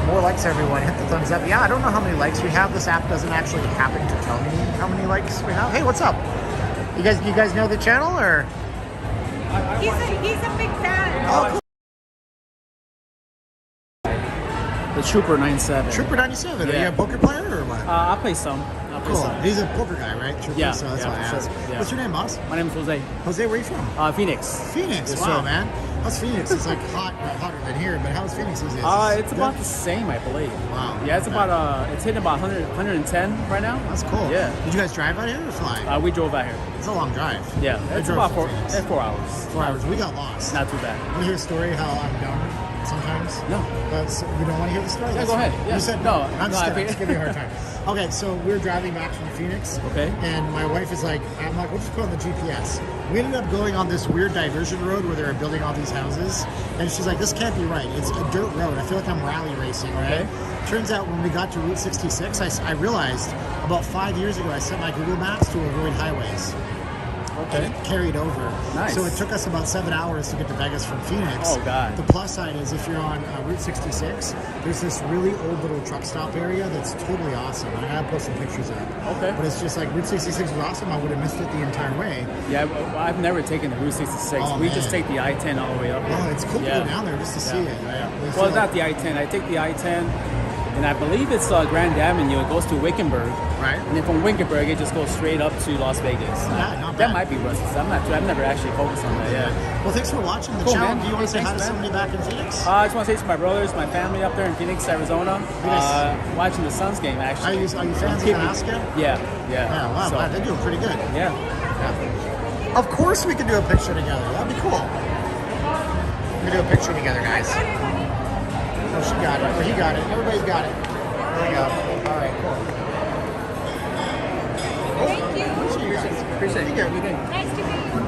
Speaker 1: More likes, everyone. Hit the thumbs up. Yeah, I don't know how many likes we have. This app doesn't actually happen to tell me how many likes we have. Hey, what's up? You guys know the channel or?
Speaker 5: He's a big fan.
Speaker 1: Oh, cool.
Speaker 7: The Trooper 97.
Speaker 1: Trooper 97.
Speaker 7: Yeah.
Speaker 1: Are you a poker player or what?
Speaker 7: I play some.
Speaker 1: Cool. He's a poker guy, right? Trooper,
Speaker 7: Yeah.
Speaker 1: So that's why I asked.
Speaker 7: Sure. Yeah.
Speaker 1: What's your name, boss?
Speaker 7: My name is Jose.
Speaker 1: Jose, where are you from?
Speaker 7: Phoenix.
Speaker 1: Phoenix.
Speaker 7: Yes,
Speaker 1: Wow,
Speaker 7: sir.
Speaker 1: man. How's Phoenix? It's like hotter than here, but how's Phoenix these days?
Speaker 7: It's about the same, I believe.
Speaker 1: Wow.
Speaker 7: Yeah, it's about it's hitting about 100, 110 right now.
Speaker 1: That's cool.
Speaker 7: Yeah.
Speaker 1: Did you guys drive out here or fly?
Speaker 7: We drove out here.
Speaker 1: It's a long drive.
Speaker 7: Yeah,
Speaker 1: I
Speaker 7: it's
Speaker 1: drove
Speaker 7: about
Speaker 1: from Phoenix.
Speaker 7: 4 hours.
Speaker 1: 4 hours. We got lost.
Speaker 7: Not too bad.
Speaker 1: Want to hear a story how I'm dumb sometimes?
Speaker 7: No.
Speaker 1: You don't want to hear the story?
Speaker 7: Yeah,
Speaker 1: That's
Speaker 7: go ahead.
Speaker 1: fine.
Speaker 7: Yeah.
Speaker 1: You said
Speaker 7: No,
Speaker 1: I'm
Speaker 7: no,
Speaker 1: just
Speaker 7: I
Speaker 1: kidding.
Speaker 7: think-
Speaker 1: Just give me a hard time. Okay, so we're driving back from Phoenix.
Speaker 7: Okay.
Speaker 1: And my wife is like, I'm like, we'll just put on the GPS. We ended up going on this weird diversion road where they were building all these houses. And she's like, this can't be right. It's a dirt road. I feel like I'm rally racing, right?
Speaker 7: Okay.
Speaker 1: Turns out when we got to Route 66, I realized about 5 years ago, I set my Google Maps to avoid highways.
Speaker 7: Okay.
Speaker 1: Carried over.
Speaker 7: Nice.
Speaker 1: So it took us about 7 hours to get to Vegas from Phoenix.
Speaker 7: Oh, God.
Speaker 1: The plus side is if you're on Route 66, there's this really old little truck stop area that's totally awesome. I gotta post some pictures up.
Speaker 7: Okay.
Speaker 1: But it's just like Route 66 was awesome. I would have missed it the entire way.
Speaker 7: Yeah, I've never taken the Route 66.
Speaker 1: Oh,
Speaker 7: We
Speaker 1: man.
Speaker 7: just take the I-10 all the way up.
Speaker 1: Oh, it's cool to
Speaker 7: Yeah.
Speaker 1: go down there just to see it. Right? We feel
Speaker 7: Well,
Speaker 1: like-
Speaker 7: not the I-10. I take the I-10, and I believe it's Grand Avenue. It goes to Wickenburg.
Speaker 1: Right.
Speaker 7: And then from Wickenburg, it just goes straight up to Las Vegas.
Speaker 1: Yeah, not
Speaker 7: That
Speaker 1: bad.
Speaker 7: might be Russ. I'm not sure. I've never actually focused on that. Yeah.
Speaker 1: Well, thanks for watching the
Speaker 7: Cool,
Speaker 1: channel.
Speaker 7: man.
Speaker 1: Do you want to say
Speaker 7: Hey,
Speaker 1: hi to
Speaker 7: thanks,
Speaker 1: somebody back in Phoenix?
Speaker 7: I just want to say to my brothers, my family up there in Phoenix, Arizona,
Speaker 1: Yes.
Speaker 7: watching the Suns game actually.
Speaker 1: Are you fans of Alaska?
Speaker 7: Yeah.
Speaker 1: Yeah, wow,
Speaker 7: So,
Speaker 1: wow, they're doing pretty good.
Speaker 7: yeah.
Speaker 1: Of course we can do a picture together. That'd be cool. We can do a picture together, guys. Oh, she got it. Oh, he got it. Everybody's got it. There we go. All right, cool.
Speaker 5: Thank you.
Speaker 1: See you guys.
Speaker 7: Appreciate it.
Speaker 1: Take care.
Speaker 5: Nice to meet you.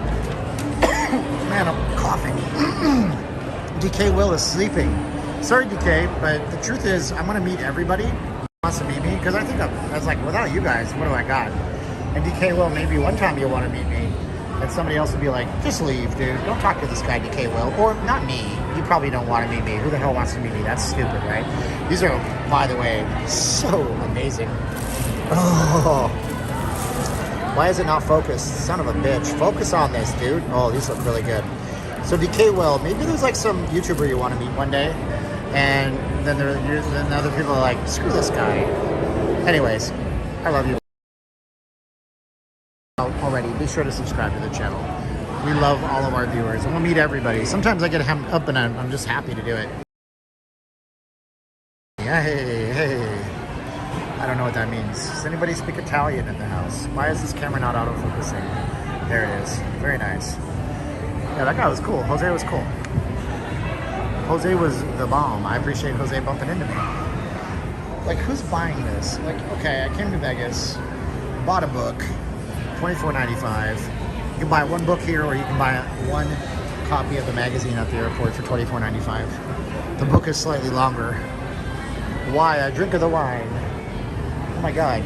Speaker 1: Man, I'm coughing. DK Will is sleeping. Sorry, DK, but the truth is, I'm going to meet everybody who wants to meet me, because I think I was like, without you guys, what do I got? And DK Will, maybe one time you'll want to meet me. and somebody else would be like, just leave, dude. Don't talk to this guy, DK Will. Or not me. You probably don't want to meet me. Who the hell wants to meet me? That's stupid, right? These are, by the way, so amazing. Oh. Why is it not focused? Son of a bitch. Focus on this, dude. Oh, these look really good. So DK Will, maybe there's like some YouTuber you want to meet one day, and then then other people are like, screw this guy. Anyways, I love you. Already, be sure to subscribe to the channel. We love all of our viewers, and we'll meet everybody. Sometimes I get hemmed up, and I'm just happy to do it. Yeah, hey. I don't know what that means. Does anybody speak Italian in the house? Why is this camera not autofocusing? There it is. Very nice. Yeah, that guy was cool. Jose was cool. Jose was the bomb. I appreciate Jose bumping into me. Like, who's buying this? Like, okay, I came to Vegas, bought a book, $24.95. You can buy one book here, or you can buy one copy of the magazine at the airport for $24.95. The book is slightly longer. Why? A drink of the wine. Oh my God.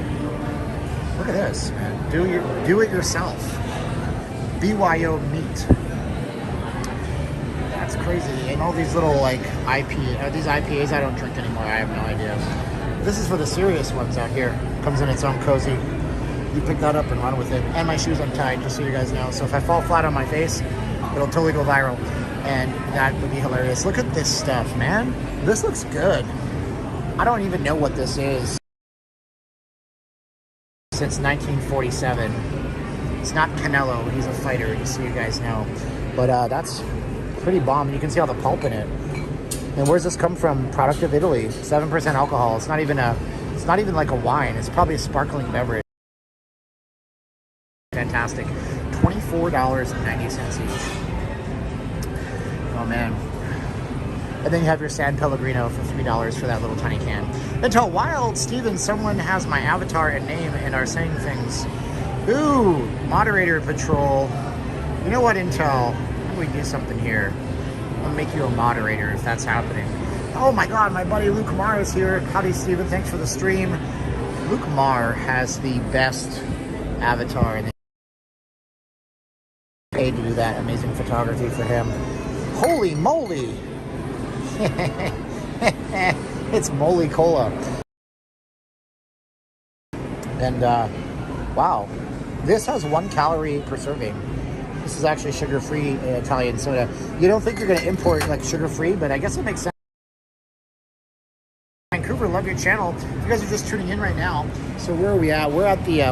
Speaker 1: Look at this, man. Do it yourself. BYO meat. That's crazy. And all these little like these IPAs I don't drink anymore. I have no idea. This is for the serious ones out here. Comes in its own cozy. You pick that up and run with it. And my shoes untied, just so you guys know. So if I fall flat on my face, it'll totally go viral. And that would be hilarious. Look at this stuff, man. This looks good. I don't even know what this is. Since 1947. It's not Canelo. He's a fighter, just so you guys know. But that's pretty bomb. You can see all the pulp in it. And where's this come from? Product of Italy. 7% alcohol. It's not even like a wine. It's probably a sparkling beverage. Fantastic. $24.90 each. Oh man. And then you have your San Pellegrino for $3 for that little tiny can. Until Wild Steven, someone has my avatar and name and are saying things. Ooh, moderator patrol. You know what, Intel? How do we do something here? I'll make you a moderator if that's happening. Oh my God, my buddy Luke Marr is here. Howdy, Steven. Thanks for the stream. Luke Marr has the best avatar, and they paid to do that amazing photography for him. Holy moly! It's Moly Cola. And wow, this has 1 calorie per serving. This is actually sugar-free Italian soda. You don't think you're going to import like sugar-free, but I guess it makes sense. Vancouver, love your channel. You guys are just tuning in right now. So where are we at? We're at the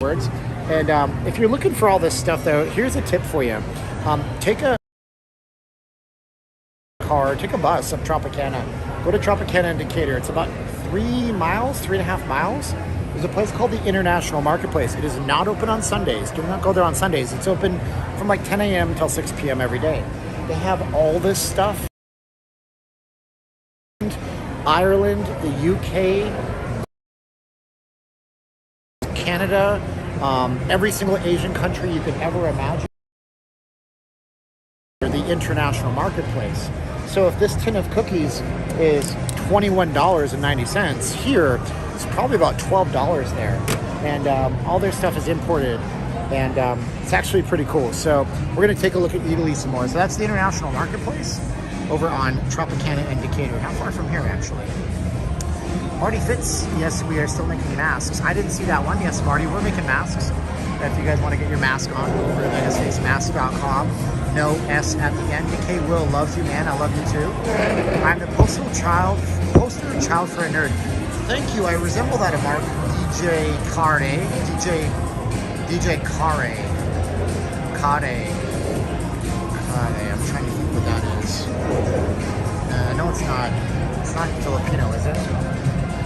Speaker 1: words. And if you're looking for all this stuff, though, here's a tip for you. Take a bus up Tropicana. Go to Tropicana in Decatur. It's about 3.5 miles. There's a place called the International Marketplace. It is not open on Sundays. Do not go there on Sundays. It's open from like 10 a.m. until 6 p.m. every day. They have all this stuff. Ireland, the UK, Canada, every single Asian country you could ever imagine. The International Marketplace. So if this tin of cookies is $21.90 here, it's probably about $12 there. And all their stuff is imported. And it's actually pretty cool. So we're going to take a look at Italy some more. So that's the International Marketplace over on Tropicana and Decatur. How far from here, actually? Marty Fitz, yes, we are still making masks. I didn't see that one. Yes, Marty, we're making masks. If you guys want to get your mask on, go over to VegasFaceMask.com. No S at the end. DK Will loves you, man. I love you too. I'm the poster child for a nerd. Thank you. I resemble that of Mark. DJ Kare. DJ Kare. I'm trying to think what that is. No, it's not. It's not Filipino, is it?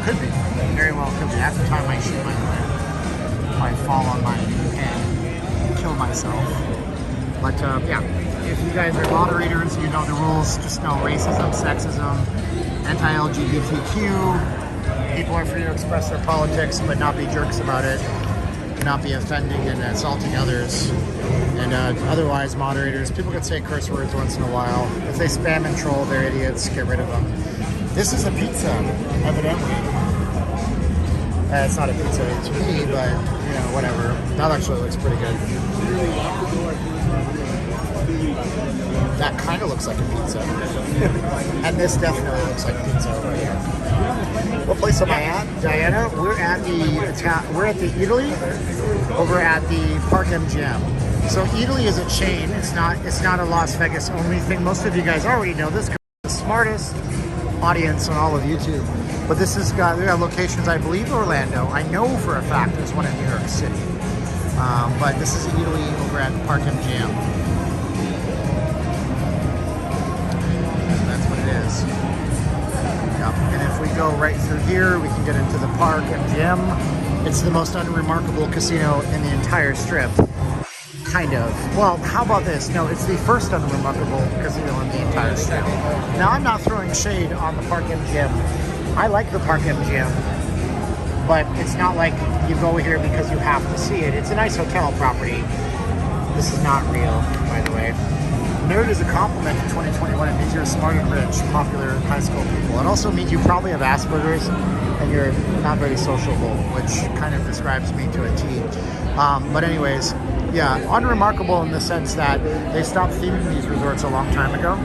Speaker 1: Could be. Very well could be. I have to tie my shoe, by the way. If I fall on my head and kill myself. But yeah, if you guys are moderators, you know the rules. Just know racism, sexism, anti-LGBTQ. People are free to express their politics, but not be jerks about it. Not be offending and assaulting others. And otherwise, moderators, people can say curse words once in a while. If they spam and troll, they're idiots. Get rid of them. This is a pizza, evidently. It's not a pizza to me, but you know, whatever. That actually looks pretty good. That kind of looks like a pizza. And this definitely looks like pizza over here. What place am I at, Diana? We're at the Italy over at the Park MGM. So Italy is a chain. It's not a Las Vegas only thing. Most of you guys already know this. The smartest audience on all of YouTube. But this has got, we have locations, I believe, in Orlando. I know for a fact there's one in New York City. But this is Italy over at Park MGM. That's what it is. Yep. And if we go right through here, we can get into the Park MGM. It's the most unremarkable casino in the entire strip. Kind of. Well, how about this? No, it's the first unremarkable casino in the entire strip. Now, I'm not throwing shade on the Park MGM. I like the Park MGM, but it's not like you go here because you have to see it. It's a nice hotel property. This is not real, by the way. Nerd is a compliment to 2021. It means you're smart and rich, popular high school people. It also means you probably have Asperger's and you're not very sociable, which kind of describes me to a T. But anyways, yeah, unremarkable in the sense that they stopped theming these resorts a long time ago.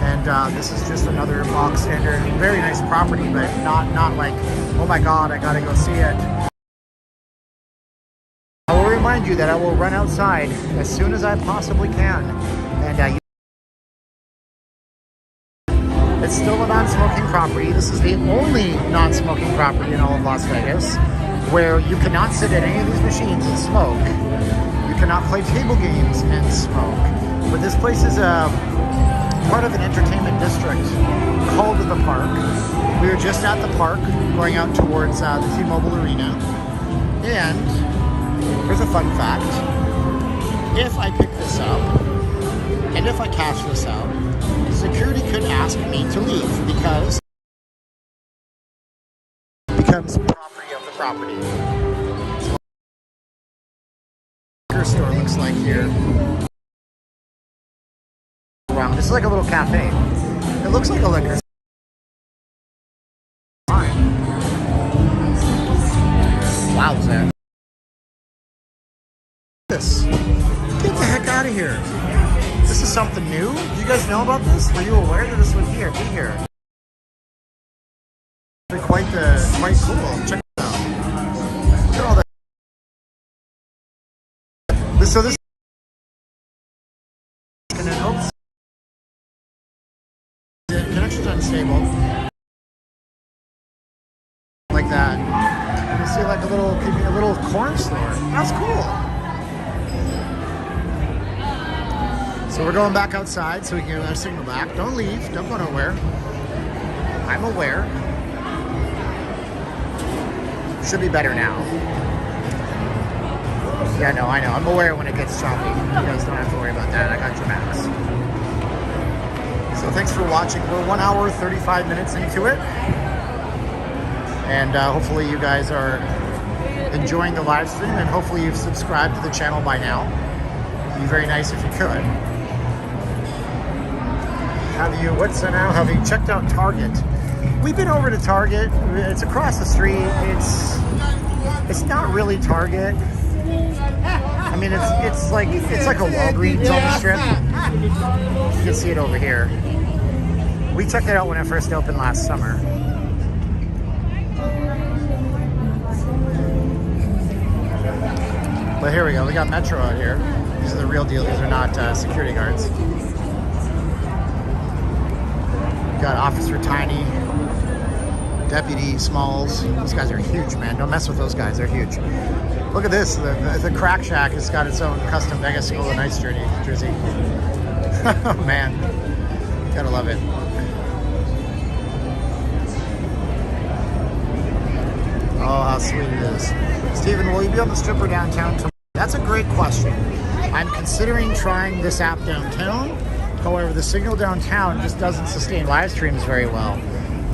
Speaker 1: And this is just another box standard, very nice property, but not like, oh my God, I gotta go see it. I will remind you that I will run outside as soon as I possibly can. And it's still a non-smoking property. This is the only non-smoking property in all of Las Vegas where you cannot sit at any of these machines and smoke. You cannot play table games and smoke. But this place is part of an entertainment district called the Park. We were just at the Park going out towards the T-Mobile Arena. And here's a fun fact. If I pick this up and if I cash this out, security could ask me to leave because it becomes property of the property. So what the store looks like here. Wow, this is like a little cafe. It looks like a liquor store. Wowza. This. Get the heck out of here. This is something new. Do you guys know about this? Were you aware that this would be here? Quite cool. Check it out. Look at all that. So this. And then, oops. The connection's unstable. Like that. And you see like a little corn store. That's cool. So we're going back outside so we can get our signal back. Don't leave. Don't go nowhere. I'm aware. Should be better now. Yeah, no, I know. I'm aware when it gets choppy. You guys don't have to worry about that. I got your backs. So thanks for watching. We're 1 hour, 35 minutes into it. And hopefully you guys are enjoying the live stream. And hopefully you've subscribed to the channel by now. It'd be very nice if you could. Have you checked out Target? We've been over to Target. It's across the street. It's not really Target. I mean, it's like a Walgreens on the strip. You can see it over here. We checked it out when it first opened last summer. But here we go. We got Metro out here. These are the real deal. These are not security guards. Got Officer Tiny, Deputy Smalls. Those guys are huge, man. Don't mess with those guys. They're huge. Look at this. The Crack Shack has got its own custom Vegas School of Nights jersey. Oh, man. Gotta love it. Oh, how sweet it is. Steven, will you be on the strip or downtown tomorrow? That's a great question. I'm considering trying this app downtown. However, the signal downtown just doesn't sustain live streams very well.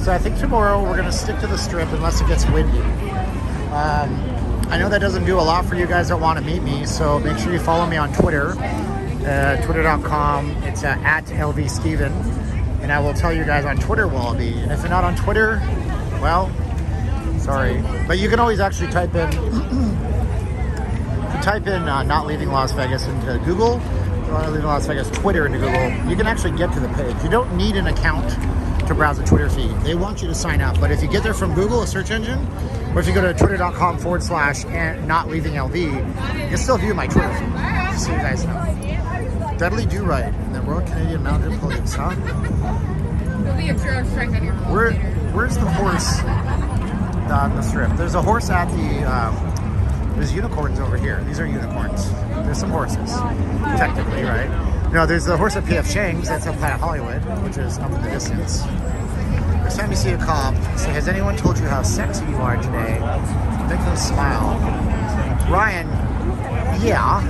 Speaker 1: So I think tomorrow we're going to stick to the strip unless it gets windy. I know that doesn't do a lot for you guys that want to meet me, so make sure you follow me on Twitter, twitter.com. It's at LVSteven, and I will tell you guys on Twitter where I'll be. And if you're not on Twitter, well, Sorry. But you can always actually type in not leaving Las Vegas into Google, not leaving Las Vegas Twitter into Google. You can actually get to the page. You don't need an account to browse the Twitter feed. They want you to sign up. But if you get there from Google, a search engine, or if you go to twitter.com/not leaving LV, you can still view my Twitter feed. Just so you guys know. Dudley Do Right and the Royal Canadian Mounted Police, huh?
Speaker 4: There'll be a drone strike on your phone later.
Speaker 1: Where's the horse on the strip? There's a horse at the, there's unicorns over here. These are unicorns. There's some horses, technically, right? No, there's the horse at PF Chang's, that's up Planet Hollywood, which is up in the distance. Next time you see a cop, say, has anyone told you how sexy you are today? Make them smile. Ryan, yeah.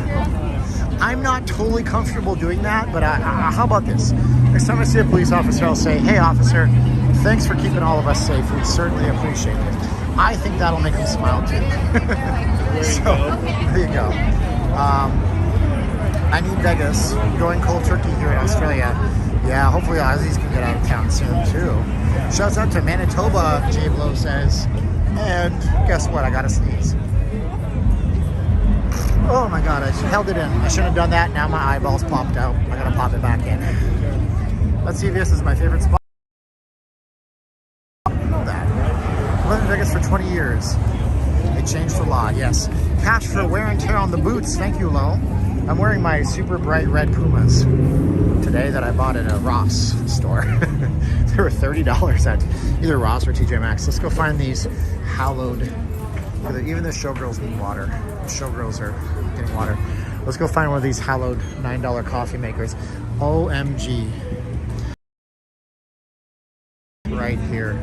Speaker 1: I'm not totally comfortable doing that, but how about this? Next time I see a police officer, I'll say, hey officer, thanks for keeping all of us safe. We certainly appreciate it. I think that'll make them smile too. There you go. I need Vegas. Going cold turkey here in Australia. Yeah, hopefully Aussies can get out of town soon too. Shouts out to Manitoba, Jay Blow says. And guess what? I gotta sneeze. Oh my god, I held it in. I shouldn't have done that. Now my eyeballs popped out. I gotta pop it back in. Let's see if this is my favorite spot. I know that. I lived in Vegas for 20 years. It changed a lot, yes. Cash for wear and tear on the boots. Thank you, Lo. I'm wearing my super bright red Pumas today that I bought at a Ross store. They were $30 at either Ross or TJ Maxx. Let's go find these hallowed. Even the showgirls need water. The showgirls are getting water. Let's go find one of these hallowed $9 coffee makers. OMG. Right here.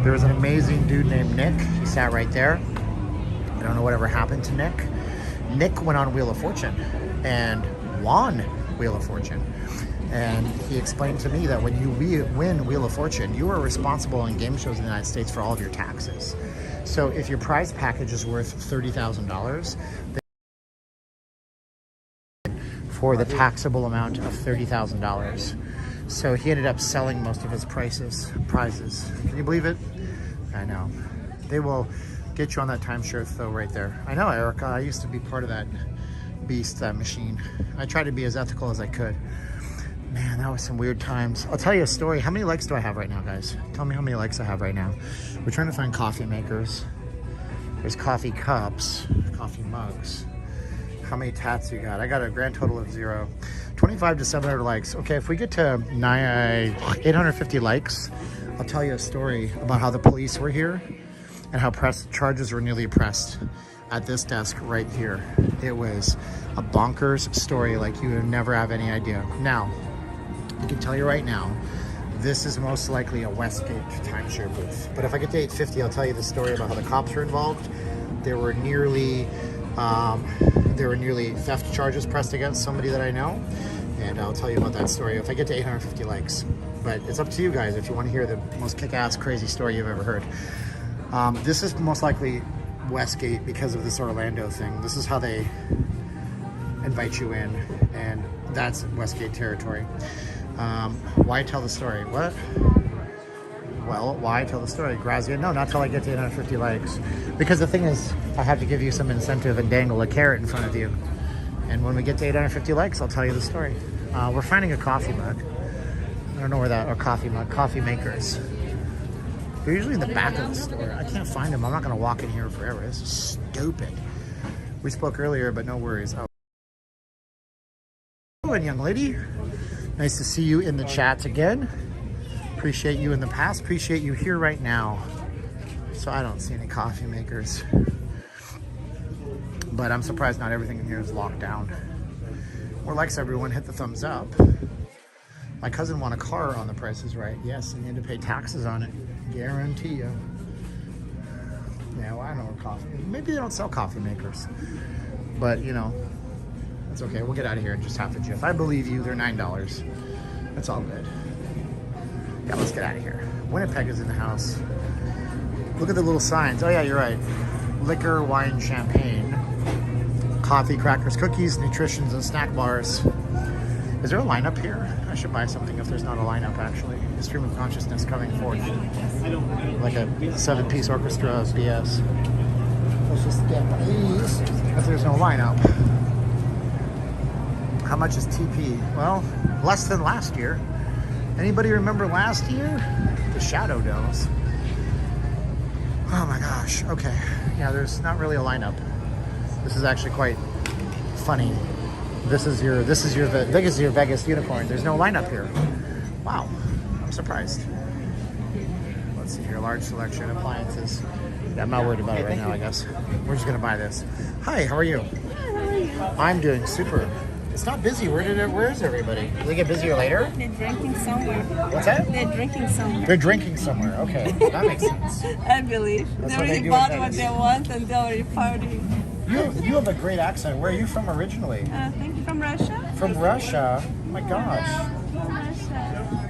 Speaker 1: There was an amazing dude named Nick. He sat right there. I don't know whatever happened to Nick. Nick went on Wheel of Fortune and won Wheel of Fortune. And he explained to me that when you win Wheel of Fortune, you are responsible in game shows in the United States for all of your taxes. So if your prize package is worth $30,000, for the taxable amount of $30,000. So he ended up selling most of his prizes. Can you believe it? I know. They will get you on that timeshare though right there. I know, Erica. I used to be part of that beast, that machine. I tried to be as ethical as I could. Man, that was some weird times. I'll tell you a story. How many likes do I have right now, guys? Tell me how many likes I have right now. We're trying to find coffee makers. There's coffee cups, coffee mugs. How many tats you got? I got a grand total of 0. 25 to 700 likes. Okay, if we get to 850 likes, I'll tell you a story about how the police were here and how charges were nearly pressed at this desk right here. It was a bonkers story like you would never have any idea. Now, I can tell you right now, this is most likely a Westgate timeshare booth. But if I get to 850, I'll tell you the story about how the cops were involved. There were nearly theft charges pressed against somebody that I know. And I'll tell you about that story if I get to 850 likes. But it's up to you guys if you want to hear the most kick-ass crazy story you've ever heard. This is most likely Westgate because of this Orlando thing. This is how they invite you in, and that's Westgate territory. Why tell the story? What? Well, why tell the story? Grazia? No, not till I get to 850 likes. Because the thing is, I have to give you some incentive and dangle a carrot in front of you. And when we get to 850 likes, I'll tell you the story. We're finding a coffee mug. I don't know where that, or coffee mug, coffee makers. They're usually in the back of the store. I can't find them. I'm not going to walk in here forever. This is stupid. We spoke earlier, but no worries. Oh, and young lady. Nice to see you in the chats again. Appreciate you in the past. Appreciate you here right now. So I don't see any coffee makers. But I'm surprised not everything in here is locked down. More likes, everyone. Hit the thumbs up. My cousin won a car on The Price is Right. Yes, and you had to pay taxes on it. Guarantee you. Yeah, well, I don't know where coffee. Maybe they don't sell coffee makers. But, you know, that's okay. We'll get out of here in just half a jiff. I believe you. They're $9. That's all good. Yeah, let's get out of here. Winnipeg is in the house. Look at the little signs. Oh, yeah, you're right. Liquor, wine, champagne. Coffee, crackers, cookies, nutritions, and snack bars. Is there a lineup here? I should buy something if there's not a lineup, actually. The stream of consciousness coming forth. Like a 7-piece orchestra of BS. Let's just get one of these if there's no lineup. How much is TP? Well, less than last year. Anybody remember last year? The Shadow Dose. Oh my gosh. Okay. Yeah, there's not really a lineup. This is actually quite funny. This is your Vegas unicorn. There's no lineup here. Wow. I'm surprised. Let's see here. Large selection appliances. Yeah, I'm not worried about it right now, I guess. We're just gonna buy this. Hi, how are you? I'm doing super. It's not busy. Where is everybody? Will they get busier later?
Speaker 5: They're drinking somewhere.
Speaker 1: What's that?
Speaker 5: They're drinking somewhere.
Speaker 1: They're drinking somewhere. Okay, that makes sense.
Speaker 5: I believe.
Speaker 1: That's
Speaker 5: They
Speaker 1: what they
Speaker 5: already
Speaker 1: do in
Speaker 5: bought what
Speaker 1: Vegas.
Speaker 5: they want and they already party.
Speaker 1: You have a great accent. Where are you from originally?
Speaker 5: Thank you. From Russia?
Speaker 1: From Russia. Oh my gosh.
Speaker 5: From Russia.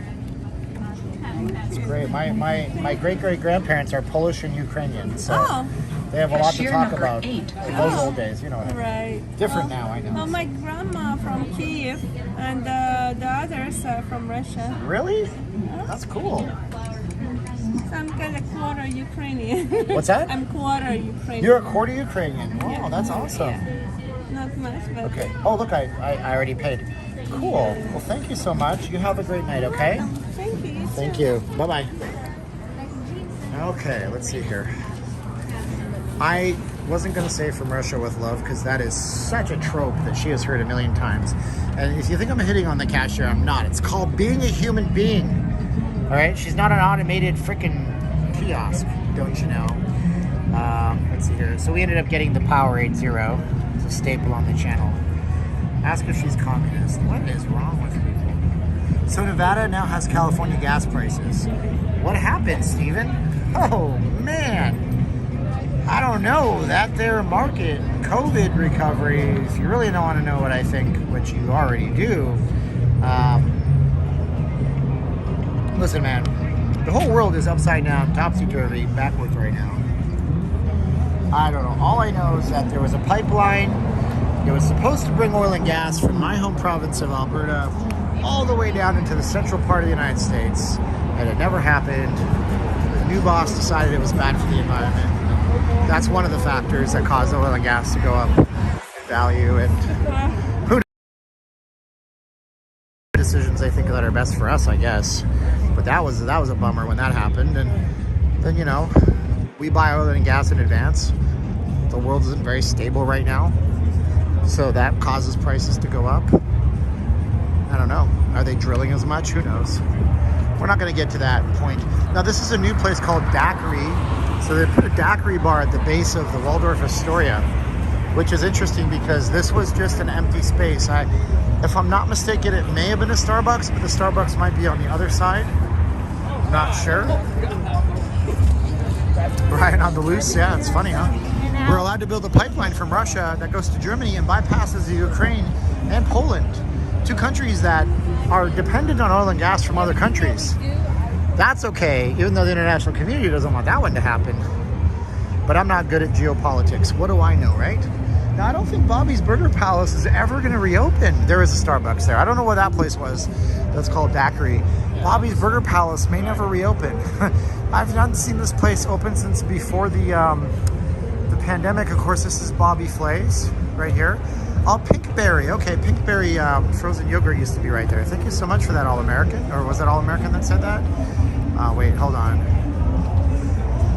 Speaker 1: It's great. My great-great-grandparents are Polish and Ukrainian, so
Speaker 5: Oh,
Speaker 1: they have a lot to
Speaker 4: Cashier
Speaker 1: talk
Speaker 4: number
Speaker 1: about.
Speaker 4: 8.
Speaker 1: Like those old days, you know what I mean.
Speaker 5: right.
Speaker 1: Different now, I know.
Speaker 5: Well, my grandma from Kiev and the others are from Russia.
Speaker 1: Really? That's cool.
Speaker 5: So I'm kind of quarter Ukrainian.
Speaker 1: What's that?
Speaker 5: I'm quarter Ukrainian.
Speaker 1: You're a quarter Ukrainian. Wow, that's awesome.
Speaker 5: Not much, but
Speaker 1: Okay. Oh, look, I already paid. Cool. Well, thank you so much. You have a great night, okay?
Speaker 5: thank you.
Speaker 1: Thank you. Bye-bye. Okay, let's see here. I wasn't going to say from Russia with love because that is such a trope that she has heard a million times. And if you think I'm hitting on the cashier, I'm not. It's called being a human being. All right? She's not an automated freaking kiosk, don't you know? Let's see here. So we ended up getting the Powerade Zero. It's a staple on the channel. Ask if she's communist. What is wrong with people? So Nevada now has California gas prices. What happened, Steven? Oh, man. I don't know. That there market, COVID recovery, if you really don't want to know what I think, which you already do, listen, man, the whole world is upside down, topsy-turvy, backwards right now. I don't know. All I know is that there was a pipeline. It was supposed to bring oil and gas from my home province of Alberta all the way down into the central part of the United States, and it never happened. The new boss decided it was bad for the environment. That's one of the factors that caused oil and gas to go up in value, and who knows decisions they think that are best for us, I guess. But that was a bummer when that happened. And then, you know, we buy oil and gas in advance. The world isn't very stable right now, so that causes prices to go up. I don't know. Are they drilling as much? Who knows? We're not going to get to that point. Now, this is a new place called Daiquiri. So they put a daiquiri bar at the base of the Waldorf Astoria, which is interesting because this was just an empty space. If I'm not mistaken, it may have been a Starbucks, but the Starbucks might be on the other side. I'm not sure. Brian on the loose, yeah, it's funny, huh? We're allowed to build a pipeline from Russia that goes to Germany and bypasses the Ukraine and Poland, two countries that are dependent on oil and gas from other countries. That's okay, even though the international community doesn't want that one to happen. But I'm not good at geopolitics. What do I know, right? Now, I don't think Bobby's Burger Palace is ever going to reopen. There is a Starbucks there. I don't know what that place was. That's called Daiquiri. Bobby's Burger Palace may never reopen. I've not seen this place open since before the pandemic. Of course, this is Bobby Flay's right here. Oh, Pinkberry. Okay, Pinkberry frozen yogurt used to be right there. Thank you so much for that, All-American. Or was that All-American that said that? Wait, hold on.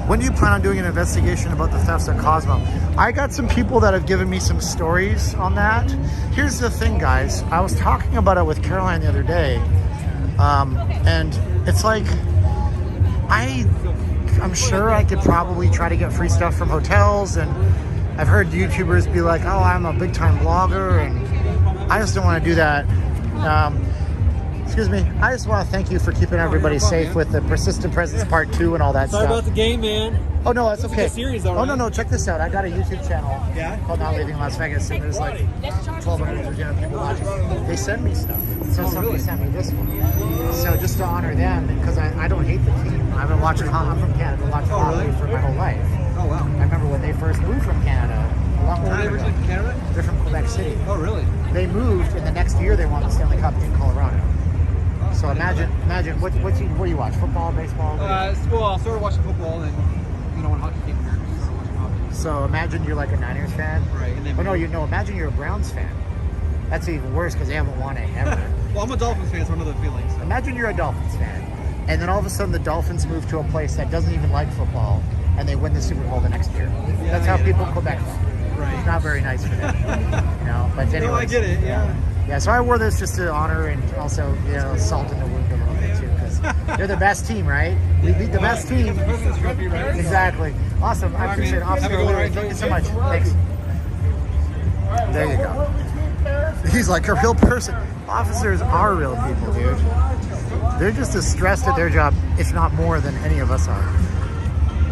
Speaker 1: When do you plan on doing an investigation about the thefts at Cosmo? I got some people that have given me some stories on that. Here's the thing, guys. I was talking about it with Caroline the other day. And it's like, I'm sure I could probably try to get free stuff from hotels, and I've heard YouTubers be like, oh, I'm a big time blogger, and I just don't want to do that. Excuse me, I just want to thank you for keeping everybody safe with the Persistent Presence Part 2 and all that
Speaker 8: Sorry
Speaker 1: stuff.
Speaker 8: about the game, man.
Speaker 1: Oh, no, that's okay.
Speaker 8: It's a series, though,
Speaker 1: Oh, no,
Speaker 8: right?
Speaker 1: no, check this out. I got a YouTube channel
Speaker 8: Yeah?
Speaker 1: called Not Leaving Las Vegas, and there's like 1,200 people watching. They send me stuff. So somebody sent me this one. So just to honor them, because I don't hate the team. I've been watching, I'm from Canada, watching hockey for my whole life.
Speaker 8: Oh, wow.
Speaker 1: I remember when they first moved from Canada a long
Speaker 8: Are they
Speaker 1: time ago.
Speaker 8: originally from Canada?
Speaker 1: They're from Quebec Center City.
Speaker 8: Oh, really?
Speaker 1: They moved, and the next year they won the Stanley Cup in Colorado. So imagine, what do you watch? Football, baseball?
Speaker 8: Well, I started watching football, and when hockey came here, I started watching hockey.
Speaker 1: So imagine you're like a Niners fan.
Speaker 8: Right. And then
Speaker 1: imagine you're a Browns fan. That's even worse because they haven't won it ever.
Speaker 8: Well, I'm a Dolphins fan, so I know the feelings. So.
Speaker 1: Imagine you're a Dolphins fan, and then all of a sudden the Dolphins move to a place that doesn't even like football, and they win the Super Bowl the next year. That's how people in Quebec feel.
Speaker 8: Right.
Speaker 1: It's not very nice for them. But anyways.
Speaker 8: No, I get it. Yeah.
Speaker 1: Yeah, so I wore this just to honor and also, salt in the wound a little bit too, because they're the best team, right? We beat the best team. Exactly. Awesome. I appreciate it. Officer O'Leary, thank you so much. Thanks. There you go. He's like a real person. Officers are real people, dude. They're just as stressed at their job, if not more, than any of us are.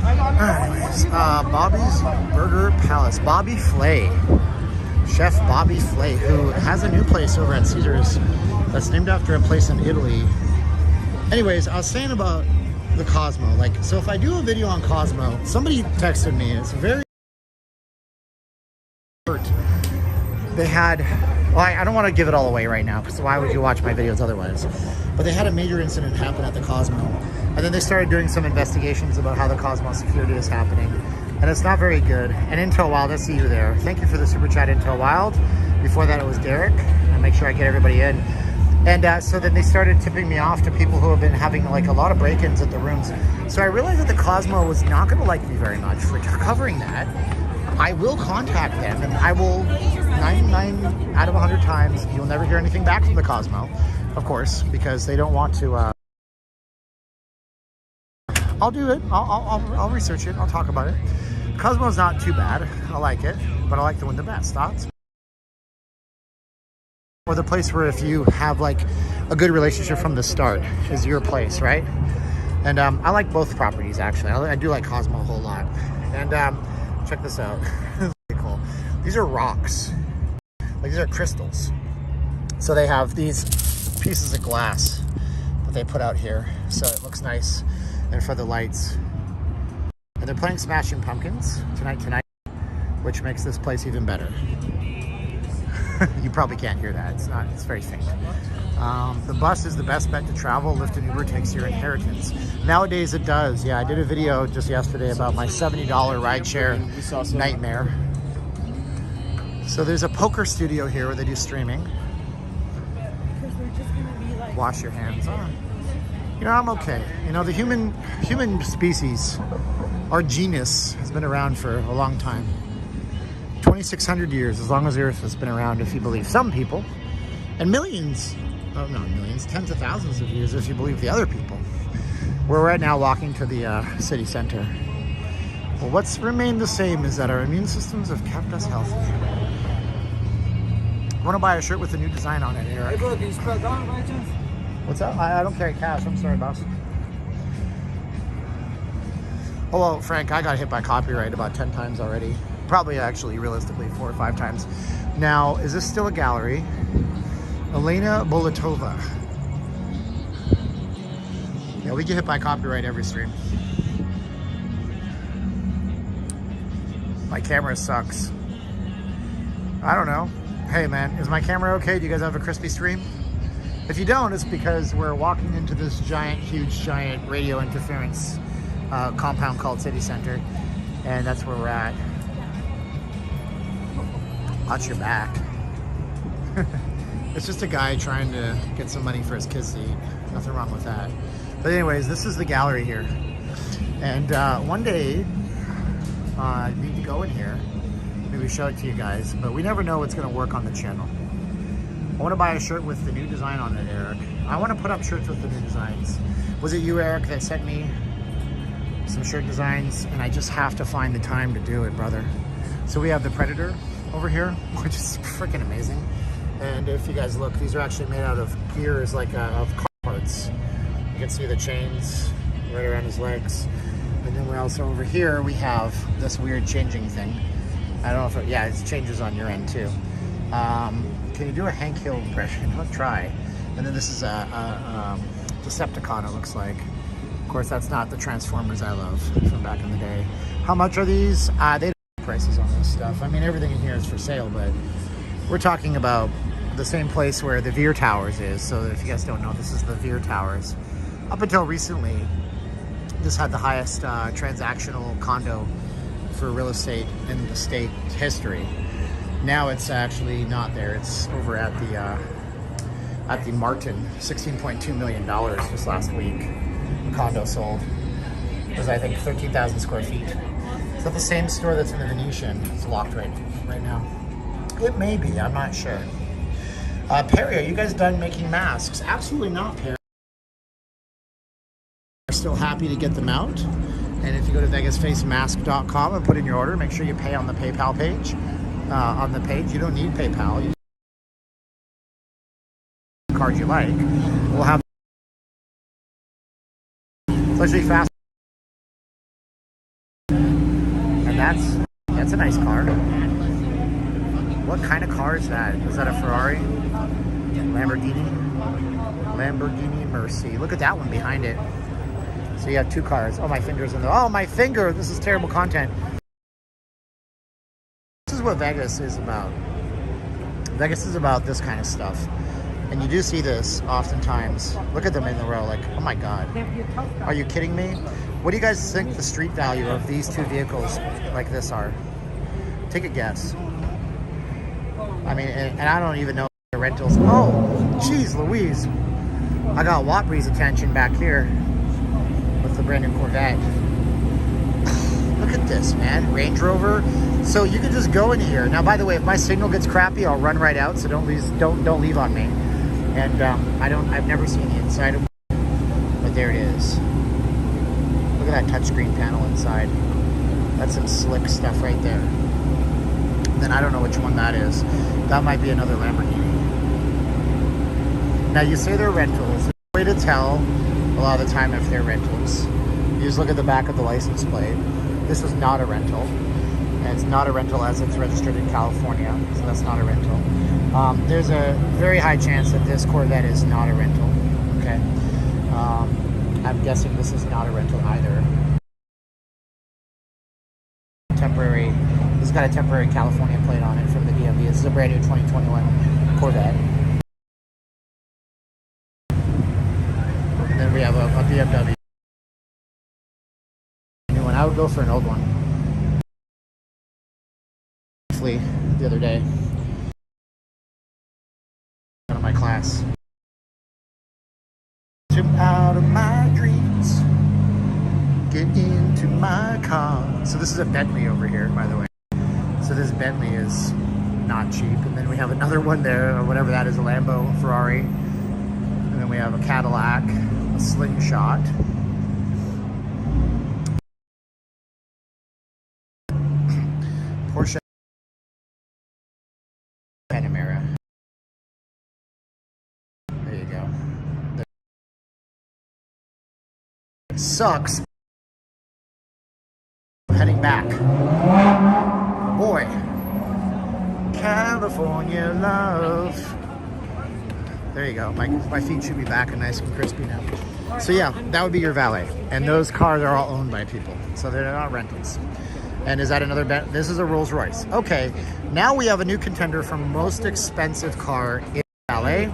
Speaker 1: Anyways, Bobby's Burger Palace. Bobby Flay. Chef Bobby Flay, who has a new place over at Caesars that's named after a place in Italy. Anyways, I was saying about the Cosmo. So if I do a video on Cosmo, somebody texted me. It's very hurt. They had, I don't want to give it all away right now, because why would you watch my videos otherwise? But they had a major incident happen at the Cosmo. And then they started doing some investigations about how the Cosmo security is happening. And it's not very good. And Into a Wild, I see you there. Thank you for the super chat, Into a Wild. Before that, it was Derek. I'll make sure I get everybody in. And so then they started tipping me off to people who have been having a lot of break-ins at the rooms. So I realized that the Cosmo was not going to like me very much for covering that. I will contact them, and I will 99 out of 100 times. You'll never hear anything back from the Cosmo, of course, because they don't want to. I'll do it. I'll research it. I'll talk about it. Cosmo's not too bad. I like it, but I like the one the best. Thoughts? Or the place where if you have a good relationship from the start is your place, right? And I like both properties actually. I do like Cosmo a whole lot. And check this out. It's really cool. These are rocks. These are crystals. So they have these pieces of glass that they put out here, so it looks nice. And for the lights. And they're playing Smashing Pumpkins tonight, which makes this place even better. You probably can't hear that. It's very faint. The bus is the best bet to travel. Lyft and Uber takes your inheritance. Nowadays it does. Yeah, I did a video just yesterday about my $70 rideshare nightmare. So there's a poker studio here where they do streaming. Wash your hands. I'm okay. The human species, our genus, has been around for a long time. 2,600 years, as long as the Earth has been around, if you believe some people. And millions, tens of thousands of years, if you believe the other people. We're right now walking to the city center. Well, what's remained the same is that our immune systems have kept us healthy. I want to buy a shirt with a new design on it, Eric.
Speaker 8: Hey, bro, can you spell down by chance?
Speaker 1: What's up? I don't carry cash. I'm sorry, boss. Oh, well, Frank, I got hit by copyright about 10 times already. Probably actually, realistically, 4 or 5 times. Now, is this still a gallery? Elena Bolotova. Yeah, we get hit by copyright every stream. My camera sucks. I don't know. Hey, man, is my camera okay? Do you guys have a crispy stream? If you don't, it's because we're walking into this huge radio interference compound called City Center, and that's where we're at. Watch your back. It's just a guy trying to get some money for his kids to eat. Nothing wrong with that. But anyways, this is the gallery here. And one day, I need to go in here, maybe show it to you guys, but we never know what's gonna work on the channel. I want to buy a shirt with the new design on it, Eric. I want to put up shirts with the new designs. Was it you, Eric, that sent me some shirt designs? And I just have to find the time to do it, brother. So we have the Predator over here, which is freaking amazing. And if you guys look, these are actually made out of gears, of car parts. You can see the chains right around his legs. And then we're also over here, we have this weird changing thing. I don't know if it changes on your end too. Can you do a Hank Hill impression? Let's try. And then this is a Decepticon, it looks like. Of course, that's not the Transformers I love from back in the day. How much are these? They don't have prices on this stuff. I mean, everything in here is for sale, but We're talking about the same place where the Veer Towers is. So if you guys don't know, this is the Veer Towers. Up until recently, this had the highest transactional condo for real estate in the state history. Now it's actually not there. It's over at the Martin, $16.2 million just last week. The condo sold. It was, I think, 13,000 square feet. Is that the same store that's in the Venetian? It's locked right now. It may be, I'm not sure. Perry, are you guys done making masks? Absolutely not, Perry. We're still happy to get them out. And if you go to vegasfacemask.com and put in your order, make sure you pay on the PayPal page. On the page, you don't need PayPal. You card you like. We'll have it's actually fast. And that's a nice car. What kind of car is that? Is that a Ferrari? Lamborghini Mercy. Look at that one behind it. So you have two cars. Oh, my finger's in there. Oh, my finger. This is terrible content. This is what Vegas is about. Vegas is about this kind of stuff. And you do see this oftentimes. Look at them in the row, like, oh my God. Are you kidding me? What do you guys think the street value of these two vehicles like this are? Take a guess. I mean, and I don't even know the rentals. Oh, geez Louise. I got Watbury's attention back here with the brand new Corvette. Look at this, man. Range Rover. So you can just go in here. Now, by the way, if my signal gets crappy, I'll run right out. So don't leave on me. And I've never seen the inside of it, but there it is. Look at that touchscreen panel inside. That's some slick stuff right there. Then I don't know which one that is. That might be another Lamborghini. Now you say they're rentals. There's a way to tell a lot of the time if they're rentals. You just look at the back of the license plate. This is not a rental. And it's not a rental as it's registered in California, so that's not a rental. There's a very high chance that this Corvette is not a rental, okay? I'm guessing this is not a rental either. Temporary, this has got a temporary California plate on it from the DMV. This is a brand new 2021 Corvette. And then we have a BMW. New one. I would go for an old one. The other day. Out of my class. Out of my dreams. Get into my car. So this is a Bentley over here, by the way. So this Bentley is not cheap. And then we have another one there, or whatever that is, a Lambo, Ferrari. And then we have a Cadillac, a Slingshot. Porsche Panamera. There you go. It sucks. Heading back. Boy. California love. There you go. My feet should be back and nice and crispy now. So yeah, that would be your valet. And those cars are all owned by people. So they're not rentals. And is that another bet? This is a Rolls Royce. Okay, now we have a new contender for most expensive car in valet.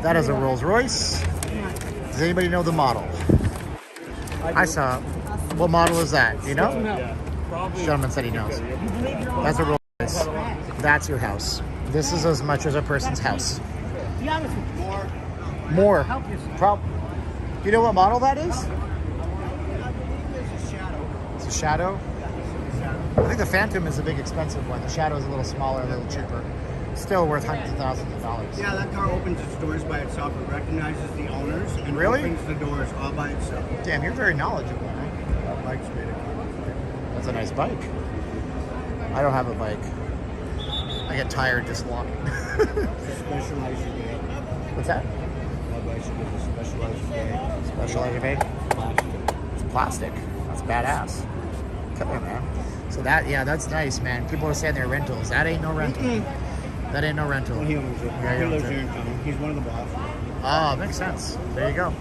Speaker 1: That is a Rolls Royce. Does anybody know the model? I saw it. What model is that? Do you know? Gentleman said he knows. That's a Rolls Royce. That's your house. This is as much as a person's house. More. Do you know what model that is? It's a Shadow. I think the Phantom is a big expensive one. The Shadow is a little smaller, a little cheaper. Still worth hundreds of thousands of dollars.
Speaker 9: Yeah, that car opens its doors by itself. It recognizes the owners and opens the doors all by itself.
Speaker 1: Damn, you're very knowledgeable, man.
Speaker 9: That bike's made it.
Speaker 1: That's a nice bike. I don't have a bike. I get tired just walking.
Speaker 9: It's a specialized gate.
Speaker 1: What's that?
Speaker 9: That bicycle is a specialized gate.
Speaker 1: Specialized gate?
Speaker 9: Plastic.
Speaker 1: It's plastic. That's badass. Come on, man. So that, yeah, that's nice, man. People are saying they're rentals. That ain't no rental. That ain't no rental.
Speaker 9: Well, he owns it.
Speaker 1: Yeah,
Speaker 9: he lives here in town. He's one of the bosses.
Speaker 1: Oh, makes sense. There you go.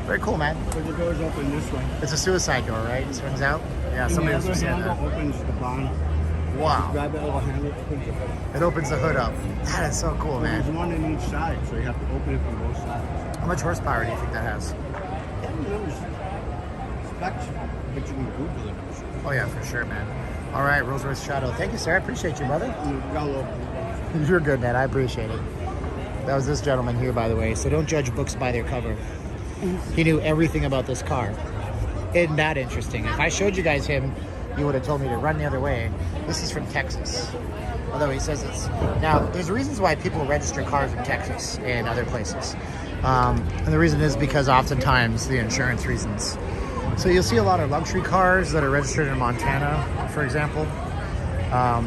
Speaker 1: Very cool, man.
Speaker 9: So the doors open this way.
Speaker 1: It's a suicide door, right? It swings out? Yeah, somebody else was saying that.
Speaker 9: Opens the bottom.
Speaker 1: Wow.
Speaker 9: Grab that little handle.
Speaker 1: It opens the hood up. That is so cool,
Speaker 9: There's
Speaker 1: man.
Speaker 9: one on each side, so you have to open it from both sides.
Speaker 1: How much horsepower do you think that has?
Speaker 9: I don't know. But you can Google it, I'm sure.
Speaker 1: Oh yeah, for sure, man. All right, Rolls Royce Shadow. Thank you, sir. I appreciate you, brother.
Speaker 9: You got a little.
Speaker 1: You're good, man. I appreciate it. That was this gentleman here, by the way. So don't judge books by their cover. He knew everything about this car. Isn't that interesting? If I showed you guys him, you would have told me to run the other way. This is from Texas. Although he says it's... Now, there's reasons why people register cars in Texas and other places. And the reason is because oftentimes the insurance reasons. So you'll see a lot of luxury cars that are registered in Montana, for example.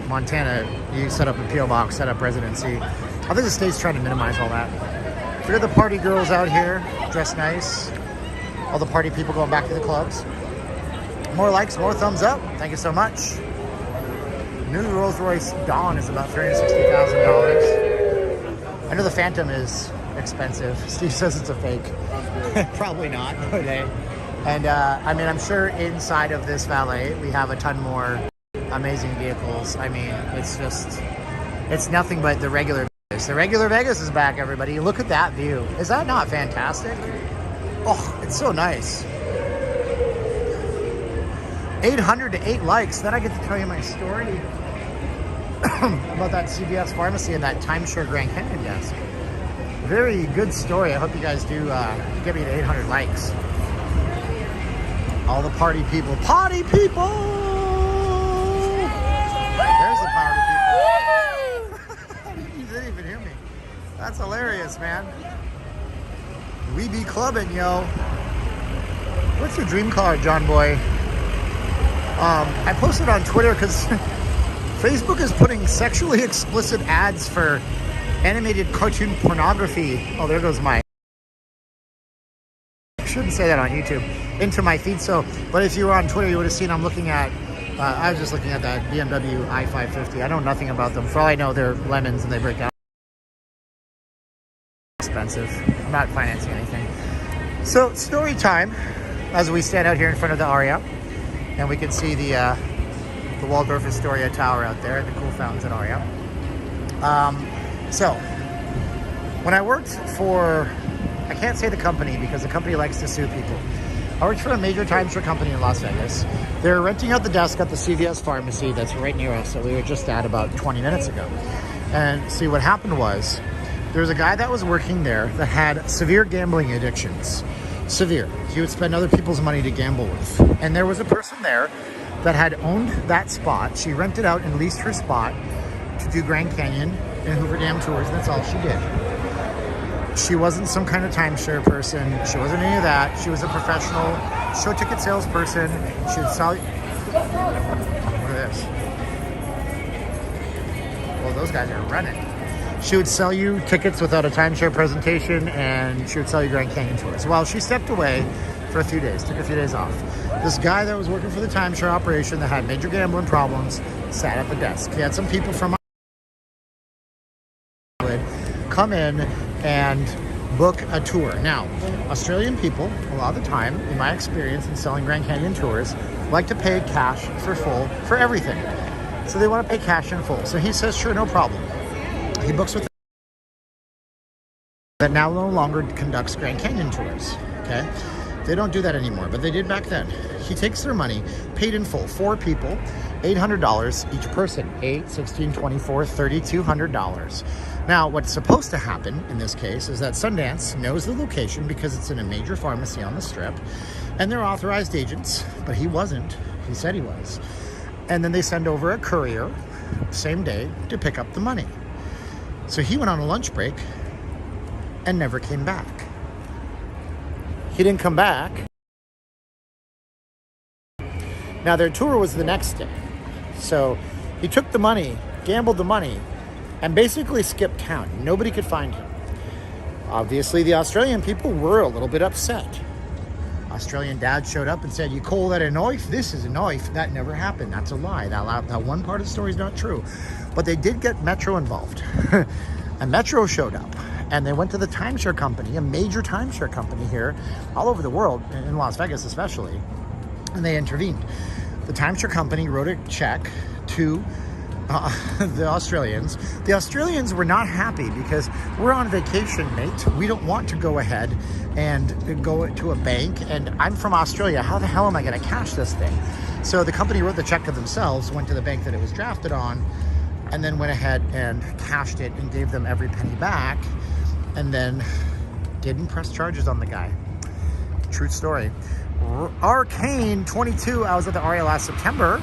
Speaker 1: Montana, you set up a P.O. box, set up residency. I think the state's trying to minimize all that. Look at the party girls out here, dressed nice. All the party people going back to the clubs. More likes, more thumbs up. Thank you so much. New Rolls Royce Dawn is about $360,000. I know the Phantom is expensive. Steve says it's a fake. Probably not, are they? And I mean, I'm sure inside of this Valet, we have a ton more amazing vehicles. I mean, it's just, it's nothing but the regular Vegas. The regular Vegas is back, everybody. Look at that view. Is that not fantastic? Oh, it's so nice. 800 to 8 likes. Then I get to tell you my story about that CVS pharmacy and that timeshare Grand Canyon desk. Very good story. I hope you guys do give me the 800 likes. All the party people. Party people! There's the party people. You didn't even hear me. That's hilarious, man. We be clubbing, yo. What's your dream car, John Boy? I posted on Twitter because Facebook is putting sexually explicit ads for animated cartoon pornography. Oh, there goes my... I shouldn't say that on YouTube. Into my feed. So, but if you were on Twitter, you would have seen I'm looking at... I was just looking at that BMW i550. I know nothing about them. For all I know, they're lemons and they break down. Expensive. I'm not financing anything. So, story time as we stand out here in front of the Aria. And we can see the Waldorf Astoria Tower out there, the cool fountains at Aria. So, when I worked for, I can't say the company because the company likes to sue people. I worked for a major timeshare company in Las Vegas. They were renting out the desk at the CVS pharmacy that's right near us that we were just at about 20 minutes ago. And see, what happened was, there was a guy that was working there that had severe gambling addictions. Severe. He would spend other people's money to gamble with. And there was a person there that had owned that spot. She rented out and leased her spot to do Grand Canyon and Hoover Dam tours. That's all she did. She wasn't some kind of timeshare person. She wasn't any of that. She was a professional show ticket salesperson. She would sell... Look at this. Well, those guys are running. She would sell you tickets without a timeshare presentation, and she would sell you Grand Canyon tours. Well, she stepped away for a few days, took a few days off. This guy that was working for the timeshare operation that had major gambling problems sat at the desk. He had some people from come in and book a tour. Now, Australian people, a lot of the time, in my experience in selling Grand Canyon tours, like to pay cash for full for everything. So they want to pay cash in full. So he says, sure, no problem. He books with that now no longer conducts Grand Canyon tours, okay? They don't do that anymore, but they did back then. He takes their money, paid in full, 4 people, $800 each person, 8, 16, 24, $3,200. Now, what's supposed to happen in this case is that Sundance knows the location because it's in a major pharmacy on the strip, and they're authorized agents, but he wasn't. He said he was. And then they send over a courier, same day, to pick up the money. So he went on a lunch break and never came back. He didn't come back. Now their tour was the next day. So he took the money, gambled the money, and basically skipped town. Nobody could find him. Obviously, the Australian people were a little bit upset. Australian dad showed up and said, you call that a knife? This is a knife. That never happened. That's a lie. That one part of the story is not true. But they did get Metro involved. And Metro showed up. And they went to the timeshare company, a major timeshare company here, all over the world, in Las Vegas especially. And they intervened. The timeshare company wrote a check to The Australians. The Australians were not happy because we're on vacation, mate. We don't want to go ahead and go to a bank. And I'm from Australia. How the hell am I going to cash this thing? So the company wrote the check to themselves, went to the bank that it was drafted on, and then went ahead and cashed it and gave them every penny back, and then didn't press charges on the guy. True story. Arcane 22. I was at the RA last September.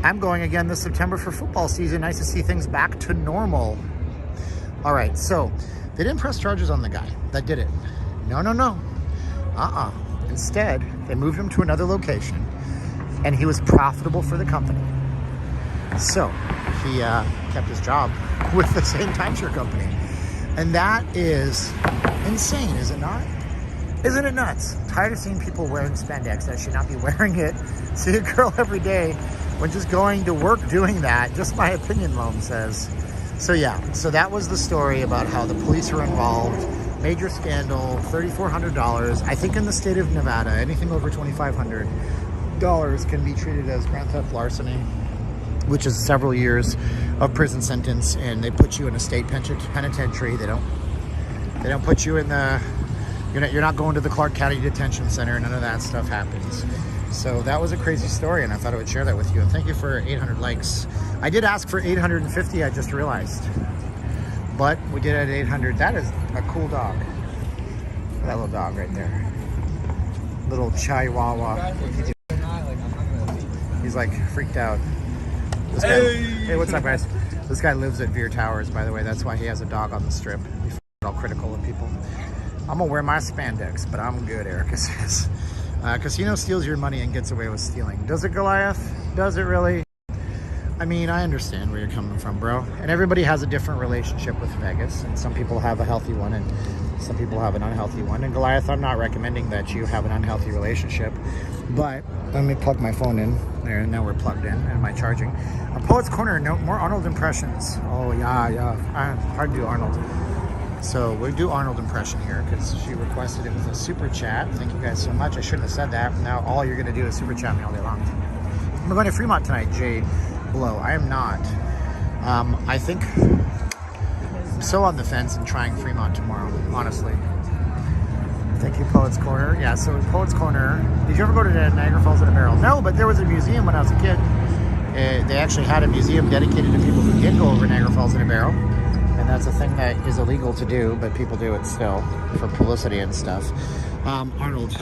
Speaker 1: I'm going again this September for football season. Nice to see things back to normal. All right, so they didn't press charges on the guy that did it. No. Instead, they moved him to another location, and he was profitable for the company. So he kept his job with the same timeshare company. And that is insane, is it not? Isn't it nuts? Tired of seeing people wearing spandex that should not be wearing it. See a girl every day when just going to work doing that. Just my opinion, Mom says. So yeah, so that was the story about how the police were involved. Major scandal, $3,400. I think in the state of Nevada, anything over $2,500 can be treated as grand theft larceny, which is several years of prison sentence, and they put you in a state penitentiary. They don't put you in the, you're not going to the Clark County Detention Center. None of that stuff happens. So that was a crazy story, and I thought I would share that with you. And thank you for 800 likes. I did ask for 850, I just realized. But we did it at 800. That is a cool dog. That little dog right there. Little Chihuahua. He's like freaked out. This guy, hey, what's up, guys? This guy lives at Veer Towers, by the way. That's why he has a dog on the strip. He's all critical of people. I'm gonna wear my spandex, but I'm good, Erica says. Casino steals your money and gets away with stealing. Does it, Goliath? Does it really? I mean, I understand where you're coming from, bro. And everybody has a different relationship with Vegas. And some people have a healthy one and some people have an unhealthy one. And Goliath, I'm not recommending that you have an unhealthy relationship. But let me plug my phone in. There, now we're plugged in and my charging. Poet's Corner, no more Arnold impressions. Oh, yeah. Hard to do Arnold. So we'll do Arnold impression here because she requested it with a super chat. Thank you guys so much. I shouldn't have said that. Now all you're going to do is super chat me all day long. We're going to Fremont tonight, Jay Blow. I am not. I think I'm so on the fence and trying Fremont tomorrow, honestly. Thank you, Poet's Corner. Yeah, so Poet's Corner. Did you ever go to Niagara Falls in a Barrel? No, but there was a museum when I was a kid. They actually had a museum dedicated to people who did go over Niagara Falls in a barrel. And that's a thing that is illegal to do, but people do it still for publicity and stuff. Arnold,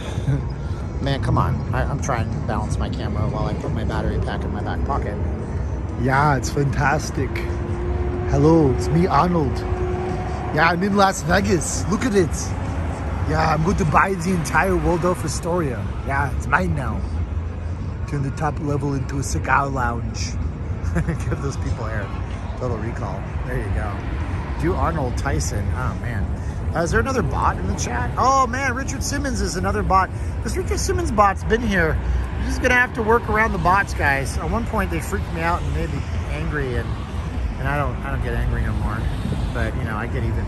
Speaker 1: man, come on. I'm trying to balance my camera while I put my battery pack in my back pocket.
Speaker 2: Yeah, it's fantastic. Hello, it's me, Arnold. Yeah, I'm in Las Vegas. Look at it. Yeah, I'm going to buy the entire Waldorf Astoria. Yeah, it's mine now. Turn the top level into a cigar lounge. Give those people air. Total Recall. There you go. Do Arnold Tyson. Oh, man. Is there another bot in the chat? Oh, man, Richard Simmons is another bot. This Richard Simmons bot's been here. You're just going to have to work around the bots, guys. At one point, they freaked me out and made me angry, and I don't get angry no more. But, you know, I get even.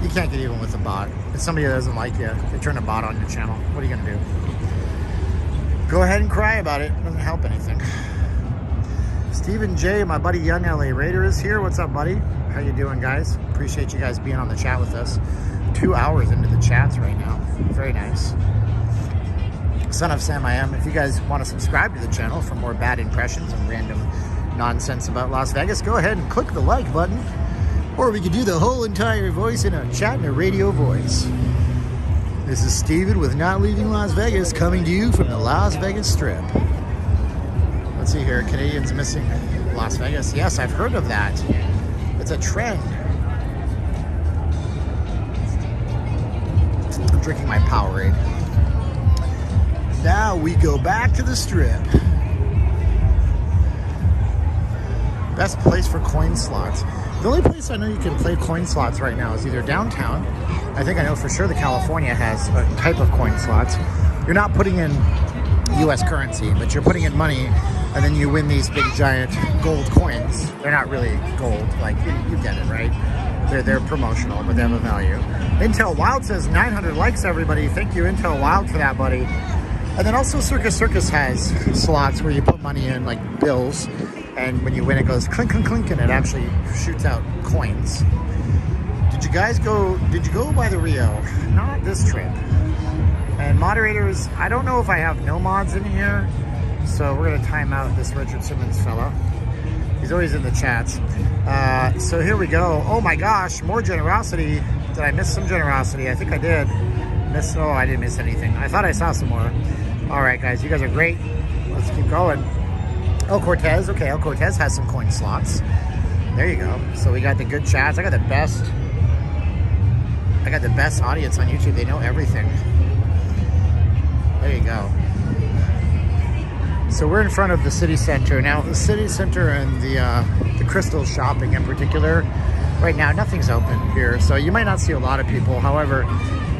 Speaker 2: You can't get even with a bot. If somebody doesn't like you, they turn a bot on your channel. What are you going to do? Go ahead and cry about it. It doesn't help anything. Stephen J, my buddy Young LA Raider is here. What's up, buddy? How you doing, guys? Appreciate you guys being on the chat with us. 2 hours into the chats right now. Very nice. Son of Sam I am. If you guys want to subscribe to the channel for more bad impressions and random nonsense about Las Vegas, go ahead and click the like button. Or we could do the whole entire voice in a chat in a radio voice. This is Steven with Not Leaving Las Vegas, coming to you from the Las Vegas Strip. Let's see here, Canadians missing Las Vegas. Yes, I've heard of that. It's a trend. I'm drinking my Powerade. Now we go back to the Strip. Best place for coin slots. The only place I know you can play coin slots right now is either downtown. I think I know for sure that California has a type of coin slots. You're not putting in US currency, but you're putting in money, and then you win these big giant gold coins. They're not really gold, like you get it, right? They're promotional, but they have a value. Intel Wild says 900 likes, everybody. Thank you, Intel Wild, for that, buddy. And then also Circus has slots where you put money in, like bills,
Speaker 1: And when you win, it goes clink, clink, clink, and it actually shoots out coins. Did you go by the Rio? Not this trip. And moderators, I don't know if I have no mods in here, so we're gonna time out this Richard Simmons fella. He's always in the chats. So here we go. Oh my gosh, more generosity. Did I miss some generosity? I think I did. Oh, I didn't miss anything. I thought I saw some more. All right, guys, you guys are great. Let's keep going. El Cortez, okay, El Cortez has some coin slots. There you go. So we got the good chats. I got the best audience on YouTube. They know everything. There you go. So we're in front of the city center. Now, the city center and the Crystal shopping in particular, right now, nothing's open here. So you might not see a lot of people. However,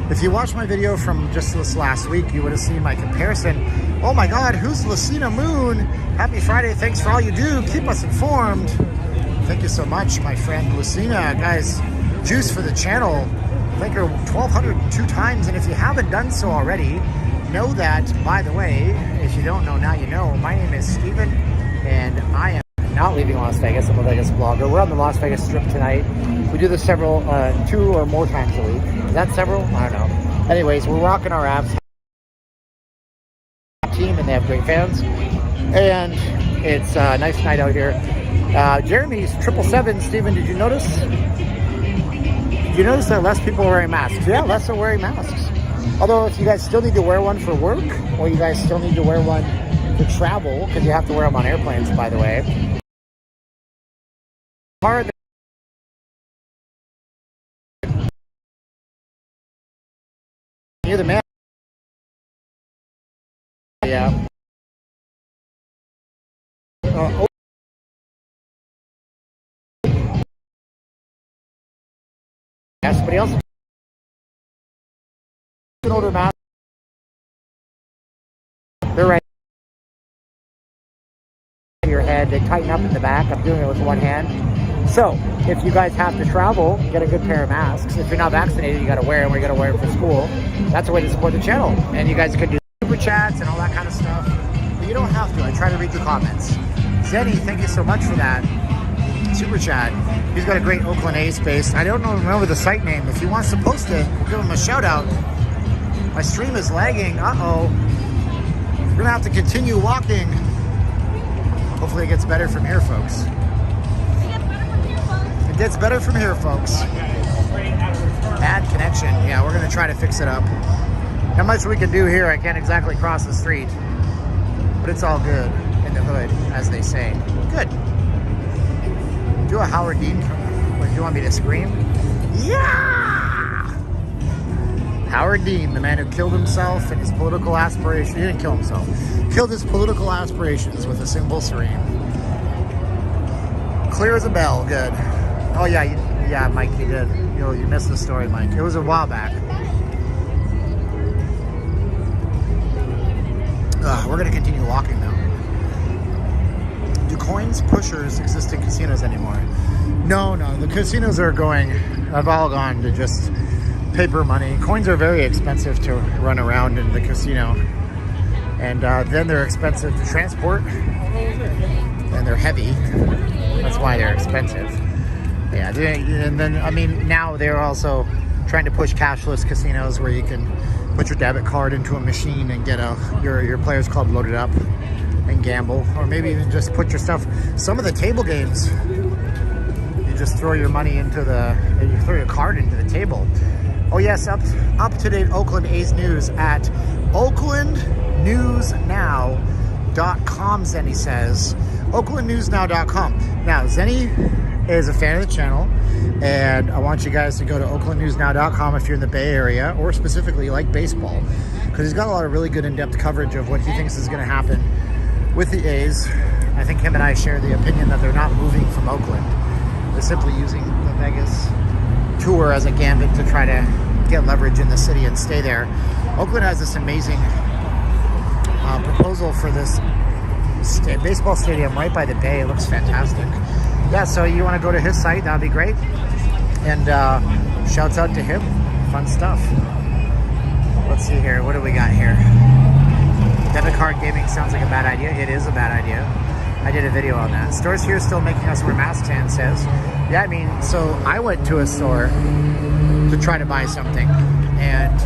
Speaker 1: if you watched my video from just this last week, you would have seen my comparison. Oh my God, who's Lucina Moon? Happy Friday, thanks for all you do. Keep us informed. Thank you so much, my friend Lucina. Guys, juice for the channel. Thank her 1,202 times. And if you haven't done so already, know that, by the way, if you don't know, now you know. My name is Steven, and I am not leaving Las Vegas. I'm a Vegas vlogger. We're on the Las Vegas Strip tonight. We do this 2 or more times a week. Is that several? I don't know. Anyways, we're rocking our abs team, and they have great fans. And it's a nice night out here. Jeremy's 777. Steven, did you notice? Did you notice that less people are wearing masks? Yeah, less are wearing masks. Although, if you guys still need to wear one for work, or you guys still need to wear one to travel, because you have to wear them on airplanes, by the way. You're the man. Yeah. Yeah, somebody else can order mask. They're right in your head. They tighten up in the back. I'm doing it with one hand. So, if you guys have to travel, get a good pair of masks. If you're not vaccinated, you got to wear them. Or you got to wear them for school. That's a way to support the channel. And you guys can do super chats and all that kind of stuff. But you don't have to. I try to read your comments. Zenny, thank you so much for that. Super chat. He's got a great Oakland A's base. I don't remember the site name. If he wants to post it, we'll give him a shout out. My stream is lagging. Uh-oh. We're gonna have to continue walking. Hopefully it gets better from here, folks. It gets better from here, folks. Bad connection. Yeah, we're gonna try to fix it up. Not much we can do here. I can't exactly cross the street. But it's all good in the hood, as they say. Good. Do a Howard Dean. What, do you want me to scream? Yeah! Howard Dean, the man who killed himself and his political aspirations. He didn't kill himself. Killed his political aspirations with a simple scream. Clear as a bell. Good. Oh yeah, yeah, Mike, you did. You missed the story, Mike. It was a while back. We're gonna continue walking now. Do coins pushers exist in casinos anymore? No, the casinos have all gone to just paper money. Coins are very expensive to run around in the casino, and then they're expensive to transport, and they're heavy. That's why they're expensive. Yeah, and then I mean now they're also trying to push cashless casinos where you can put your debit card into a machine and get your Players Club loaded up and gamble, or maybe even just put your stuff. Some of the table games, you just throw your money into you throw your card into the table. Oh yes, up to date Oakland A's news at OaklandNewsNow.com. Zenny says OaklandNewsNow.com. Now Zenny is a fan of the channel, and I want you guys to go to OaklandNewsNow.com if you're in the Bay Area, or specifically you like baseball, because he's got a lot of really good in-depth coverage of what he thinks is going to happen with the A's. I think him and I share the opinion that they're not moving from Oakland. They're simply using the Vegas tour as a gambit to try to get leverage in the city and stay there. Oakland has this amazing proposal for this baseball stadium right by the bay. It looks fantastic. Yeah, so you want to go to his site, that would be great. And shouts out to him. Fun stuff. Let's see here. What do we got here? Debit card gaming sounds like a bad idea. It is a bad idea. I did a video on that. Stores here still making us wear masks, Tan says. Yeah, I mean, so I went to a store to try to buy something, and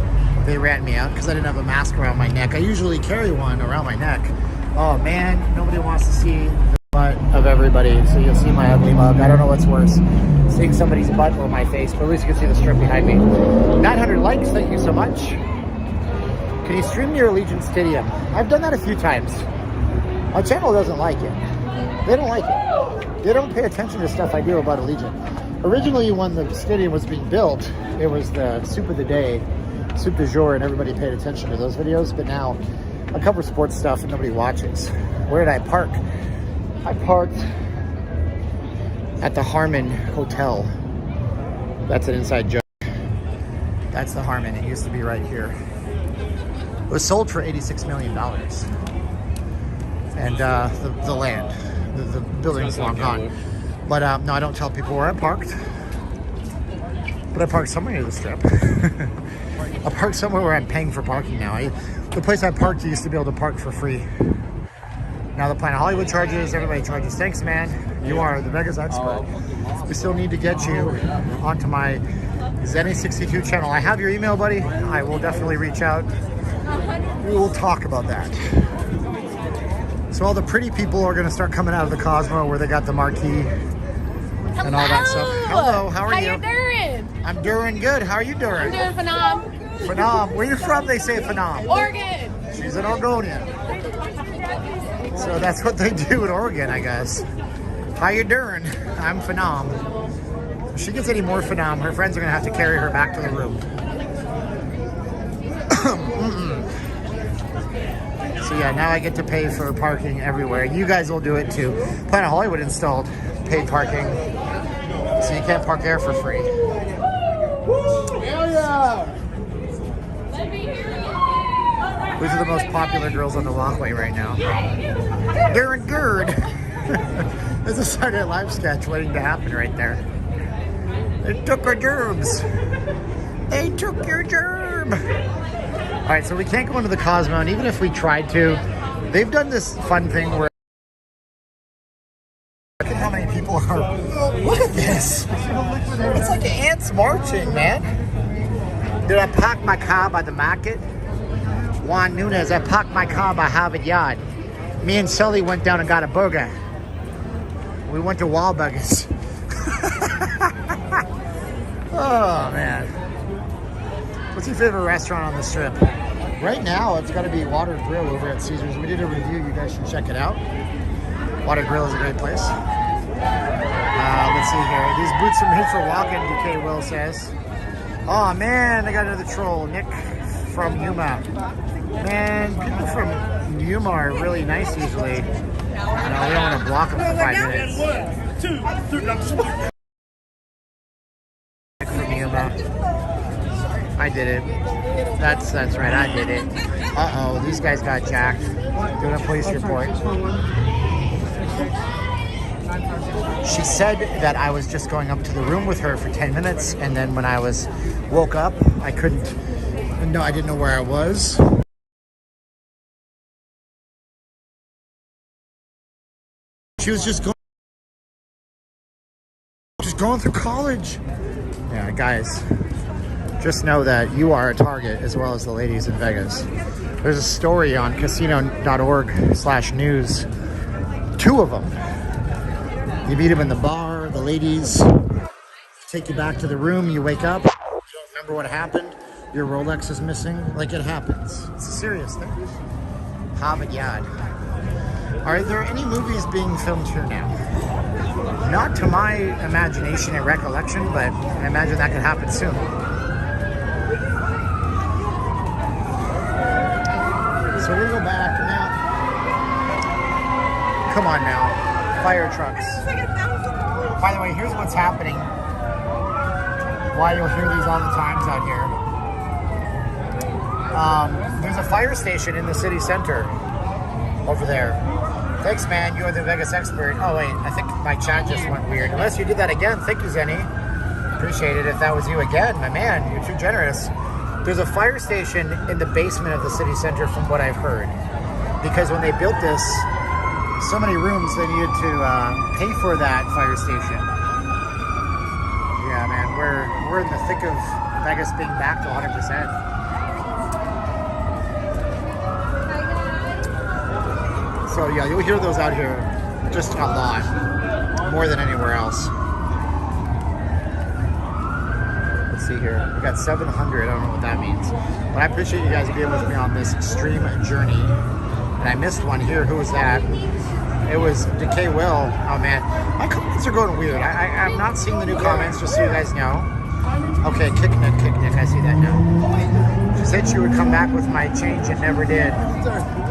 Speaker 1: they ran me out because I didn't have a mask around my neck. I usually carry one around my neck. Oh man, nobody wants to see the butt of everybody, so you'll see my ugly mug. I don't know what's worse, seeing somebody's butt or my face, but at least you can see the strip behind me. 900 likes, thank you so much. Can you stream near Allegiant Stadium? I've done that a few times. My channel doesn't like it. They don't like it. They don't pay attention to stuff I do about Allegiant. Originally, when the stadium was being built, it was the soup of the day, soup du jour, and everybody paid attention to those videos. But now, I cover sports stuff and nobody watches. Where did I park? I parked at the Harmon Hotel. That's an inside joke. That's the Harmon. It used to be right here. It was sold for $86 million. And the land, the building's long gone. But no, I don't tell people where I parked. But I parked somewhere near the strip. I parked somewhere where I'm paying for parking now. The place I parked, you used to be able to park for free. Now the Planet Hollywood charges, everybody charges. Thanks, man. You are the Vegas expert. We still need to get you onto my Zenny62 channel. I have your email, buddy. I will definitely reach out. We will talk about that. So all the pretty people are going to start coming out of the Cosmo where they got the marquee and all that stuff. Hello, how are you?
Speaker 5: How you doing?
Speaker 1: I'm doing good. How are you doing?
Speaker 5: I'm doing phenomenal.
Speaker 1: Phenom. Where you from? They say Phenom.
Speaker 5: Oregon.
Speaker 1: She's an Oregonian. So that's what they do in Oregon, I guess. How you doing? I'm Phenom. If she gets any more Phenom, her friends are going to have to carry her back to the room. So yeah, now I get to pay for parking everywhere. You guys will do it too. Planet Hollywood installed paid parking, so you can't park there for free. Hell yeah! These are the most popular girls on the walkway right now. Darren Gerd. There's a Saturday Night Live sketch waiting to happen right there. They took our gerbs. They took your gerb. All right, so we can't go into the Cosmo, and even if we tried to, they've done this fun thing where look at how many people are. Look at this. It's like ants marching, man. Did I park my car by the market? Juan Nunez, I parked my car by Harvard Yard. Me and Sully went down and got a burger. We went to Wahlburgers. Oh, man. What's your favorite restaurant on the strip? Right now, it's got to be Water Grill over at Caesars. We did a review. You guys should check it out. Water Grill is a great place. Let's see here. These boots are made for walking, DK Will says. Oh, man, I got another troll. Nick from Yuma. Man, people from Yuma are really nice usually. No, we don't want to block them for 5 minutes. Nick from Yuma. I did it. That's right, I did it. Uh-oh, these guys got jacked. Doing a police report. She said that I was just going up to the room with her for 10 minutes, and then when I woke up, I didn't know where I was. She was just going through college. Yeah, guys, just know that you are a target as well as the ladies in Vegas. There's a story on casino.org/news. 2 of them. You meet them in the bar, the ladies take you back to the room, you wake up, you don't remember what happened, your Rolex is missing, like it happens. It's a serious thing. Harvard Yard. Are there any movies being filmed here now? Not to my imagination and recollection, but I imagine that could happen soon. So we'll go back now. Come on now. Fire trucks. By the way, here's what's happening. Why you'll hear these all the times out here. There's a fire station in the city center over there. Thanks, man. You're the Vegas expert. Oh, wait. I think my chat just went weird. Unless you did that again. Thank you, Zenny. Appreciate it if that was you again. My man, you're too generous. There's a fire station in the basement of the city center from what I've heard. Because when they built this, so many rooms they needed to pay for that fire station. Yeah, man, we're in the thick of Vegas being back to 100%. So yeah, you'll hear those out here just a lot, more than anywhere else. Let's see here, we got 700, I don't know what that means. But I appreciate you guys being with me on this extreme journey. And I missed one here, who was that? It was Decay Will. Oh man, my comments are going weird. I'm not seeing the new comments, just so you guys know. Okay, Kick Nick, I see that now. She said she would come back with my change and never did.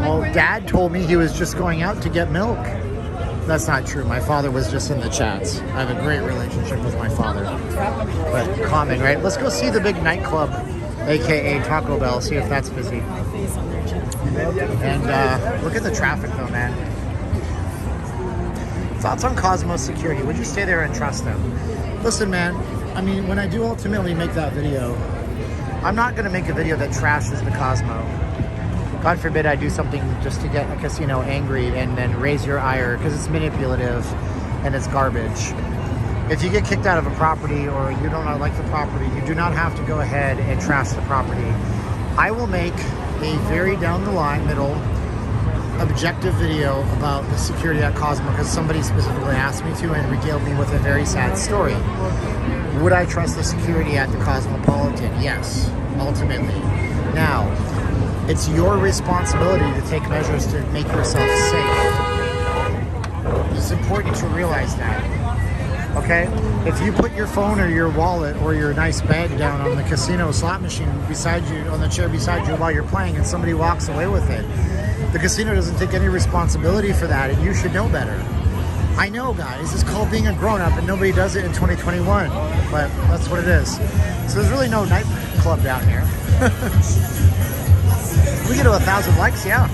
Speaker 1: Well, Dad told me he was just going out to get milk. That's not true. My father was just in the chats. I have a great relationship with my father. But common, right? Let's go see the big nightclub, aka Taco Bell, see if that's busy. And look at the traffic though, man. Thoughts on Cosmos security? Would you stay there and trust them? Listen, man, I mean, when I do ultimately make that video, I'm not going to make a video that trashes the Cosmo. God forbid I do something just to get a casino angry and then raise your ire, because it's manipulative and it's garbage. If you get kicked out of a property or you don't like the property, you do not have to go ahead and trash the property. I will make a very down the line, middle, objective video about the security at Cosmo because somebody specifically asked me to and regaled me with a very sad story. Would I trust the security at the Cosmopolitan? Yes, ultimately. Now, it's your responsibility to take measures to make yourself safe. It's important to realize that, okay? If you put your phone or your wallet or your nice bag down on the casino slot machine beside you, on the chair beside you while you're playing, and somebody walks away with it, the casino doesn't take any responsibility for that, and you should know better. I know, guys, it's called being a grown-up, and nobody does it in 2021, but that's what it is. So there's really no nightclub down here. We get to 1,000 likes, yeah,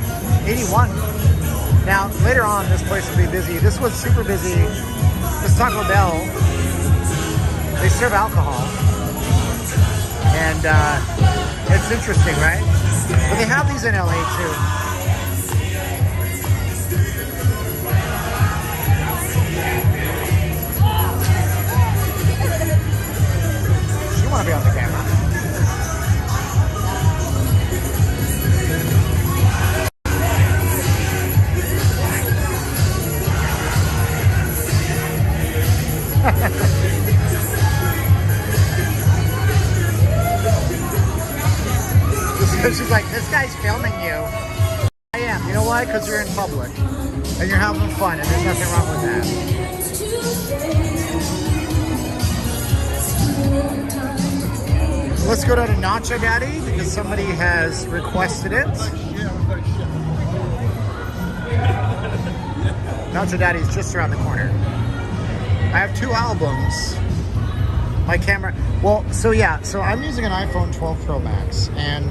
Speaker 1: 81. Now, later on, this place will be busy. This was super busy. This Taco Bell, they serve alcohol, and it's interesting, right? But they have these in LA too. You want to be on the camera. She's like, this guy's filming you. I am. You know why? Because you're in public. And you're having fun, and there's nothing wrong with that. Let's go down to Nacho Daddy, because somebody has requested it. Nacho Daddy's just around the corner. I have 2 albums. My camera, well, so I'm using an iPhone 12 Pro Max, and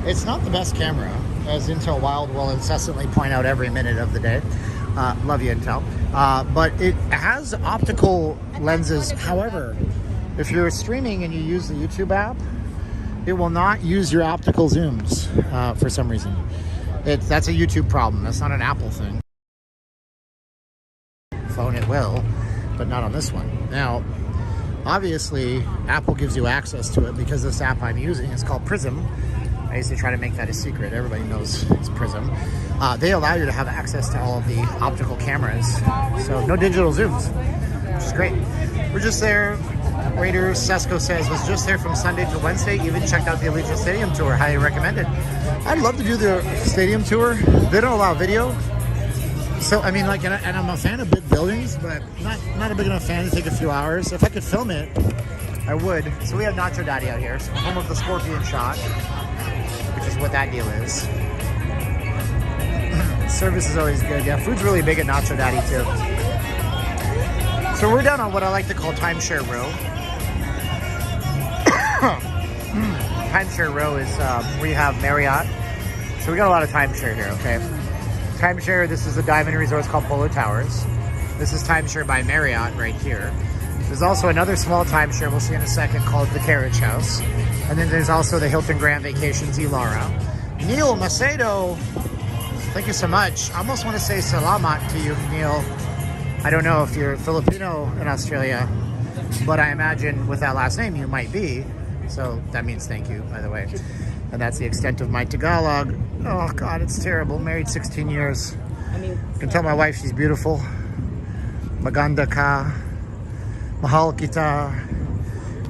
Speaker 1: it's not the best camera, as Intel Wild will incessantly point out every minute of the day. Love you, Intel. But it has optical lenses. However, if you're streaming and you use the YouTube app, it will not use your optical zooms for some reason. That's a YouTube problem. That's not an Apple thing. Phone it will, but not on this one. Now, obviously, Apple gives you access to it because this app I'm using is called Prism. I used to try to make that a secret. Everybody knows it's Prism. They allow you to have access to all of the optical cameras. So no digital zooms, which is great. We're just there. Raiders, Sesko says, was just there from Sunday to Wednesday. Even checked out the Allegiant Stadium tour. Highly recommended. I'd love to do the stadium tour. They don't allow video. So, I mean, like, and I'm a fan of big buildings, but not a big enough fan to take a few hours. If I could film it, I would. So we have Nacho Daddy out here, so home of the Scorpion Shot, which is what that deal is. Service is always good. Yeah, food's really big at Nacho Daddy, too. So we're down on what I like to call Timeshare Row. Timeshare Row is where you have Marriott. So we got a lot of timeshare here, okay? Timeshare, this is a diamond resort called Polo Towers. This is Timeshare by Marriott right here. There's also another small timeshare we'll see in a second called the Carriage House. And then there's also the Hilton Grand Vacations Elara. Neil Macedo, Thank you so much. I almost want to say salamat to you, Neil. I don't know if you're Filipino in Australia, but I imagine with that last name you might be. So that means thank you, by the way. And that's the extent of my Tagalog. Oh God, it's terrible. Married 16 years. You can tell my wife she's beautiful. Maganda ka. Mahal kita.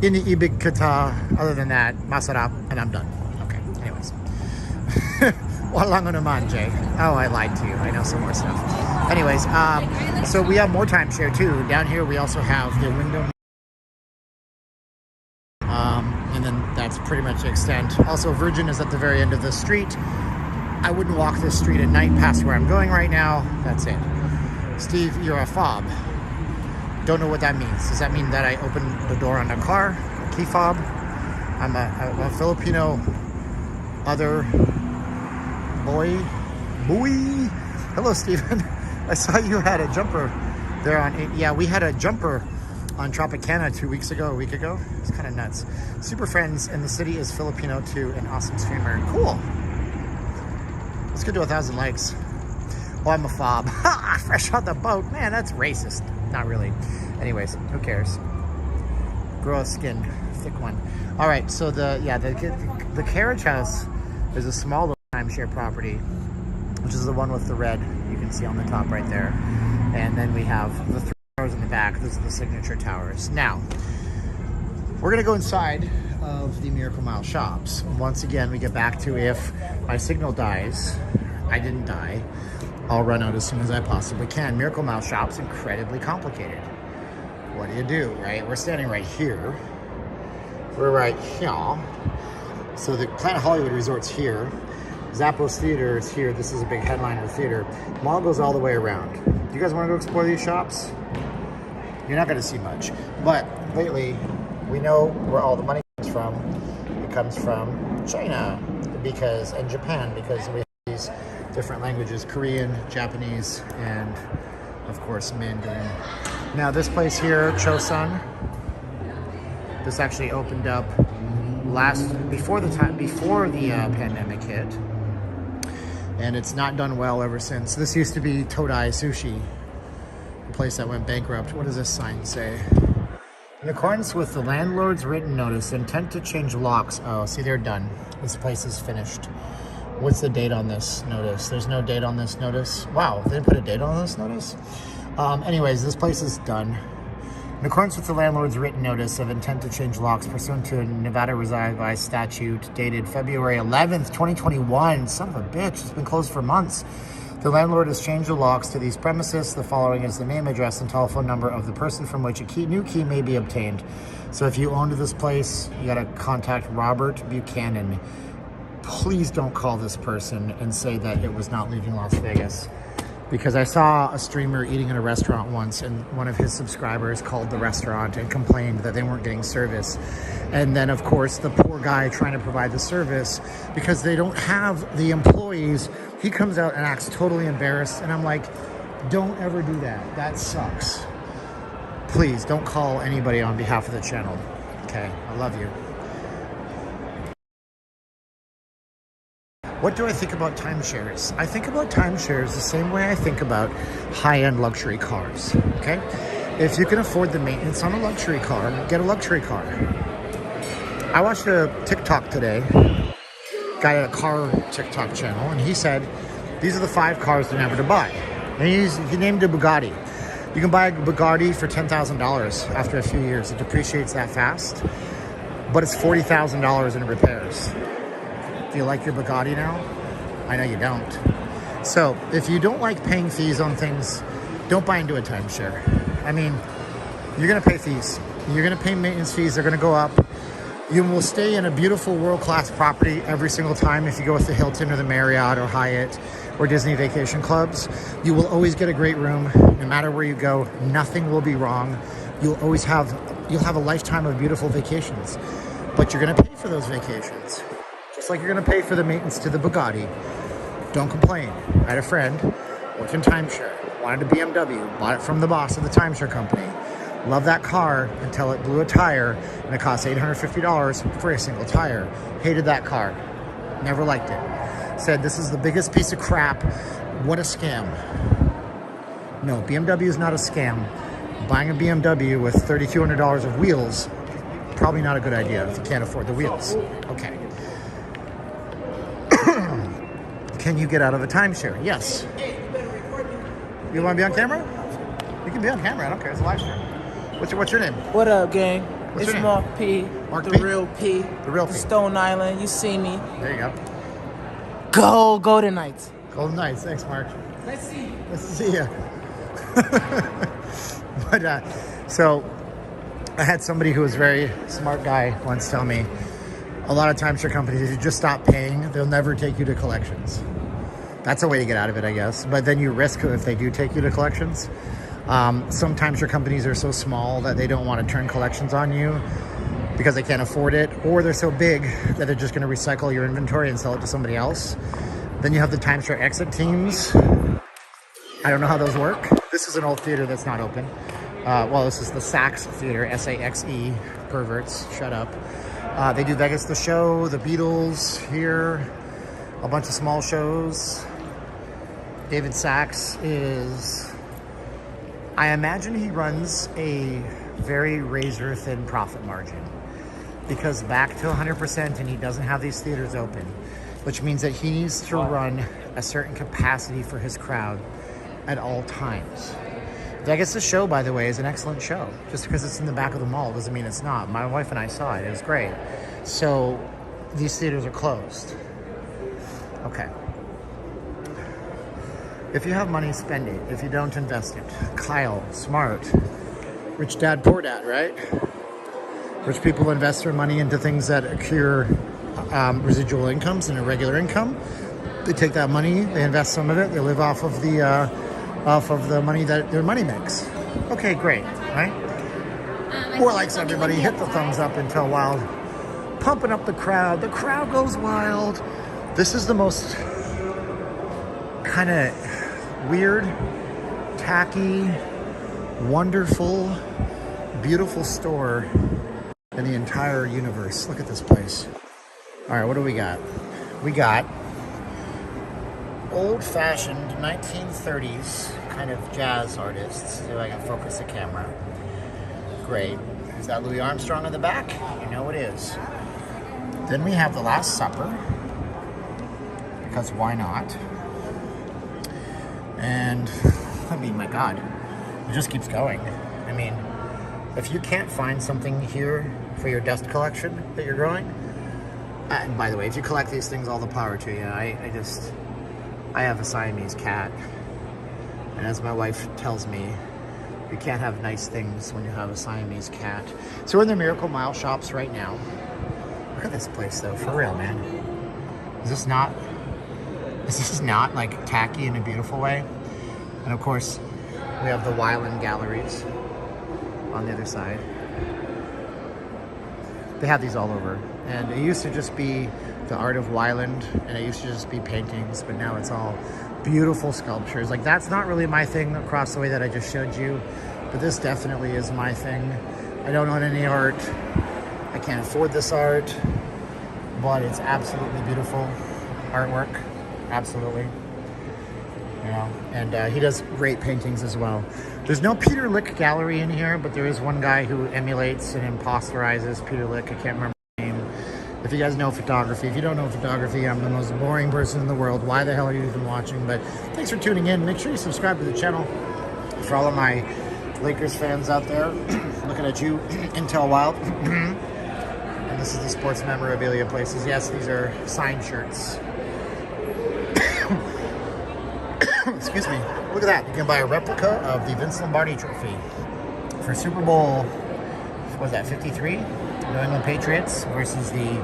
Speaker 1: Iniibig kita. Other than that, masarap, and I'm done. Okay, anyways. Walang naman, Jay. Oh, I lied to you. I know some more stuff. Anyways, so we have more timeshare too. Down here we also have the window. And then that's pretty much the extent. Also, Virgin is at the very end of the street. I wouldn't walk this street at night past where I'm going right now. That's it. Steve, you're a fob. Don't know what that means. Does that mean that I open the door on a car? A key fob? I'm a Filipino other boy. Hello, Steven. I saw you had a jumper there on 8. Yeah, we had a jumper on Tropicana a week ago. It's kind of nuts. Super Friends in the city is Filipino too, an awesome streamer. Cool. Let's get to 1,000 likes. Oh, I'm a fob. Fresh on the boat. Man, that's racist. Not really. Anyways, who cares? Grow a skin, thick one. All right, so the carriage house is a small little timeshare property, which is the one with the red you can see on the top right there. And then we have the 3 towers in the back. Those are the signature towers. Now, we're gonna go inside of the Miracle Mile shops. Once again, we get back to if my signal dies, I didn't die, I'll run out as soon as I possibly can. Miracle Mile shops, incredibly complicated. What do, right? We're standing right here. We're right here. So the Planet Hollywood Resort's here. Zappos Theater is here. This is a big headliner theater. Mall goes all the way around. Do you guys want to go explore these shops? You're not going to see much. But lately, we know where all the money comes from. It comes from China and Japan, because we have these different languages: Korean, Japanese, and of course Mandarin. Now this place here, Chosun, this actually opened up before the pandemic hit, and it's not done well ever since. This used to be Todai Sushi, a place that went bankrupt. What does this sign say? In accordance with the landlord's written notice, intent to change locks. Oh, see, they're done. This place is finished. What's the date on this notice? There's no date on this notice. Wow, they didn't put a date on this notice? Anyways, this place is done. In accordance with the landlord's written notice of intent to change locks pursuant to a Nevada revised statute dated February 11th, 2021. Son of a bitch, it's been closed for months. The landlord has changed the locks to these premises. The following is the name, address, and telephone number of the person from which a new key may be obtained. So if you owned this place, you gotta contact Robert Buchanan. Please don't call this person and say that it was not leaving Las Vegas. Because I saw a streamer eating in a restaurant once, and one of his subscribers called the restaurant and complained that they weren't getting service. And then of course the poor guy trying to provide the service, because they don't have the employees, he comes out and acts totally embarrassed. And I'm like, don't ever do that. That sucks. Please don't call anybody on behalf of the channel. Okay, I love you. What do I think about timeshares? I think about timeshares the same way I think about high-end luxury cars, okay? If you can afford the maintenance on a luxury car, get a luxury car. I watched a TikTok today, guy at a car TikTok channel, and he said, these are the 5 cars to never to buy. And he named a Bugatti. You can buy a Bugatti for $10,000 after a few years. It depreciates that fast, but it's $40,000 in repairs. Do you like your Bugatti now? I know you don't. So if you don't like paying fees on things, don't buy into a timeshare. I mean, you're gonna pay fees. You're gonna pay maintenance fees, they're gonna go up. You will stay in a beautiful world-class property every single time if you go with the Hilton or the Marriott or Hyatt or Disney Vacation Clubs. You will always get a great room, no matter where you go. Nothing will be wrong. You'll have a lifetime of beautiful vacations, but you're gonna pay for those vacations. Just like you're gonna pay for the maintenance to the Bugatti. Don't complain. I had a friend, worked in timeshare, wanted a BMW, bought it from the boss of the timeshare company. Loved that car until it blew a tire, and it cost $850 for a single tire. Hated that car. Never liked it. said this is the biggest piece of crap. What a scam. No, BMW is not a scam. Buying a BMW with $3,200 of wheels, probably not a good idea if you can't afford the wheels. Okay. Can you get out of a timeshare? Yes. You want to be on camera? You can be on camera. I don't care. It's a live stream. What's your name?
Speaker 10: What up, gang?
Speaker 1: What's
Speaker 10: it's
Speaker 1: your name?
Speaker 10: Mark P.
Speaker 1: Mark
Speaker 10: the
Speaker 1: P?
Speaker 10: real P.
Speaker 1: The real P.
Speaker 10: Stone Island. You see me.
Speaker 1: There you go.
Speaker 10: Go Golden Knights.
Speaker 1: Golden Knights. Thanks, Mark.
Speaker 10: Let's see.
Speaker 1: Nice to see you. But so I had somebody who was a very smart guy once tell me, a lot of timeshare companies, if you just stop paying, they'll never take you to collections. That's a way to get out of it, I guess. But then you risk if they do take you to collections. Some timeshare companies are so small that they don't want to turn collections on you because they can't afford it, or they're so big that they're just going to recycle your inventory and sell it to somebody else. Then you have the timeshare exit teams. I don't know how those work. This is an old theater that's not open. Well, this is the Saxe Theater, S-A-X-E, perverts, shut up. They do Vegas the Show, the Beatles here, a bunch of small shows. David Sachs is, I imagine he runs a very razor thin profit margin because back to 100% and he doesn't have these theaters open, which means that he needs to run a certain capacity for his crowd at all times. Vegas the Show, by the way, is an excellent show. Just because it's in the back of the mall doesn't mean it's not. My wife and I saw it. It was great. So these theaters are closed. Okay. If you have money, spend it. If you don't, invest it. Kyle, smart. Rich dad, poor dad, right? Rich people invest their money into things that accrue residual incomes and irregular income. They take that money, they invest some of it, they live off of the money that their money makes. Okay, great, right? Or likes everybody, hit the thumbs up until wild. Pumping up the crowd. The crowd goes wild. This is the most kind of weird, tacky, wonderful, beautiful store in the entire universe. Look at this place. All right, what do we got? We got old-fashioned 1930s kind of jazz artists. See if I can focus the camera. Great. Is that Louis Armstrong in the back? You know it is. Then we have The Last Supper, because why not? And, I mean, my God, it just keeps going. I mean, if you can't find something here for your dust collection that you're growing, and by the way, if you collect these things, all the power to you. I have a Siamese cat, and as my wife tells me, you can't have nice things when you have a Siamese cat. So we're in the Miracle Mile shops right now. Look at this place though, for real, man. Is this not like tacky in a beautiful way? And of course, we have the Weiland galleries on the other side. They have these all over. And it used to just be the art of Weiland, and it used to just be paintings, but now it's all beautiful sculptures. Like, that's not really my thing across the way that I just showed you, but this definitely is my thing. I don't own any art. I can't afford this art, but it's absolutely beautiful artwork. Absolutely. You know, and he does great paintings as well. There's no Peter Lick gallery in here, but there is one guy who emulates and imposterizes Peter Lick. I can't remember his name. If you guys know photography, if you don't know photography, I'm the most boring person in the world. Why the hell are you even watching? But thanks for tuning in. Make sure you subscribe to the channel. For all of my Lakers fans out there, looking at you, Intel Wild. And this is the sports memorabilia places. Yes, these are signed shirts. Excuse me. Look at that. You can buy a replica of the Vince Lombardi trophy for Super Bowl, what was that, 53? New England Patriots versus the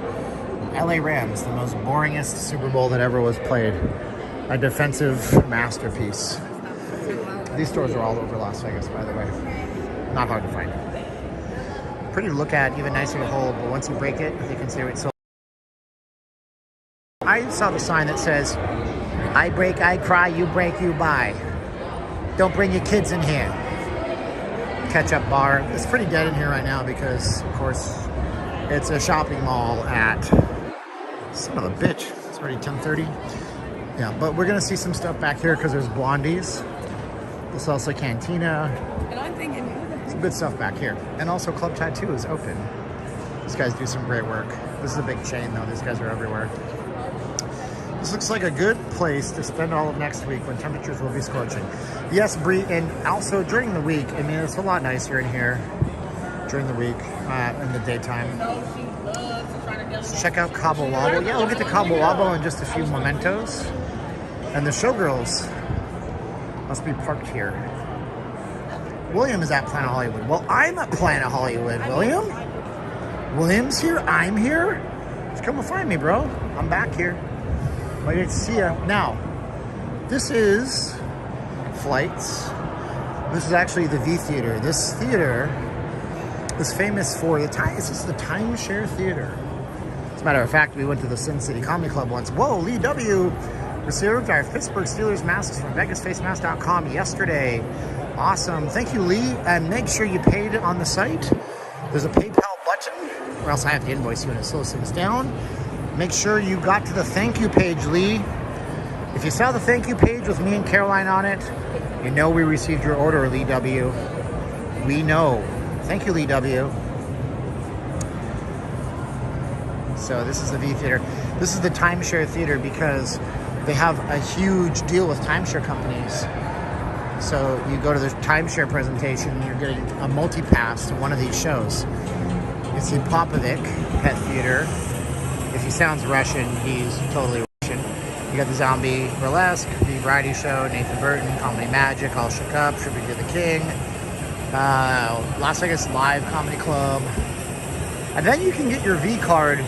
Speaker 1: LA Rams, the most boringest Super Bowl that ever was played. A defensive masterpiece. These stores are all over Las Vegas, by the way. Not hard to find. Pretty to look at, even nicer to hold, but once you break it, you can see it's sold. I saw the sign that says, I break, I cry, you break, you buy. Don't bring your kids in here. Ketchup bar. It's pretty dead in here right now because, of course, it's a shopping mall at, son of a bitch, it's already 10:30. Yeah, but we're gonna see some stuff back here because there's Blondie's, the Salsa Cantina.
Speaker 5: And I'm thinking,
Speaker 1: Some good stuff back here. And also Club Tattoo is open. These guys do some great work. This is a big chain though. These guys are everywhere. This looks like a good place to spend all of next week when temperatures will be scorching. Yes, Bree, and also during the week, I mean, it's a lot nicer in here during the week, in the daytime. Let's check out Cabo Wabo. Yeah, we'll get to Cabo Wabo in just a few mementos. And the showgirls must be parked here. William is at Planet Hollywood. Well, I'm at Planet Hollywood, William. William's here, I'm here. Just come and find me, bro. I'm back here. Well, good to see you. Now, this is Flights. This is actually the V Theater. This theater is famous for this is the Timeshare Theater. As a matter of fact, we went to the Sin City Comedy Club once. Whoa, Lee W. received our Pittsburgh Steelers masks from VegasFaceMask.com yesterday. Awesome. Thank you, Lee. And make sure you paid on the site. There's a PayPal button, or else I have to invoice you and it slows things down. Make sure you got to the thank you page, Lee. If you saw the thank you page with me and Caroline on it, you know we received your order, Lee W. We know. Thank you, Lee W. So this is the V Theater. This is the Timeshare Theater because they have a huge deal with timeshare companies. So you go to the timeshare presentation, you're getting a multi-pass to one of these shows. You see Popovic, Pet Theater. If he sounds Russian, he's totally Russian. You got the Zombie Burlesque, the Variety Show, Nathan Burton, Comedy Magic, All Shook Up, Tribute to the King, Las Vegas Live Comedy Club. And then you can get your V card,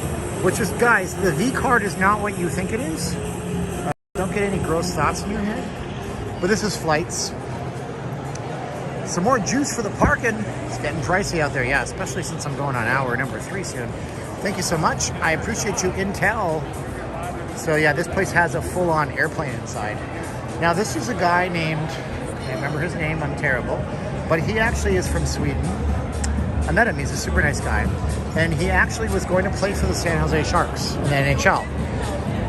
Speaker 1: which is, guys, the V card is not what you think it is. Don't get any gross thoughts in your head. But this is Flights. Some more juice for the parking. It's getting pricey out there, yeah, especially since I'm going on hour number 3 soon. Thank you so much. I appreciate you, Intel. So yeah, this place has a full-on airplane inside. Now this is a guy named, I can't remember his name, I'm terrible, but he actually is from Sweden. I met him, he's a super nice guy. And he actually was going to play for the San Jose Sharks in the NHL.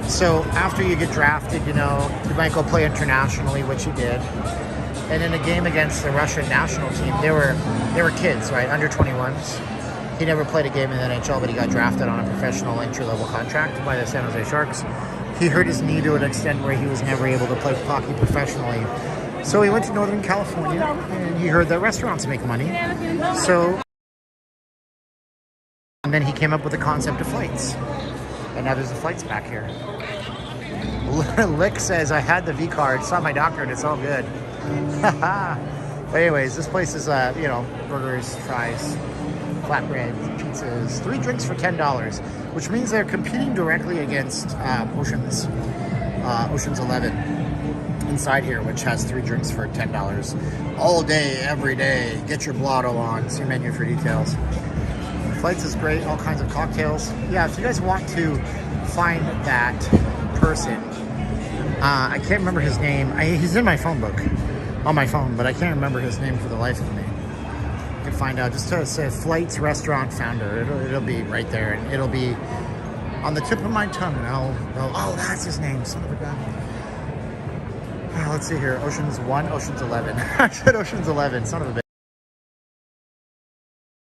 Speaker 1: So after you get drafted, you know, you might go play internationally, which he did. And in a game against the Russian national team, they were kids, right, under 21s. He never played a game in the NHL, but he got drafted on a professional entry-level contract by the San Jose Sharks. He hurt his knee to an extent where he was never able to play hockey professionally. So he went to Northern California, and he heard that restaurants make money. So, and then he came up with the concept of Flights. And now there's the Flights back here. Lick says, I had the V card, saw my doctor, and it's all good. But anyways, this place is, you know, burgers, fries, flatbread, pizzas, 3 drinks for $10, which means they're competing directly against Ocean's 11 inside here, which has 3 drinks for $10 all day, every day. Get your blotto on. See menu for details. Flights is great. All kinds of cocktails. Yeah, if you guys want to find that person, I can't remember his name. He's in my phone book on my phone, but I can't remember his name for the life of me. You can find out. Just say Flights Restaurant Founder. It'll be right there, and it'll be on the tip of my tongue. And oh, that's his name. Son of a gun. Let's see here. Ocean's 1, Ocean's 11. I said Ocean's 11. Son of a bitch.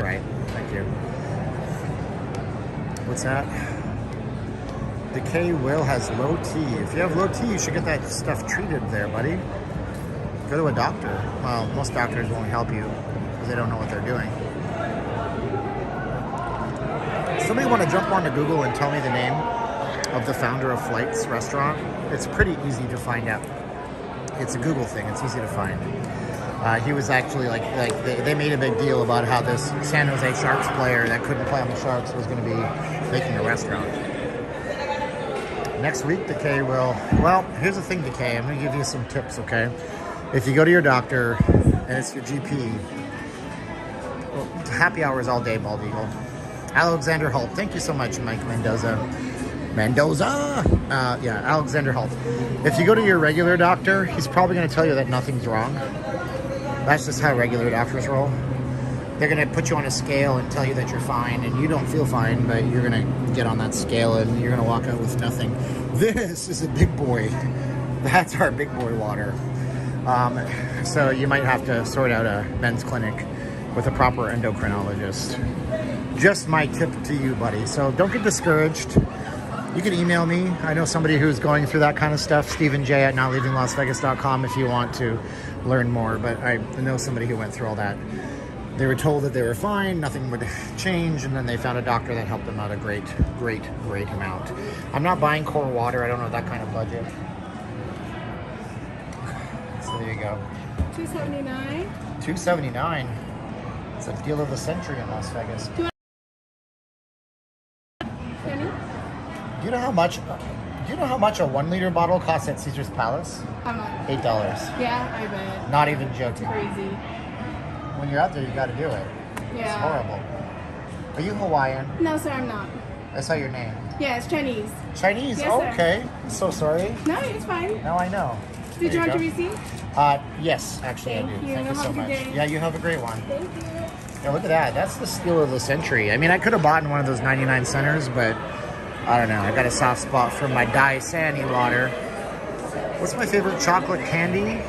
Speaker 1: Right. Thank you. What's that? Decay Will has low T. If you have low T, you should get that stuff treated there, buddy. Go to a doctor. Well, most doctors won't help you because they don't know what they're doing. Somebody want to jump onto Google and tell me the name of the founder of Flights Restaurant? It's pretty easy to find out. It's a Google thing. It's easy to find. He was actually like they made a big deal about how this San Jose Sharks player that couldn't play on the Sharks was going to be making a restaurant. Next week, Decay will... Well, here's the thing, Decay. I'm going to give you some tips, okay? If you go to your doctor and it's your GP, well, happy hours all day, Bald Eagle. Alexander Holt. Thank you so much, Mike Mendoza. Yeah, Alexander Holt. If you go to your regular doctor, he's probably going to tell you that nothing's wrong. That's just how regular doctors roll. they're going to put you on a scale and tell you that you're fine, and you don't feel fine, but you're going to get on that scale and you're going to walk out with nothing. This is a big boy. That's our big boy water. So you might have to sort out a men's clinic with a proper endocrinologist. Just my tip to you, buddy. So don't get discouraged. You can email me. I know somebody who's going through that kind of stuff, StephenJ@notleavinglasvegas.com, if you want to learn more. But I know somebody who went through all that. They were told that they were fine, nothing would change, and then they found a doctor that helped them out a great amount. I'm not buying core water. I don't have that kind of budget. So there you go.
Speaker 5: $2.79.
Speaker 1: $2.79. It's a deal of the century in Las Vegas.
Speaker 5: Penny?
Speaker 1: Do you know how much a 1 liter bottle costs at Caesar's Palace?
Speaker 5: How much?
Speaker 1: $8.
Speaker 5: Yeah, I bet.
Speaker 1: Not even joking.
Speaker 5: Crazy.
Speaker 1: When you're out there, you got to do it.
Speaker 5: Yeah.
Speaker 1: It's horrible. Are you Hawaiian?
Speaker 5: No, sir, I'm not.
Speaker 1: I saw your name.
Speaker 5: Yeah, it's Chinese.
Speaker 1: Chinese?
Speaker 5: Yes,
Speaker 1: Oh,
Speaker 5: sir.
Speaker 1: okay. I'm so sorry.
Speaker 5: No, it's fine.
Speaker 1: Now I know.
Speaker 5: Did you want
Speaker 1: go.
Speaker 5: your receipt?
Speaker 1: Yes, actually I do.
Speaker 5: Thank you.
Speaker 1: Thank you so
Speaker 5: Have a good
Speaker 1: much.
Speaker 5: day.
Speaker 1: Yeah, you have a great one.
Speaker 5: Thank you.
Speaker 1: Yeah, look at that. That's the steal of the century. I mean, I could have bought in one of those 99 centers, but I don't know. I got a soft spot for my Dasani water. What's my favorite chocolate candy?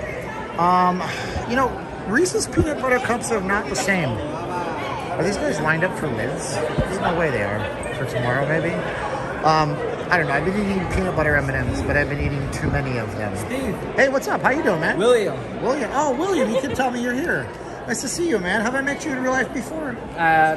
Speaker 1: You know, Reese's peanut butter cups are not the same. Are these guys lined up for lids? There's no way they are. For tomorrow, maybe? I don't know. I've been eating peanut butter M&Ms, but I've been eating too many of them.
Speaker 11: Steve.
Speaker 1: Hey, what's up? How you doing, man?
Speaker 11: William.
Speaker 1: William. Oh, William. You can tell me you're here. Nice to see you, man. Have I met you in real life before?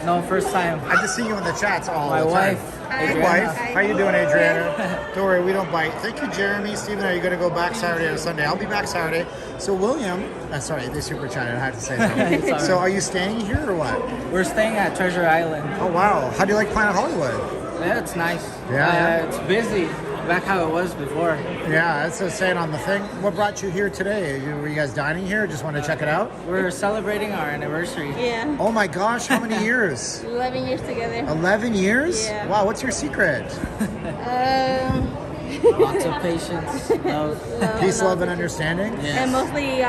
Speaker 11: No, first time.
Speaker 1: I just see you in the chats all
Speaker 11: My
Speaker 1: the time.
Speaker 11: wife.
Speaker 1: Hey,
Speaker 11: Adriana.
Speaker 1: wife. How you doing, Adriana? Don't worry, we don't bite. Thank you, Jeremy. Steven, are you going to go back Saturday or Sunday? I'll be back Saturday. So, William, sorry, they super chatted. I had to say that. So, are you staying here or what?
Speaker 11: We're staying at Treasure Island.
Speaker 1: Oh, wow. How do you like Planet Hollywood?
Speaker 11: Yeah, it's nice.
Speaker 1: Yeah.
Speaker 11: It's busy. Back how it was before.
Speaker 1: Yeah, that's a saying on the thing. What brought you here today? Were you guys dining here? Just want to check it out?
Speaker 11: We're celebrating our anniversary.
Speaker 5: Yeah.
Speaker 1: Oh my gosh, how many years?
Speaker 5: 11 years together.
Speaker 1: 11 years?
Speaker 5: Yeah.
Speaker 1: Wow, what's your secret?
Speaker 11: Lots of patience. Love.
Speaker 1: Peace, love, and understanding?
Speaker 11: Yes.
Speaker 5: And mostly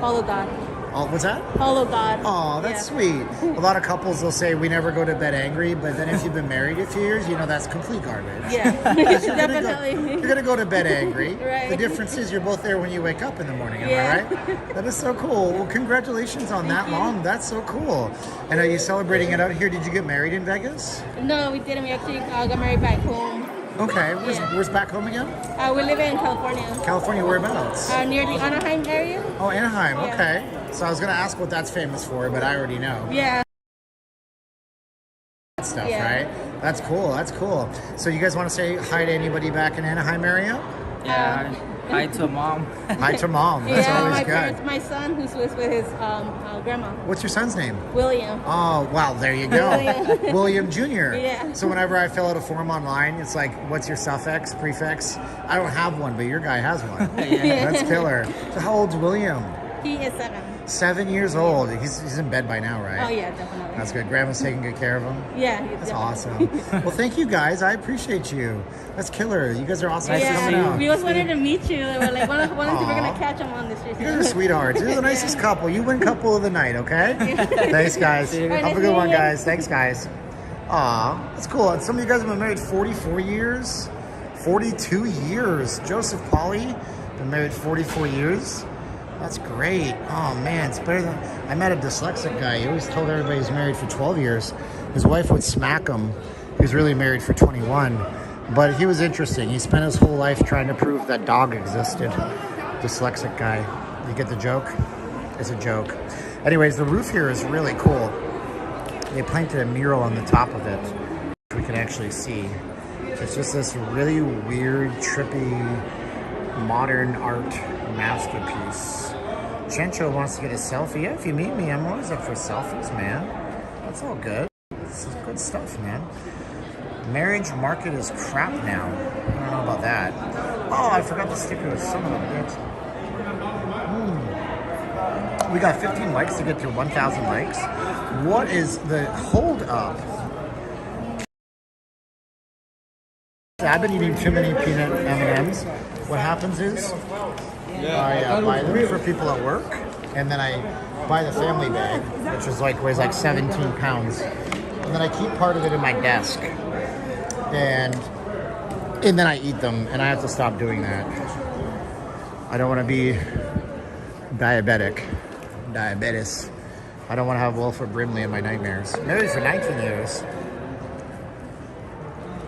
Speaker 5: follow God.
Speaker 1: Oh, what's that?
Speaker 5: Follow God.
Speaker 1: Oh, that's sweet. A lot of couples will say we never go to bed angry, but then if you've been married a few years, you know that's complete garbage.
Speaker 5: Yeah, definitely.
Speaker 1: You're gonna go to bed angry.
Speaker 5: Right.
Speaker 1: The difference is you're both there when you wake up in the morning. Am
Speaker 5: Yeah.
Speaker 1: I right? That is so cool. Well, congratulations on that
Speaker 5: you.
Speaker 1: long. That's so cool. And are you celebrating it out here? Did you get married in Vegas?
Speaker 5: No, we didn't. We actually got married back home.
Speaker 1: Okay.
Speaker 5: Yeah.
Speaker 1: Where's back home again?
Speaker 5: We live in California.
Speaker 1: California. Whereabouts?
Speaker 5: Near the Anaheim area.
Speaker 1: Oh, Anaheim.
Speaker 5: Yeah.
Speaker 1: Okay. So I was gonna ask what that's famous for, but I already know.
Speaker 5: Yeah.
Speaker 1: Stuff,
Speaker 5: Yeah.
Speaker 1: right? That's cool. That's cool. So you guys want to say hi to anybody back in Anaheim area?
Speaker 11: Yeah. Hi to mom.
Speaker 1: Hi to mom. That's
Speaker 5: Yeah,
Speaker 1: always
Speaker 5: my
Speaker 1: good.
Speaker 5: parents, my son, who's with his grandma,
Speaker 1: What's your son's name?
Speaker 5: William.
Speaker 1: Oh, wow, there you go.
Speaker 5: William.
Speaker 1: William Jr.
Speaker 5: Yeah.
Speaker 1: So whenever I fill out a form online, it's like, what's your suffix, prefix? I don't have one, but your guy has one.
Speaker 11: Yeah.
Speaker 1: That's killer. So how old's William?
Speaker 5: He is 7.
Speaker 1: 7 years old. He's in bed by now, right?
Speaker 5: Oh yeah, definitely.
Speaker 1: That's good. Grandma's taking good care of him.
Speaker 5: Yeah,
Speaker 1: That's
Speaker 5: definitely.
Speaker 1: awesome. Well, thank you guys. I appreciate you. That's killer. You guys are awesome. Thanks for coming
Speaker 5: Yeah,
Speaker 1: out.
Speaker 5: we always wanted to meet you. We're like, one of we're gonna
Speaker 1: Aw.
Speaker 5: catch him on the street.
Speaker 1: You guys are sweethearts. You're the nicest couple. You win couple of the night, okay? Thanks, guys.
Speaker 11: See you.
Speaker 1: Have a good one, guys. Thanks, guys. Aw, that's cool. And some of you guys have been married 44 years, 42 years. Joseph Pauly, been married 44 years. That's great. Oh, man, it's better than... I met a dyslexic guy. He always told everybody he's married for 12 years. His wife would smack him. He was really married for 21. But he was interesting. He spent his whole life trying to prove that dog existed. Dyslexic guy. You get the joke? It's a joke. Anyways, the roof here is really cool. They planted a mural on the top of it, which we can actually see. It's just this really weird, trippy, modern art masterpiece. Chencho wants to get a selfie. Yeah, if you meet me, I'm always up for selfies, man. That's all good. This is good stuff, man. Marriage market is crap now. I don't know about that. Oh, I forgot the sticker. Son of a bitch. We got 15 likes to get to 1,000 likes. What is the hold up? I've been eating too many peanut M&Ms. What happens is I buy them for people at work, and then I buy the family bag, which is like weighs like 17 pounds, and then I keep part of it in my desk, and then I eat them, and I have to stop doing that. I don't want to be diabetes. I don't want to have Wilford Brimley in my nightmares. Married for 19 years.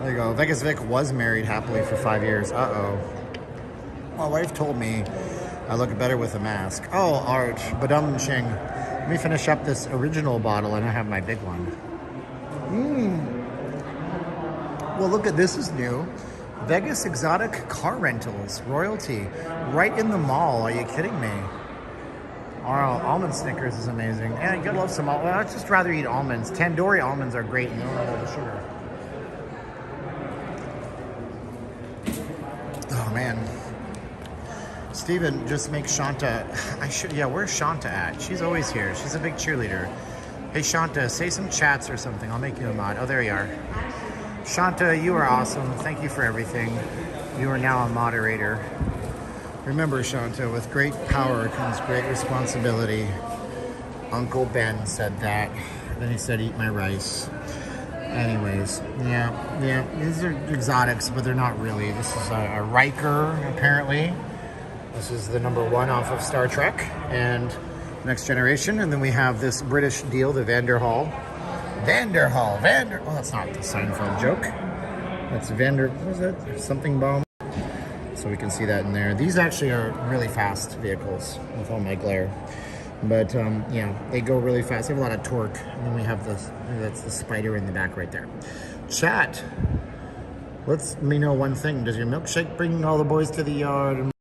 Speaker 1: There you go. Vegas Vic was married happily for 5 years. Uh-oh. My wife told me I look better with a mask. Oh, Arch. Badum Ching. Let me finish up this original bottle and I have my big one. Well, look at this is new. Vegas Exotic Car Rentals. Royalty. Right in the mall. Are you kidding me? Almond Snickers is amazing. And you gotta love some almonds. I'd just rather eat almonds. Tandoori almonds are great and they don't have all the sugar. Oh man. Steven just makes Shanta. Where's Shanta at? She's always here. She's a big cheerleader. Hey Shanta, say some chats or something. I'll make you a mod. Oh, there you are. Shanta, you are awesome. Thank you for everything. You are now a moderator. Remember, Shanta, with great power comes great responsibility. Uncle Ben said that. Then he said, eat my rice. Anyways, yeah. These are exotics, but they're not really. This is a Riker, apparently. This is the #1 off of Star Trek and Next Generation. And then we have this British deal, the Vanderhall. Oh, that's not the Seinfeld joke. That's what is it? Something bomb. So we can see that in there. These actually are really fast vehicles with all my glare. But yeah, they go really fast. They have a lot of torque. And then we have this, that's the spider in the back right there. Chat, let me know one thing. Does your milkshake bring all the boys to the yard? And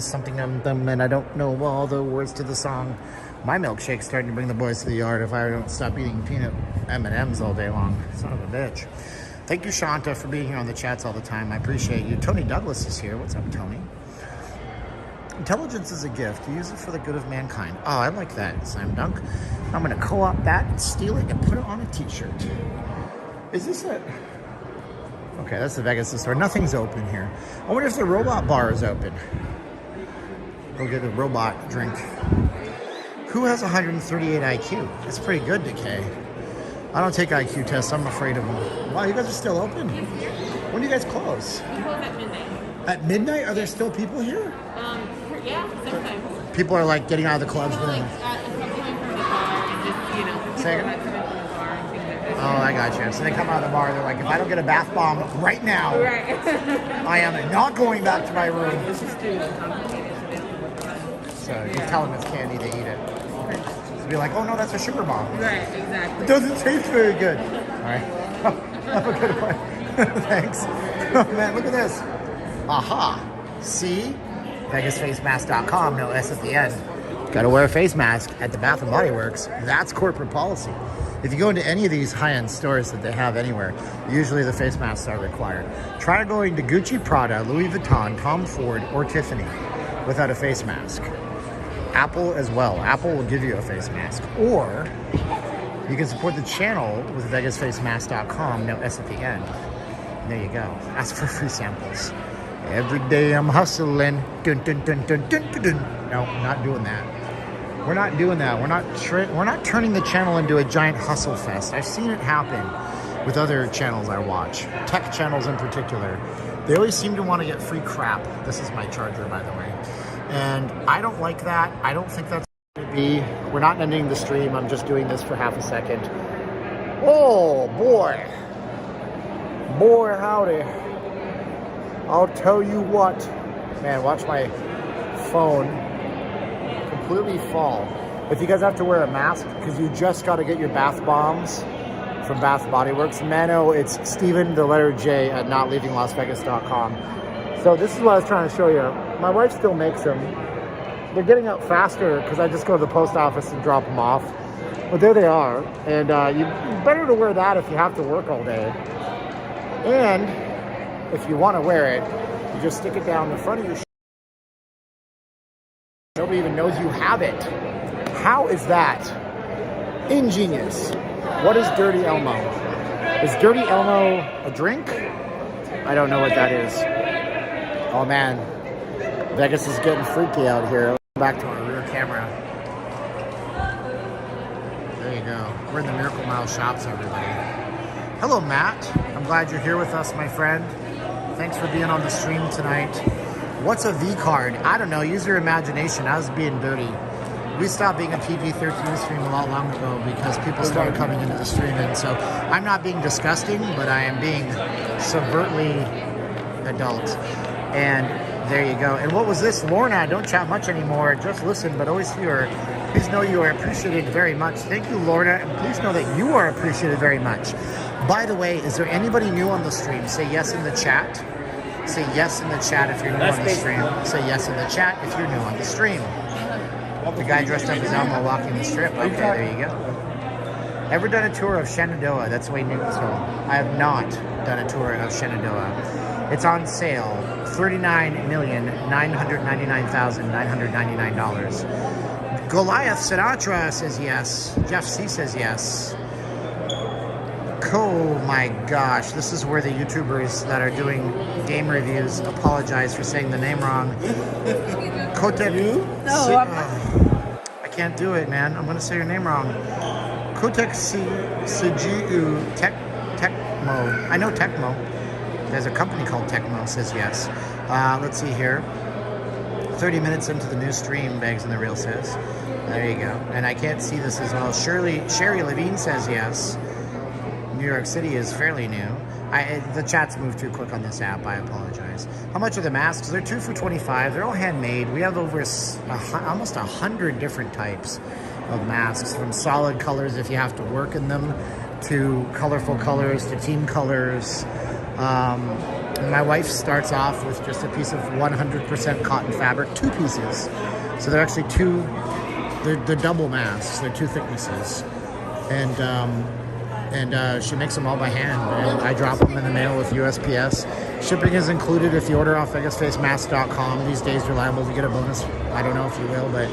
Speaker 1: something and I don't know all the words to the song. My milkshake's starting to bring the boys to the yard if I don't stop eating peanut M&Ms all day long. Son of a bitch. Thank you, Shanta, for being here on the chats all the time. I appreciate you. Tony Douglas is here. What's up, Tony? Intelligence is a gift. Use it for the good of mankind. Oh, I like that, Slam Dunk. I'm going to co-opt that and steal it and put it on a t-shirt. Is this it? Okay, that's the Vegas store. Nothing's open here. I wonder if the robot bar is open. Go get a robot drink. Who has 138 IQ? That's pretty good, Decay. I don't take IQ tests. I'm afraid of them. Wow, you guys are still open? When do you guys close?
Speaker 5: We close at midnight.
Speaker 1: At midnight? Are there still people here?
Speaker 5: Yeah, sometimes.
Speaker 1: People are like getting out of the clubs.
Speaker 5: People like coming from the bar, just, you know, people
Speaker 1: Say again?
Speaker 5: that come in from the bar and things like that.
Speaker 1: Oh, I got you. So they come out of the bar, they're like, if I don't get a bath bomb right now,
Speaker 5: Right.
Speaker 1: I am not going back to my room.
Speaker 5: This is too complicated.
Speaker 1: So you tell them it's candy, they eat it. So be like, oh no, that's a sugar bomb.
Speaker 5: Right, exactly.
Speaker 1: It doesn't taste very good. All right. Have a good one. Thanks. Oh man, look at this. Aha. See? VegasFaceMask.com, no S at the end. Got to wear a face mask at the Bath & Body Works. That's corporate policy. If you go into any of these high-end stores that they have anywhere, usually the face masks are required. Try going to Gucci, Prada, Louis Vuitton, Tom Ford, or Tiffany without a face mask. Apple as well. Apple will give you a face mask. Or you can support the channel with VegasFaceMask.com, no S at the end. There you go. Ask for free samples. Every day I'm hustling. Dun, dun, dun, dun, dun, dun, dun. No, not doing that. We're not doing that. We're not turning the channel into a giant hustle fest. I've seen it happen with other channels I watch, tech channels in particular. They always seem to want to get free crap. This is my charger, by the way. And I don't like that. I don't think that's going to be. We're not ending the stream. I'm just doing this for half a second. Oh, boy. Boy, howdy. I'll tell you what. Man, watch my phone completely fall. If you guys have to wear a mask because you just got to get your bath bombs from Bath Body Works, Mano, it's Steven, the letter J, at notleavinglasvegas.com. So this is what I was trying to show you. My wife still makes them. They're getting out faster because I just go to the post office and drop them off. But there they are. And you better to wear that if you have to work all day. And if you want to wear it, you just stick it down the front of your shirt. Nobody even knows you have it. How is that? Ingenious. What is Dirty Elmo? Is Dirty Elmo a drink? I don't know what that is. Oh man, Vegas is getting freaky out here. Back to our rear camera. you go. We're in the Miracle Mile shops, everybody. Hello, Matt. I'm glad you're here with us, my friend. Thanks for being on the stream tonight. What's a V card? I don't know. Use your imagination. I was being dirty. We stopped being a PG-13 stream a lot long ago because people started coming into the stream, and so I'm not being disgusting, but I am being subvertly adult. And there you go. And what was this? Lorna, don't chat much anymore. Just listen, but always here. Please know you are appreciated very much. Thank you, Lorna, and please know that you are appreciated very much. By the way, is there anybody new on the stream? Say yes in the chat. Say yes in the chat if you're new on the stream. Say yes in the chat if you're new on the stream. The guy dressed up as Elmo walking the strip. Okay, there you go. Ever done a tour of Shenandoah? That's Wayne Newton's home. I have not done a tour of Shenandoah. It's on sale. $39,999,999. Goliath Sinatra says yes. Jeff C says yes. Oh my gosh, this is where the YouTubers that are doing game reviews apologize for saying the name wrong. Kotek.
Speaker 5: No,
Speaker 1: I can't do it, man. I'm gonna say your name wrong. Kotek Sijiu Tecmo. I know Tecmo. There's a company called Tecmo, says yes. Let's see here. 30 minutes into the new stream, Bags and the Real says. There you go. And I can't see this as well. Sherry Levine says yes. New York City is fairly new. The chat's moved too quick on this app. I apologize. How much are the masks? They're 2 for $25. They're all handmade. We have over almost 100 different types of masks, from solid colors if you have to work in them, to colorful colors, to team colors. My wife starts off with just a piece of 100% cotton fabric, 2 pieces. So they're actually they're double masks. They're 2 thicknesses. And she makes them all by hand, and I drop them in the mail with USPS. Shipping is included if you order off VegasFaceMask.com. These days you're liable to get a bonus. I don't know if you will, but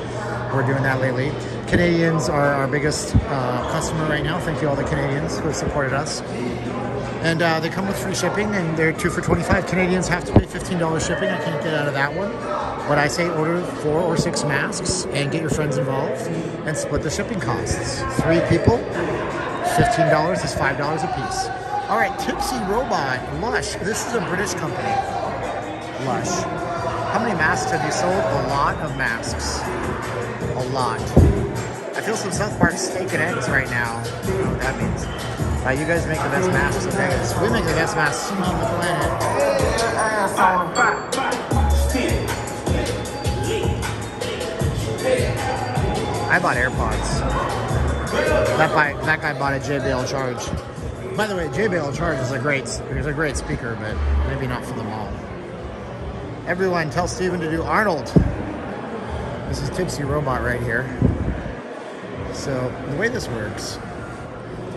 Speaker 1: we're doing that lately. Canadians are our biggest customer right now. Thank you all the Canadians who have supported us. And they come with free shipping, and they're 2 for $25. Canadians have to pay $15 shipping. I can't get out of that one. But I say order 4 or 6 masks and get your friends involved and split the shipping costs. 3 people, $15 is $5 a piece. All right, Tipsy Robot, Lush. This is a British company. Lush. How many masks have you sold? A lot of masks. A lot. I feel some South Park steak and eggs right now. I don't know what that means. You guys make the best masks in Vegas. We make the best masks on the planet. I bought AirPods. That guy bought a JBL Charge. By the way, JBL Charge is a great speaker, but maybe not for the mall. Everyone, tell Steven to do Arnold. This is Tipsy Robot right here. So the way this works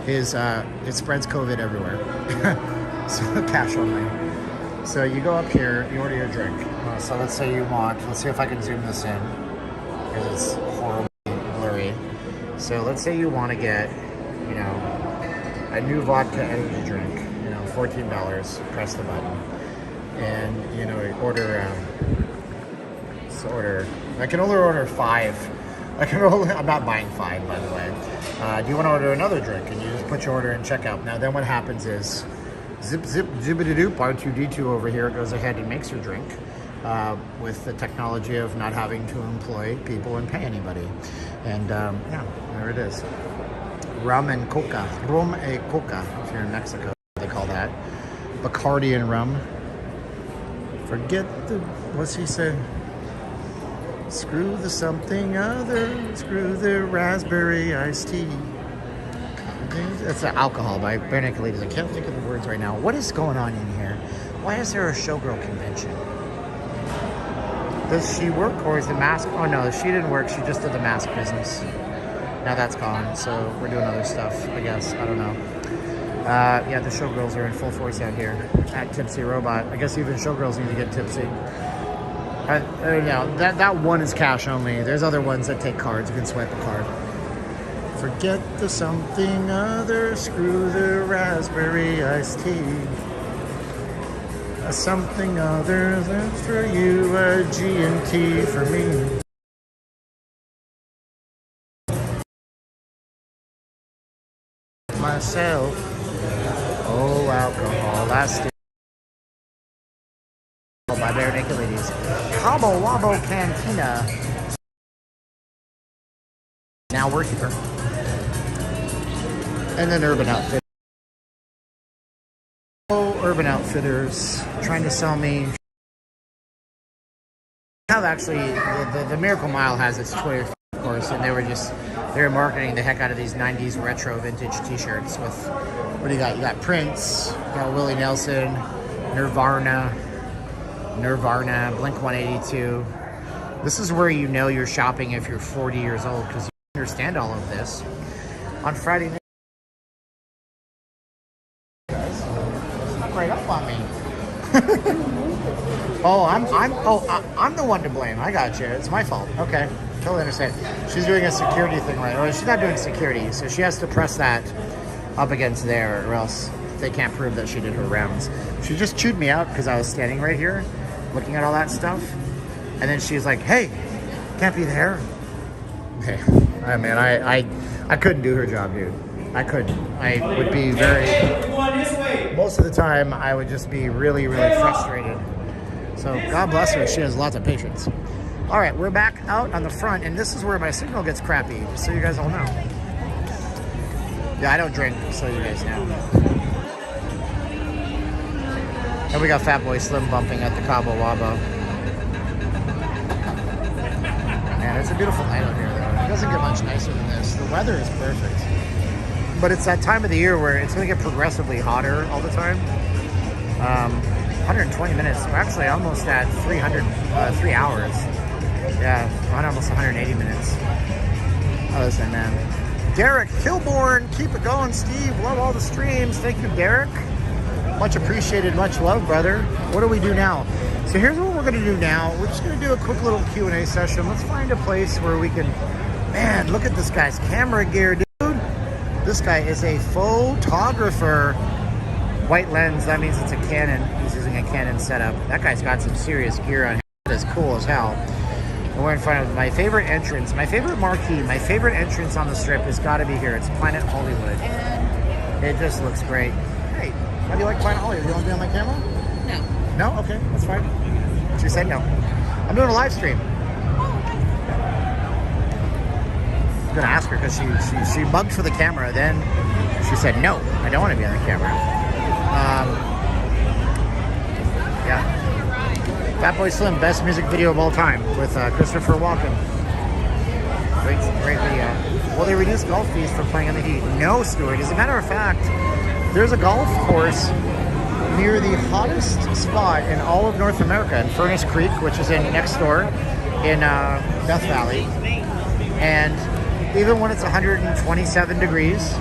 Speaker 1: is it spreads COVID everywhere. So cash only. So you go up here, you order your drink. So let's say you want, let's see if I can zoom this in, because it's horribly blurry. So let's say you want to get, you know, a new vodka energy drink, you know, $14, press the button. And, you know, order, I can only order 5. I'm not buying 5, by the way. Do you want to order another drink? And you just put your order in checkout. Now, then what happens is, zippity-doop, R2-D2 over here goes ahead and makes your drink with the technology of not having to employ people and pay anybody. And, yeah, there it is. Rum and coca. Rum e coca, if you're in Mexico, they call that. Bacardi and rum. Forget the, what's he say? Screw the something other, screw the raspberry iced tea. That's alcohol by Bare Naked Ladies. I can't think of the words right now. What is going on in here? Why is there a showgirl convention? Does she work, or is the mask? Oh no, she didn't work. She just did the mask business. Now that's gone, so we're doing other stuff, I guess. I don't know. Yeah, the showgirls are in full force out here at Tipsy Robot. I guess even showgirls need to get tipsy. No, that one is cash only. There's other ones that take cards. You can swipe a card. Forget the something other, screw the raspberry iced tea. A something other, that's for you, a G&T for me. myself. Oh, alcohol. Last by Bare Naked Ladies. Cabo Wabo Cantina. Now we're here. And then Urban Outfitters. Oh, Urban Outfitters trying to sell me. How actually the Miracle Mile has its Twitter, of course, and they were marketing the heck out of these 90s retro vintage t-shirts with, what do you got? You got Prince, you got Willie Nelson, Nirvana, Blink 182. This is where you know you're shopping if you're 40 years old, because you understand all of this. On Friday night, guys, snuck right up on me. I'm the one to blame. I got you. It's my fault. Okay, totally understand. She's doing a security thing right. Or she's not doing security, so she has to press that up against there, or else they can't prove that she did her rounds. She just chewed me out because I was standing right here, looking at all that stuff, and then she's like, "Hey, can't be there." Okay, I mean, I couldn't do her job, dude. I couldn't. I would be most of the time, I would just be really, really frustrated. So God bless her. She has lots of patience. All right, we're back out on the front, and this is where my signal gets crappy, just so you guys all know. Yeah, I don't drink, so you guys know. And we got Fatboy Slim bumping at the Cabo Wabo. Man, it's a beautiful night out here, though. It doesn't get much nicer than this. The weather is perfect. But it's that time of the year where it's going to get progressively hotter all the time. 120 minutes. We're actually almost at 3 hours. Yeah, almost 180 minutes. Oh, listen, man. Derek Kilborn, keep it going, Steve. Love all the streams. Thank you, Derek. Much appreciated, much love, brother. What do we do now? So here's what we're going to do now. We're just going to do a quick little Q&A session. Let's find a place where we can... Man, look at this guy's camera gear, dude. This guy is a photographer. White lens, that means it's a Canon. He's using a Canon setup. That guy's got some serious gear on him. That is cool as hell. And we're in front of my favorite entrance, my favorite marquee, my favorite entrance on the strip has got to be here. It's Planet Hollywood. It just looks great. Hey, how do you like Planet Hollywood? You want to be on my camera? No. No? Okay, that's fine. She said no. I'm doing a live stream. I'm going to ask her because she bugged for the camera. Then she said, no, I don't want to be on the camera. Yeah. Fatboy Slim, best music video of all time with Christopher Walken. Great video. Will they reduce golf fees for playing in the heat? No, Stuart. As a matter of fact, there's a golf course near the hottest spot in all of North America, in Furnace Creek, which is next door in Death Valley. And even when it's 127 degrees,